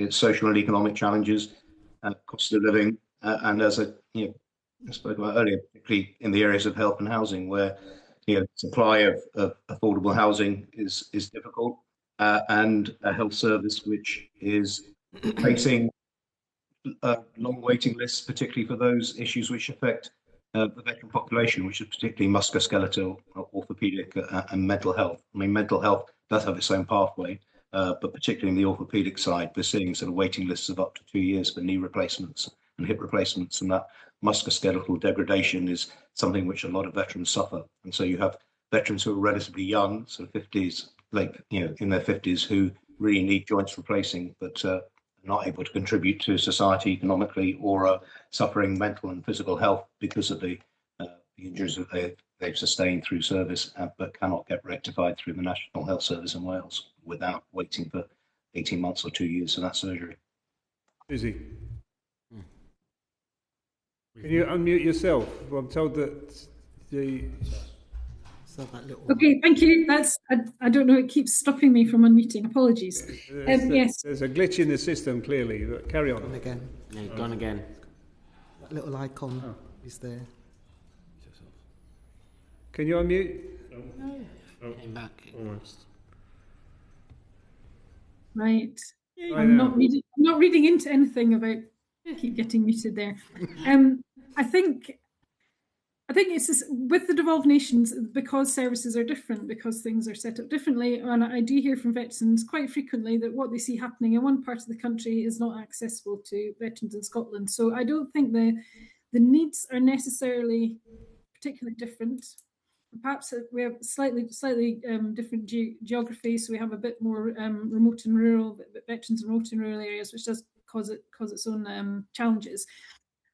Speaker 2: social and economic challenges, cost of living, and as I spoke about earlier, particularly in the areas of health and housing, where supply of affordable housing is difficult, and a health service which is facing long waiting lists, particularly for those issues which affect the veteran population, which is particularly musculoskeletal, orthopaedic, and mental health. I mean, mental health does have its own pathway, but particularly in the orthopaedic side, we're seeing sort of waiting lists of up to 2 years for knee replacements and hip replacements, and that musculoskeletal degradation is something which a lot of veterans suffer. And so you have veterans who are relatively young, sort of 50s, in their 50s, who really need joints replacing, but not able to contribute to society economically, or are suffering mental and physical health because of the injuries that they've sustained through service, but cannot get rectified through the National Health Service in Wales without waiting for 18 months or 2 years for that surgery.
Speaker 1: Susie, can you unmute yourself? Well, I'm told that the...
Speaker 22: Okay, thank you. I don't know, it keeps stopping me from unmuting. Apologies. Yes.
Speaker 1: There's a glitch in the system, clearly. But carry on.
Speaker 11: Gone again.
Speaker 18: No, gone again.
Speaker 11: That little icon is there.
Speaker 1: Can you unmute?
Speaker 18: No. Came back. Almost.
Speaker 22: Right. I'm not reading into anything about keep getting muted there. I think it's just, with the devolved nations, because services are different, because things are set up differently, and I do hear from veterans quite frequently that what they see happening in one part of the country is not accessible to veterans in Scotland. So I don't think the needs are necessarily particularly different. Perhaps we have slightly different geography, so we have a bit more remote and rural, veterans in remote and rural areas, which does cause its own challenges.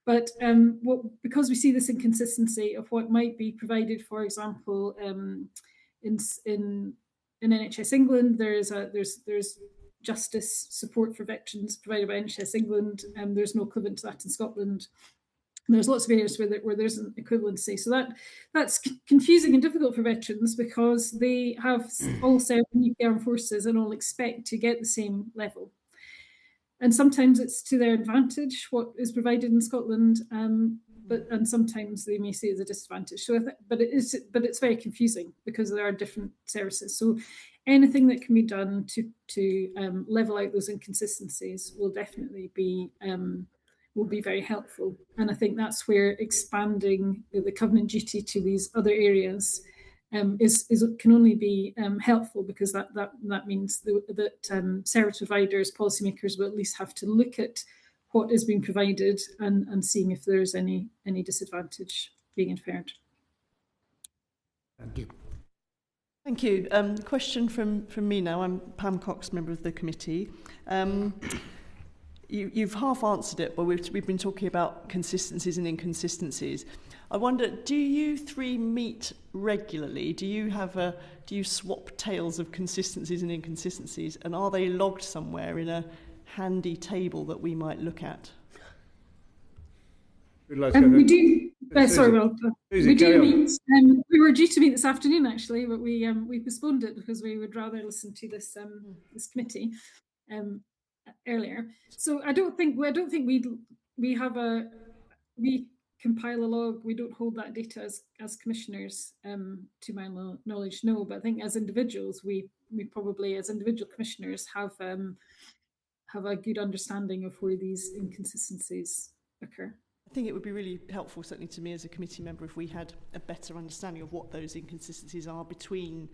Speaker 22: But because we see this inconsistency of what might be provided, for example, in NHS England, there's justice support for veterans provided by NHS England, and there's no equivalent to that in Scotland. There's lots of areas where there's an equivalency. So that's confusing and difficult for veterans, because they have all served in the armed forces and all expect to get the same level. And sometimes it's to their advantage what is provided in Scotland, and sometimes they may see it as a disadvantage. So, but it's very confusing because there are different services. So, anything that can be done to level out those inconsistencies will definitely be very helpful. And I think that's where expanding the covenant duty to these other areas can only be helpful, because that means that service providers, policymakers will at least have to look at what is being provided and seeing if there's any disadvantage being inferred.
Speaker 1: Thank you.
Speaker 9: Thank you. Question from me now. I'm Pam Cox, member of the committee. You've half answered it, but we've been talking about consistencies and inconsistencies. I wonder, do you three meet regularly? Do you swap tales of consistencies and inconsistencies, and are they logged somewhere in a handy table that we might look at?
Speaker 22: We do. Sorry, Will. We do meet. We were due to meet this afternoon, actually, but we postponed it because we would rather listen to this committee earlier. So I don't think we compile a log. We don't hold that data as commissioners, to my knowledge, no. But I think as individuals, we probably, as individual commissioners, have a good understanding of where these inconsistencies occur.
Speaker 9: I think it would be really helpful, certainly to me as a committee member, if we had a better understanding of what those inconsistencies are between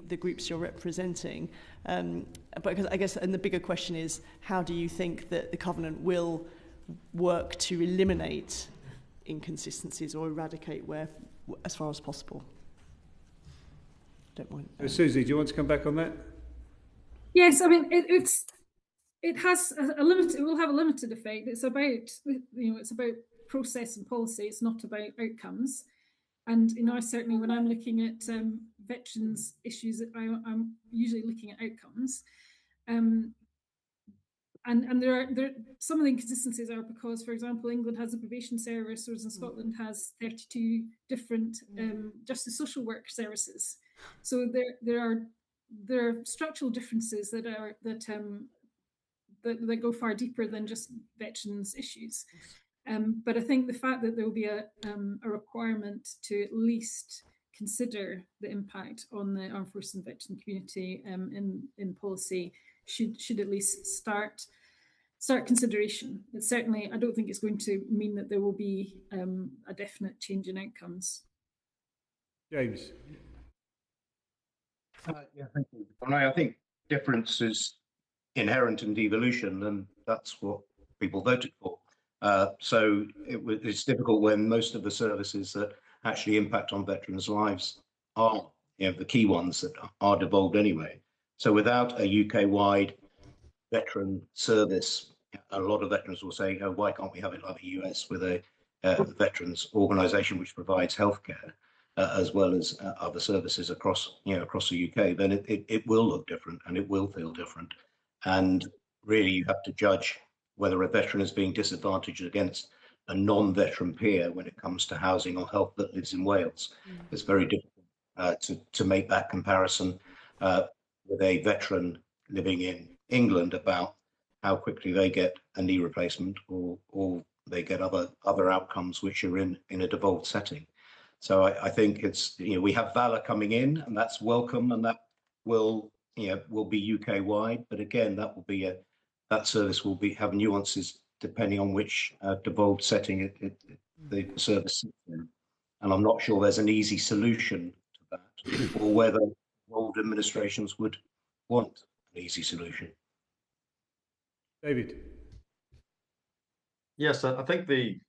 Speaker 9: the groups you're representing. But I guess, and the bigger question is, how do you think that the Covenant will work to eliminate inconsistencies or eradicate as far as possible? Don't mind.
Speaker 1: Susie, do you want to come back on that?
Speaker 22: Yes, I mean it has a limit. It will have a limited effect. It's about it's about process and policy. It's not about outcomes. And I certainly, when I'm looking at veterans issues, I'm usually looking at outcomes. And there are some of the inconsistencies are because, for example, England has a probation service, whereas in Scotland has 32 different justice social work services. So there are structural differences that go far deeper than just veterans' issues. But I think the fact that there will be a requirement to at least consider the impact on the armed forces and veteran community in policy should at least start consideration. It's certainly, I don't think it's going to mean that there will be a definite change in outcomes.
Speaker 1: James.
Speaker 2: Yeah, thank you. And I think difference is inherent in devolution, and that's what people voted for. So it's difficult when most of the services that actually impact on veterans' lives are, the key ones that are devolved anyway. So without a UK-wide veteran service, a lot of veterans will say, "Oh, why can't we have it like the US with a veterans organisation which provides healthcare as well as other services across the UK?" Then it will look different and it will feel different. And really, you have to judge whether a veteran is being disadvantaged against a non-veteran peer when it comes to housing or health that lives in Wales. It's very difficult to make that comparison with a veteran living in England about how quickly they get a knee replacement or they get other outcomes which are in a devolved setting. So I think it's, we have Valor coming in, and that's welcome, and that will be UK wide. But again, that service will have nuances depending on which devolved setting the service sits in. And I'm not sure there's an easy solution to that, or whether devolved administrations would want an easy solution.
Speaker 1: David.
Speaker 23: Yes, I think the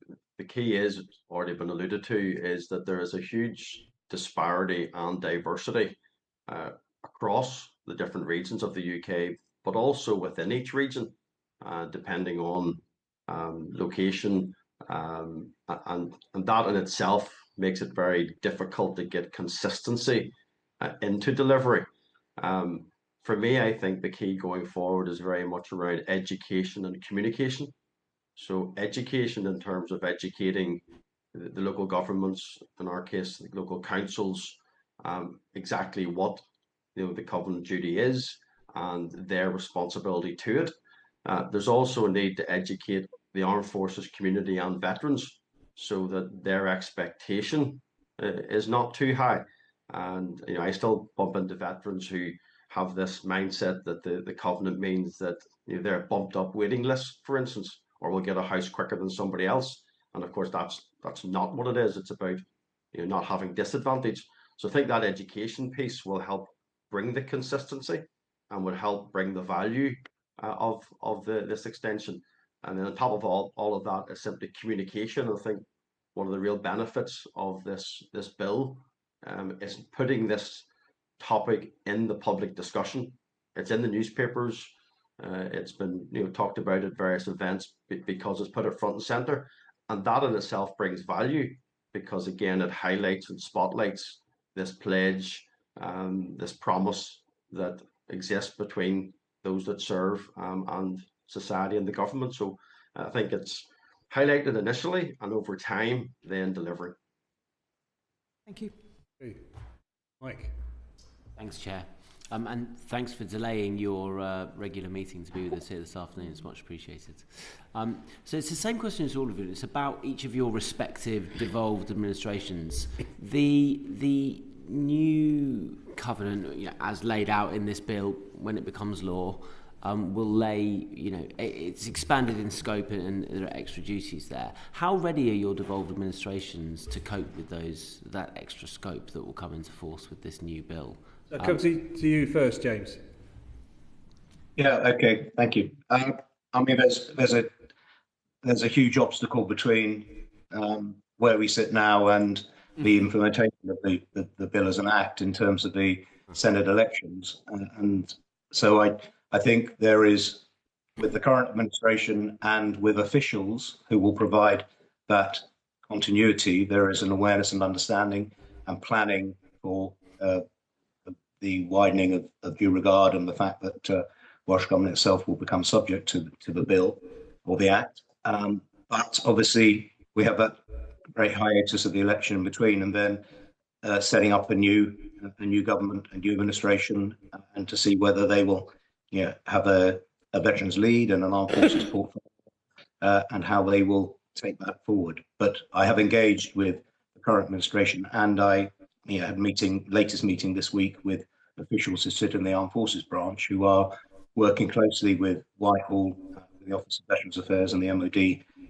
Speaker 23: key is, it's already been alluded to, is that there is a huge disparity and diversity across the different regions of the UK, but also within each region, depending on location, and that in itself makes it very difficult to get consistency into delivery. For me, I think the key going forward is very much around education and communication. So education in terms of educating the local governments, in our case, the local councils, exactly what the Covenant duty is and their responsibility to it. There's also a need to educate the armed forces community and veterans so that their expectation is not too high. And I still bump into veterans who have this mindset that the Covenant means that they're bumped up waiting lists, for instance, or will get a house quicker than somebody else. And of course, that's not what it is. It's about not having disadvantage. So I think that education piece will help bring the consistency and would help bring the value of this extension. And then on top of all of that is simply communication. I think one of the real benefits of this bill is putting this topic in the public discussion. It's in the newspapers. It's been talked about at various events because it's put it front and center, and that in itself brings value because again it highlights and spotlights this pledge, this promise that exists between those that serve and society and the government. So I think it's highlighted initially and over time then delivering.
Speaker 22: Thank you.
Speaker 1: Hey, Mike.
Speaker 3: Thanks, Chair. And thanks for delaying your regular meeting to be with us here this afternoon. It's much appreciated. So it's the same question as all of you. It's about each of your respective devolved administrations. The new covenant, as laid out in this bill, when it becomes law, will lay, it's expanded in scope and there are extra duties there. How ready are your devolved administrations to cope with that extra scope that will come into force with this new bill?
Speaker 1: I'll come to you first, James.
Speaker 2: Yeah. Okay. Thank you. I mean, there's a huge obstacle between where we sit now and the implementation of the bill as an act in terms of the Senate elections, and so I think there is, with the current administration and with officials who will provide that continuity, there is an awareness and understanding and planning for the widening of due regard and the fact that Welsh Government itself will become subject to the bill or the act. But obviously we have that great hiatus of the election in between, and then setting up a new government, a new administration, and to see whether they will have a veterans lead and an armed forces portfolio, and how they will take that forward. But I have engaged with the current administration, and I had latest meeting this week with officials who sit in the Armed Forces branch, who are working closely with Whitehall, the Office of Veterans Affairs and the MOD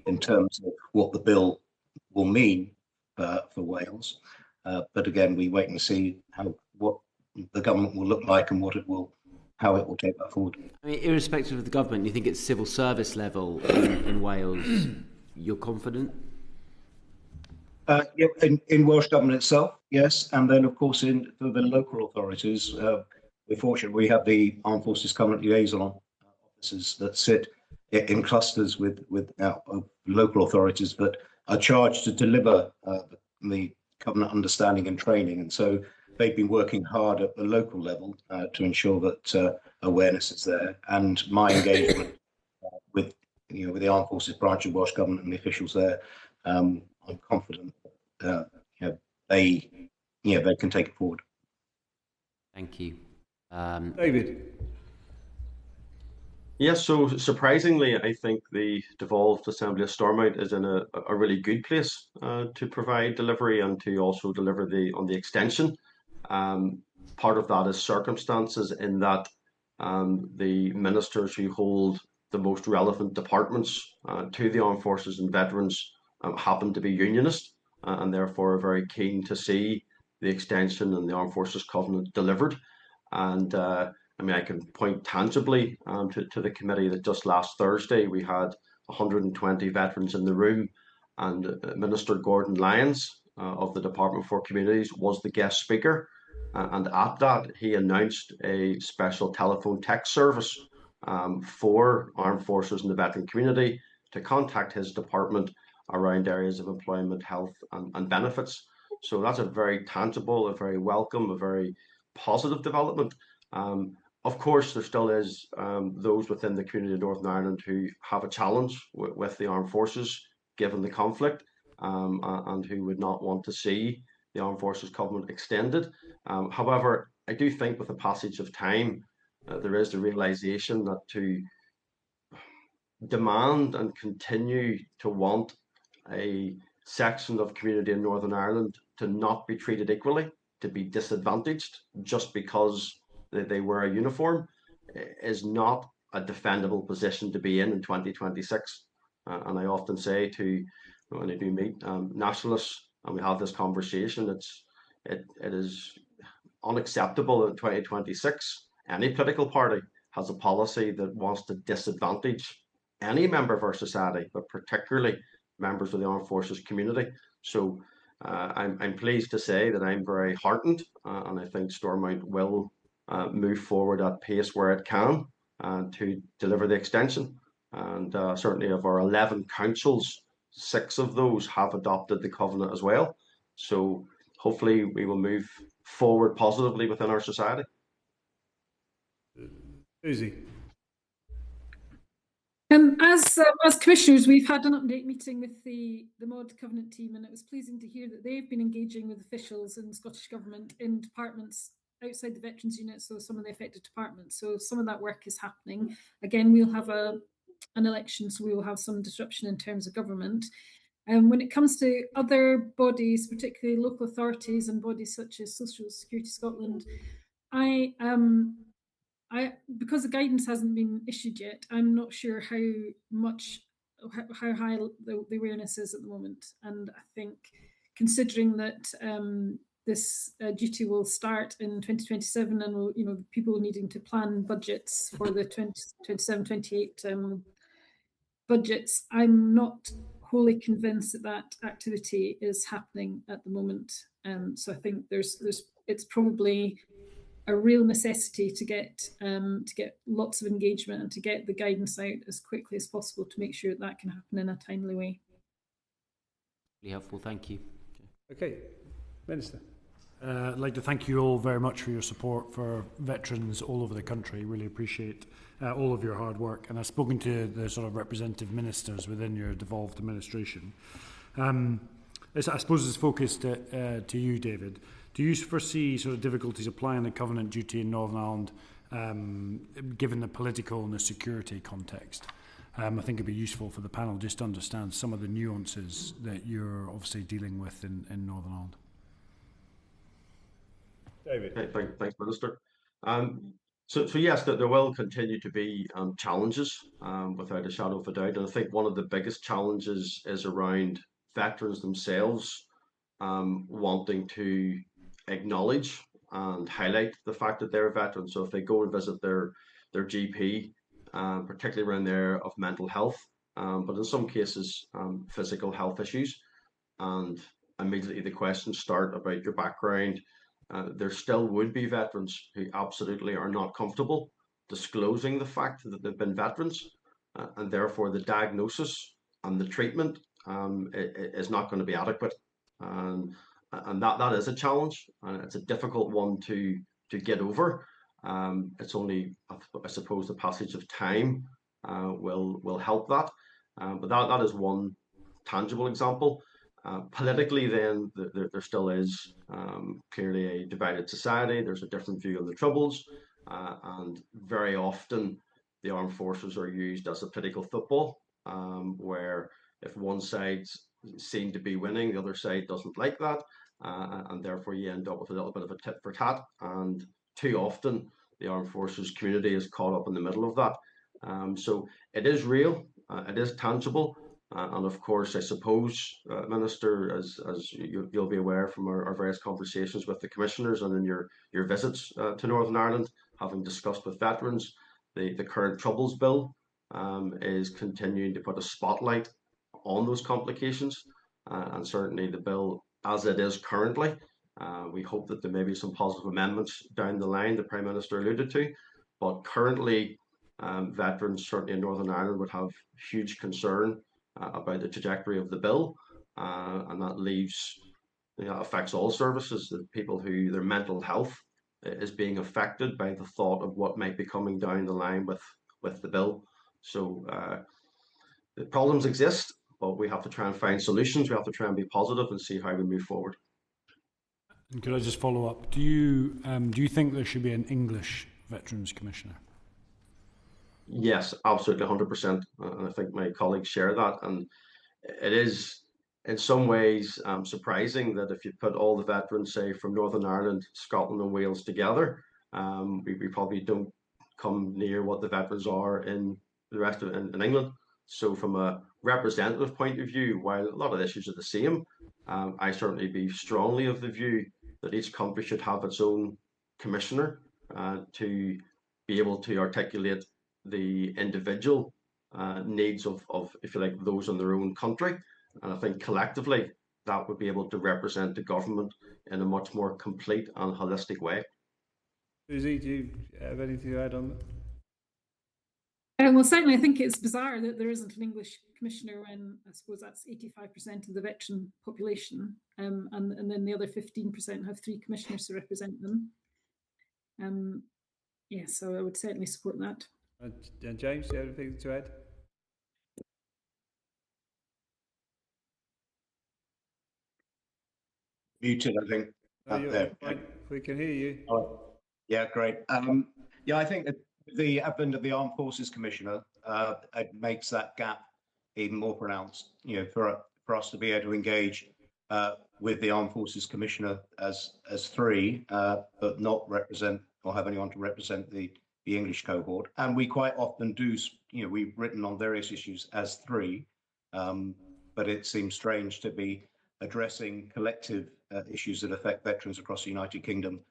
Speaker 2: in terms of what the bill will mean for Wales. But again, we wait and see what the government will look like and how it will take that forward.
Speaker 3: I mean, irrespective of the government, you think at civil service level in Wales, you're confident?
Speaker 2: In Welsh Government itself, yes. And then, of course, in the local authorities, we're fortunate we have the Armed Forces Covenant Liaison officers that sit in clusters with local authorities that are charged to deliver the covenant understanding and training. And so they've been working hard at the local level to ensure that awareness is there. And my engagement with the Armed Forces branch of Welsh Government and the officials there, I'm confident they can take it forward.
Speaker 3: Thank you.
Speaker 1: David.
Speaker 23: Yes, so surprisingly, I think the devolved Assembly of Stormont is in a really good place to provide delivery and to also deliver on the extension. Part of that is circumstances in that the ministers who hold the most relevant departments to the armed forces and veterans happen to be unionist and therefore are very keen to see the extension and the Armed Forces Covenant delivered. And I can point tangibly to the committee that just last Thursday we had 120 veterans in the room, and Minister Gordon Lyons of the Department for Communities was the guest speaker. And at that, he announced a special telephone text service for armed forces and the veteran community to contact his department around areas of employment, health and benefits. So that's a very tangible, a very welcome, a very positive development. Of course, there still is those within the community of Northern Ireland who have a challenge with the armed forces, given the conflict, and who would not want to see the Armed Forces Covenant extended. However, I do think with the passage of time, there is the realisation that to demand and continue to want a section of community in Northern Ireland to not be treated equally, to be disadvantaged just because they wear a uniform, is not a defendable position to be in 2026. And I often say to, when I do meet nationalists and we have this conversation, it is unacceptable in 2026. Any political party has a policy that wants to disadvantage any member of our society, but particularly members of the armed forces community. So I'm pleased to say that I'm very heartened, and I think Stormont will move forward at pace where it can to deliver the extension. And certainly of our 11 councils, 6 of those have adopted the covenant as well. So hopefully we will move forward positively within our society.
Speaker 1: Susie.
Speaker 22: As commissioners, we've had an update meeting with the MOD Covenant team, and it was pleasing to hear that they've been engaging with officials in the Scottish Government in departments outside the Veterans Unit, so some of the affected departments. So some of that work is happening. Again, we'll have an election, so we will have some disruption in terms of government. When it comes to other bodies, particularly local authorities and bodies such as Social Security Scotland, because the guidance hasn't been issued yet, I'm not sure how high the awareness is at the moment. And I think, considering that this duty will start in 2027, and will, people needing to plan budgets for the 2027-28 budgets, I'm not wholly convinced that activity is happening at the moment. So I think it's probably a real necessity to get lots of engagement and to get the guidance out as quickly as possible to make sure that can happen in a timely way.
Speaker 3: Really helpful, thank you.
Speaker 1: Okay, Minister.
Speaker 10: I'd like to thank you all very much for your support for veterans all over the country. Really appreciate all of your hard work, and I've spoken to the sort of representative ministers within your devolved administration. I suppose it's focused to you, David. Do you foresee sort of difficulties applying the covenant duty in Northern Ireland, given the political and the security context? I think it'd be useful for the panel just to understand some of the nuances that you're obviously dealing with in Northern Ireland.
Speaker 1: David.
Speaker 23: Hey, thanks, Minister. So yes, there will continue to be challenges, without a shadow of a doubt. And I think one of the biggest challenges is around veterans themselves wanting to acknowledge and highlight the fact that they're veterans. So if they go and visit their GP, particularly around there of mental health, but in some cases physical health issues, and immediately the questions start about your background. There still would be veterans who absolutely are not comfortable disclosing the fact that they've been veterans, and therefore the diagnosis and the treatment is not going to be adequate. And that is a challenge, and it's a difficult one to get over. It's only, I suppose, the passage of time will help that. But that is one tangible example. Politically, then, there still is clearly a divided society. There's a different view on the Troubles, and very often the armed forces are used as a political football, where if one side's seen to be winning, the other side doesn't like that, and therefore you end up with a little bit of a tit for tat. And too often, the armed forces community is caught up in the middle of that. So it is real, it is tangible. And of course, I suppose, Minister, as you'll be aware from our various conversations with the commissioners and in your visits to Northern Ireland, having discussed with veterans, the current Troubles Bill is continuing to put a spotlight on those complications. And certainly the bill, as it is currently, we hope that there may be some positive amendments down the line the Prime Minister alluded to. But currently, veterans, certainly in Northern Ireland, would have huge concern about the trajectory of the bill, and that affects all services. The people who their mental health is being affected by the thought of what might be coming down the line with the bill. So the problems exist, but we have to try and find solutions. We have to try and be positive and see how we move forward.
Speaker 10: And could I just follow up? Do you think there should be an English Veterans Commissioner?
Speaker 23: Yes, absolutely, 100%. And I think my colleagues share that. And it is, in some ways, surprising that if you put all the veterans, say, from Northern Ireland, Scotland and Wales together, we probably don't come near what the veterans are in the rest of in England. So from a representative point of view, while a lot of issues are the same, I certainly be strongly of the view that each country should have its own commissioner to be able to articulate the individual needs of, if you like, those in their own country. And I think collectively that would be able to represent the government in a much more complete and holistic way.
Speaker 1: Susie, do you have anything to add on that?
Speaker 22: Well, certainly I think it's bizarre that there isn't an English commissioner when I suppose that's 85% of the veteran population, and then the other 15% have 3 commissioners to represent them. Yeah, so I would certainly support that.
Speaker 1: And James, do you have anything to add?
Speaker 2: Muted, I think.
Speaker 1: There. We can hear you.
Speaker 2: Oh, yeah, great. Yeah, I think that the advent of the Armed Forces Commissioner it makes that gap even more pronounced. You know, for us to be able to engage with the Armed Forces Commissioner as 3, but not represent or have anyone to represent the English cohort. And we quite often do, you know, we've written on various issues as 3, but it seems strange to be addressing collective issues that affect veterans across the United Kingdom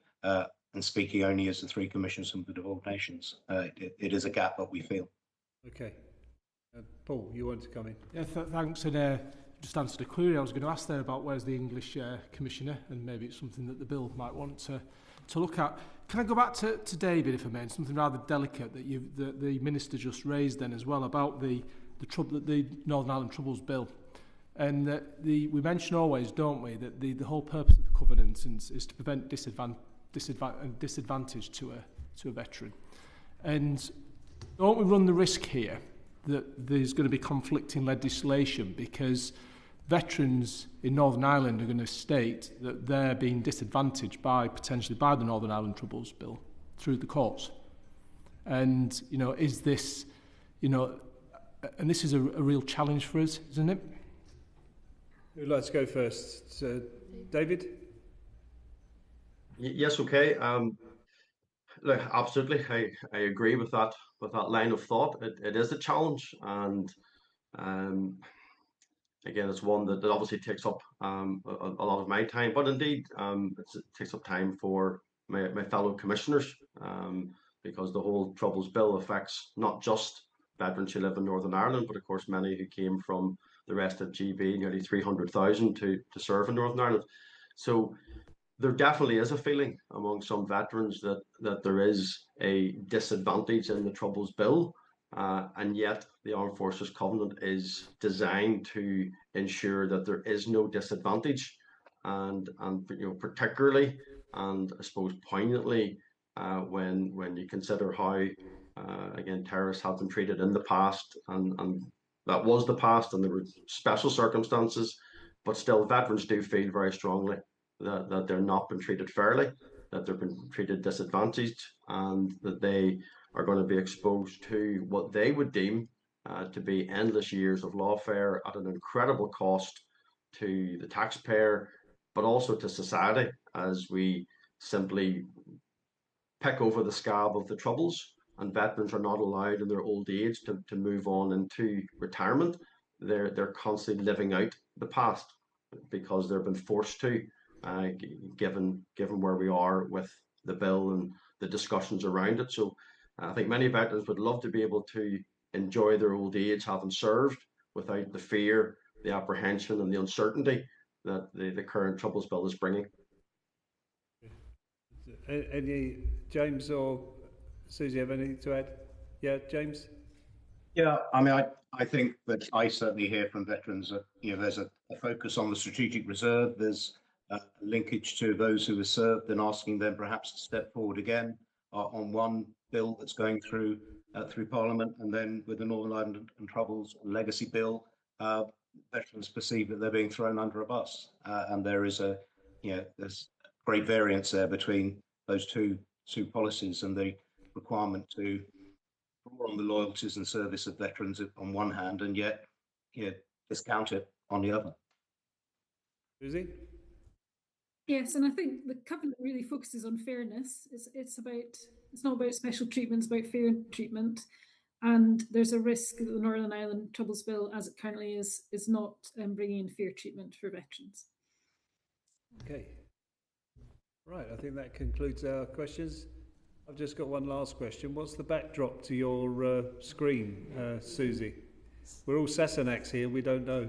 Speaker 2: and speaking only as the 3 commissioners from the devolved nations. It is a gap that we feel.
Speaker 1: Okay. Paul, you want to come in?
Speaker 6: Yeah, thanks. And just answer the query I was going to ask there about where's the English commissioner, and maybe it's something that the bill might want to look at. Can I go back to David, if I may, something rather delicate that the Minister just raised then as well about the Northern Ireland Troubles Bill. And we mention always, don't we, that the whole purpose of the covenant is to prevent disadvantage to a veteran. And don't we run the risk here that there's going to be conflicting legislation, because veterans in Northern Ireland are going to state that they're being disadvantaged potentially by the Northern Ireland Troubles Bill through the courts. And, is this, and this is a real challenge for us, isn't it?
Speaker 1: Who'd like to go first? David?
Speaker 23: Yes, okay. Look, absolutely, I agree with that line of thought. It is a challenge, and again, it's one that obviously takes up a lot of my time, but indeed it takes up time for my fellow commissioners, because the whole Troubles Bill affects not just veterans who live in Northern Ireland, but of course many who came from the rest of GB, nearly 300,000 to serve in Northern Ireland. So there definitely is a feeling among some veterans that there is a disadvantage in the Troubles Bill, and yet the Armed Forces Covenant is designed to ensure that there is no disadvantage, and particularly, and I suppose poignantly, when you consider how again terrorists have been treated in the past, and that was the past, and there were special circumstances, but still veterans do feel very strongly that they're not been treated fairly, that they've been treated disadvantaged, and that they are going to be exposed to what they would deem to be endless years of lawfare at an incredible cost to the taxpayer, but also to society, as we simply pick over the scab of the Troubles, and veterans are not allowed in their old age to move on into retirement. They're constantly living out the past because they've been forced to, given where we are with the bill and the discussions around it. So I think many veterans would love to be able to enjoy their old age having served without the fear, the apprehension and the uncertainty that the current Troubles Bill is bringing.
Speaker 1: Any James or Susie have anything to add? Yeah, James?
Speaker 2: Yeah, I mean, I think that I certainly hear from veterans that there's a focus on the strategic reserve. There's a linkage to those who have served and asking them perhaps to step forward again on one bill that's going through Parliament, and then with the Northern Ireland and Troubles legacy bill, veterans perceive that they're being thrown under a bus, and there is there's great variance there between those two policies, and the requirement to draw on the loyalties and service of veterans on one hand, and yet discount it on the other.
Speaker 1: Susie?
Speaker 22: Yes, and I think the covenant really focuses on fairness. It's not about special treatment, it's about fair treatment. And there's a risk that the Northern Ireland Troubles Bill, as it currently is not bringing in fair treatment for veterans.
Speaker 1: Okay. Right, I think that concludes our questions. I've just got one last question. What's the backdrop to your screen, Susie? We're all Sassenachs here, we don't know.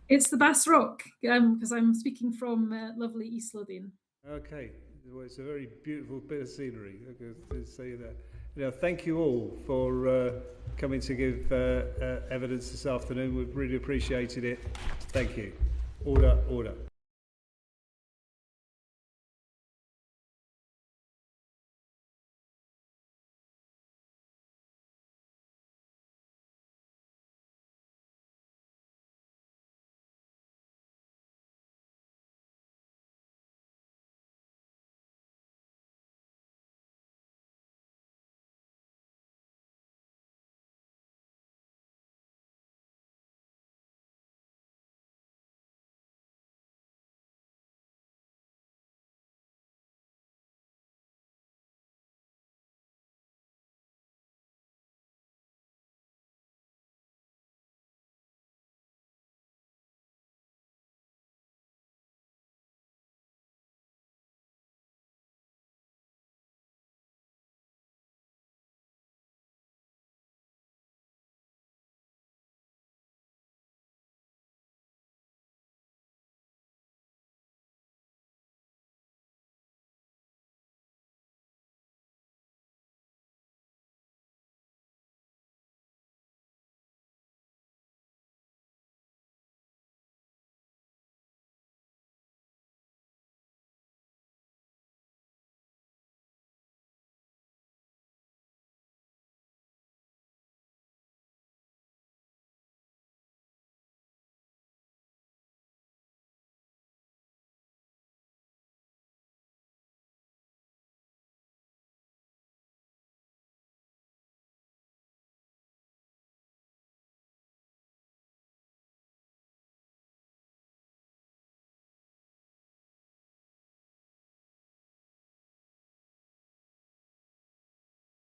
Speaker 22: It's the Bass Rock, because I'm speaking from lovely East Lothian.
Speaker 1: Okay, well, it's a very beautiful bit of scenery. To say that. Thank you all for coming to give evidence this afternoon. We've really appreciated it. Thank you. Order, order.